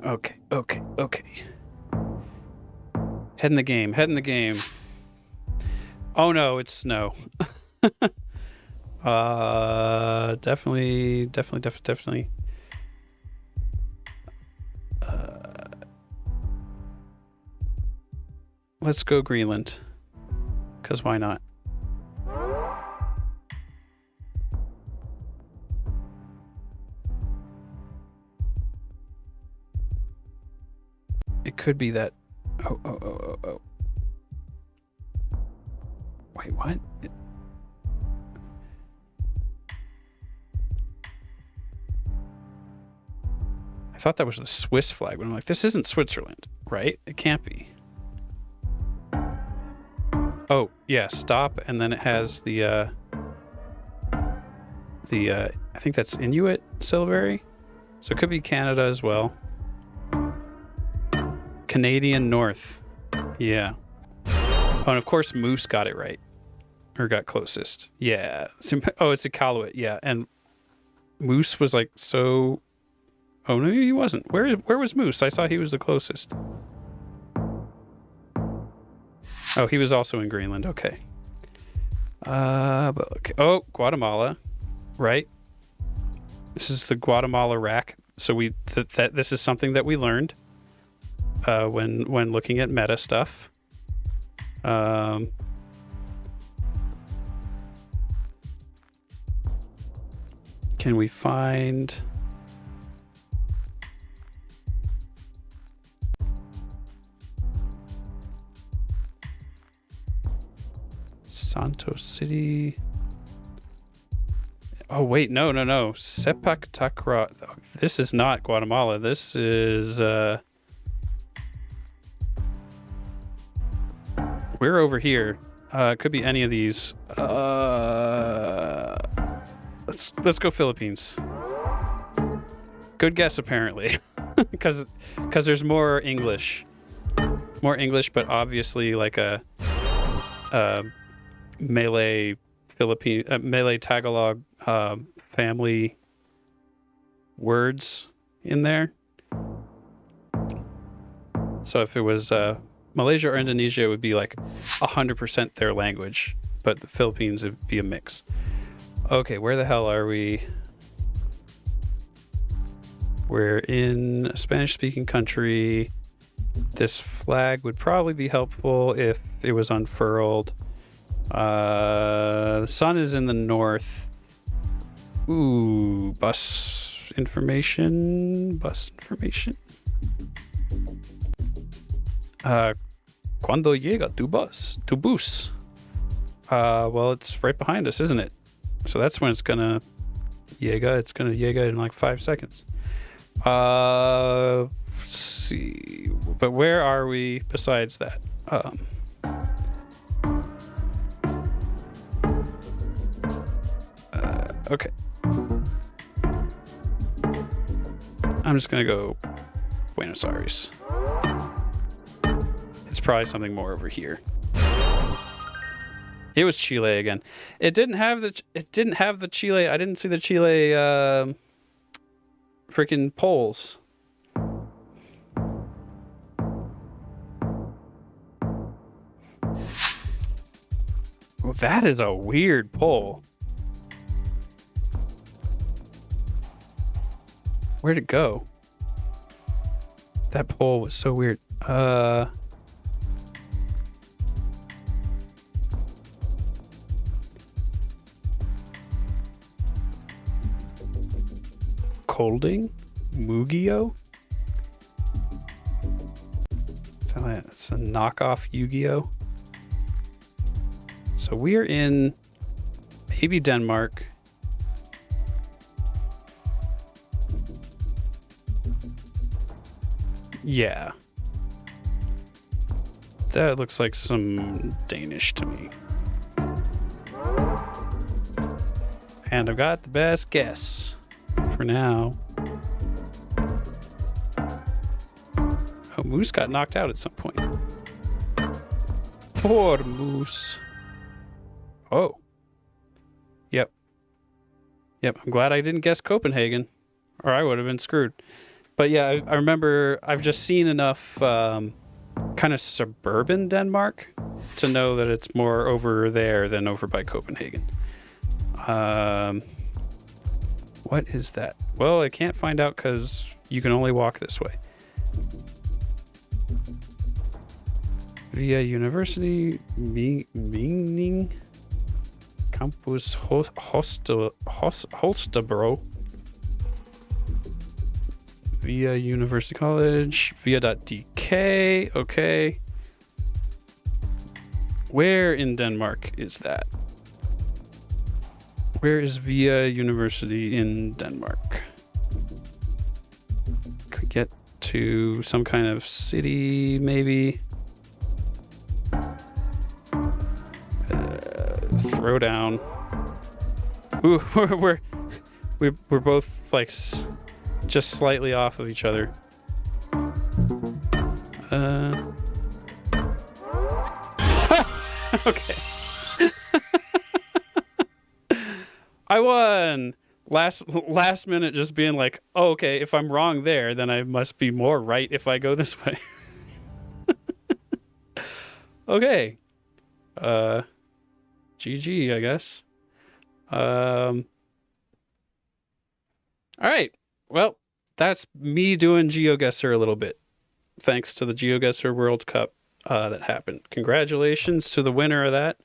Okay. Head in the game. Oh no, it's snow. Definitely. Let's go Greenland. 'Cause why not? It could be that. Oh. Wait, what? I thought that was the Swiss flag, but I'm like, this isn't Switzerland, right? It can't be. Oh, yeah, stop, and then it has the I think that's Inuit syllabary. So it could be Canada as well. Canadian North. Yeah. Oh, and of course Moose got it right. Or got closest. Yeah. Oh, it's Iqaluit. Yeah. And Moose was like so... Oh, no, he wasn't. Where was Moose? I saw he was the closest. Oh, he was also in Greenland. Okay. But okay. Oh, Guatemala. Right. This is the Guatemala rack. So this is something that we learned. When looking at meta stuff. Can we find... Santos City. Oh, wait, no. Sepak Takraw. This is not Guatemala. This is... We're over here. It could be any of these. Let's go Philippines. Good guess, apparently, because there's more English, but obviously like a Malay Malay Tagalog family words in there. So if it was Malaysia or Indonesia, it would be like 100% their language, but the Philippines would be a mix. Okay, where the hell are we? We're in a Spanish-speaking country. This flag would probably be helpful if it was unfurled. The sun is in the north. Ooh, bus information. Cuando llega tu bus? Well, it's right behind us, isn't it? So that's when it's gonna llega in like 5 seconds. Let's see. But where are we besides that? Okay. I'm just gonna go Buenos Aires. It's probably something more over here. It was Chile again. It didn't have the Chile. I didn't see the Chile freaking polls. Well, that is a weird poll. Where'd it go? That poll was so weird. Kolding, Mugio. It's a knockoff Yu-Gi-Oh. So we're in maybe Denmark. Yeah. That looks like some Danish to me. And I've got the best guess for now. Oh, Moose got knocked out at some point. Poor Moose. Oh. Yep. Yep, I'm glad I didn't guess Copenhagen, or I would have been screwed. But yeah, I remember I've just seen enough kind of suburban Denmark to know that it's more over there than over by Copenhagen. What is that? Well, I can't find out because you can only walk this way. Via University, Meaning Campus Holstebro. Via University College, via.dk, okay. Where in Denmark is that? Where is Via University in Denmark? Could get to some kind of city, maybe. Throw down. Ooh, we're both like just slightly off of each other. Okay. I won. Last minute, just being like, oh, okay, if I'm wrong there, then I must be more right if I go this way. Okay. GG, I guess. All right. Well, that's me doing Geoguessr a little bit. Thanks to the Geoguessr World Cup that happened. Congratulations to the winner of that.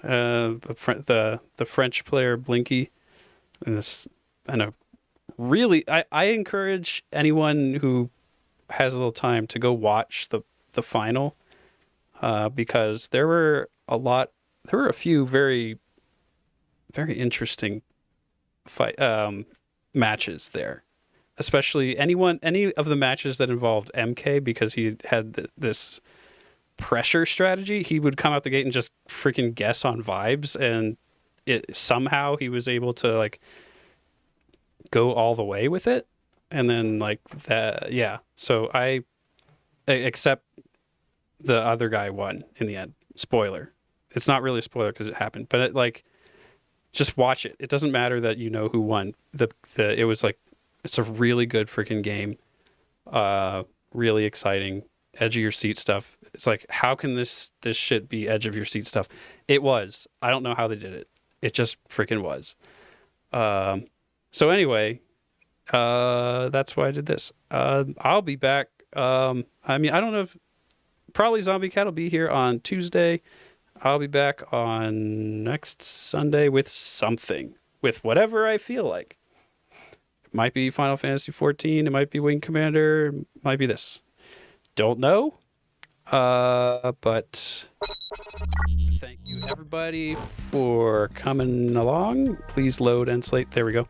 The French player Blinky. I encourage anyone who has a little time to go watch the final, because there were a few very, very interesting matches there, especially any of the matches that involved MK, because he had this pressure strategy. He would come out the gate and just freaking guess on vibes, and somehow he was able to like go all the way with it. And then like that, yeah. So except the other guy won in the end. Spoiler. It's not really a spoiler because it happened, but just watch it. It doesn't matter that you know who won. It was like, it's a really good freaking game. Really exciting, edge of your seat stuff. It's like, how can this shit be edge of your seat stuff? It was. I don't know how they did it. It just freaking was. So anyway, that's why I did this. I'll be back. I mean, I don't know if probably Zombie Cat will be here on Tuesday. I'll be back on next Sunday with something, with whatever I feel like. It might be Final Fantasy 14. It might be Wing Commander. It might be this. Don't know. But thank you everybody for coming along. Please load and slate. There we go.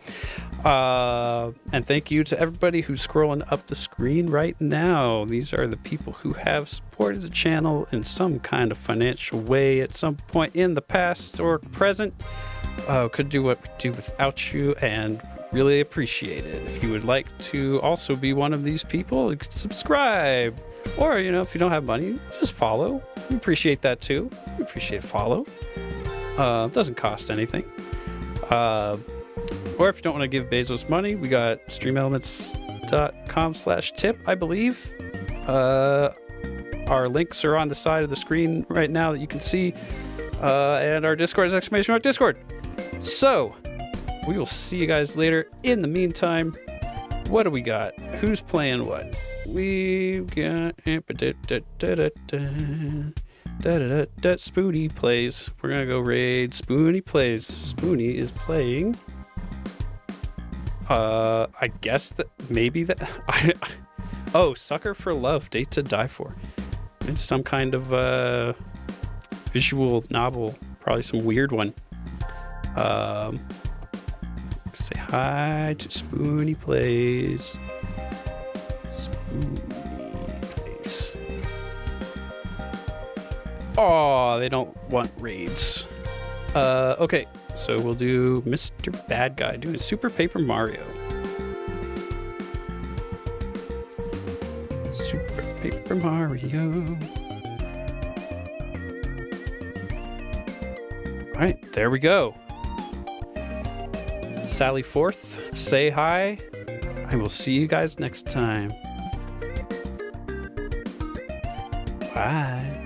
And thank you to everybody who's scrolling up the screen right now. These are the people who have supported the channel in some kind of financial way at some point in the past or present. Could do what we do without you, and really appreciate it. If you would like to also be one of these people, you could subscribe. Or, if you don't have money, just follow. We appreciate that too. We appreciate follow. It doesn't cost anything. Or if you don't want to give Bezos money, we got streamelements.com/tip, I believe. Our links are on the side of the screen right now that you can see. And our Discord is !Discord. So, we will see you guys later. In the meantime, what do we got? Who's playing what? We've got Spoonie plays. We're gonna go raid Spoonie plays. Spoonie is playing I guess that maybe that oh, Sucker for Love, Date to Die For. It's some kind of visual novel, probably some weird one. Say hi to Spoony Plays. Spoony Plays. Oh, they don't want raids. Okay, so we'll do Mr. Bad Guy doing Super Paper Mario. Super Paper Mario. All right, there we go. Sally Forth, say hi. I will see you guys next time. Bye.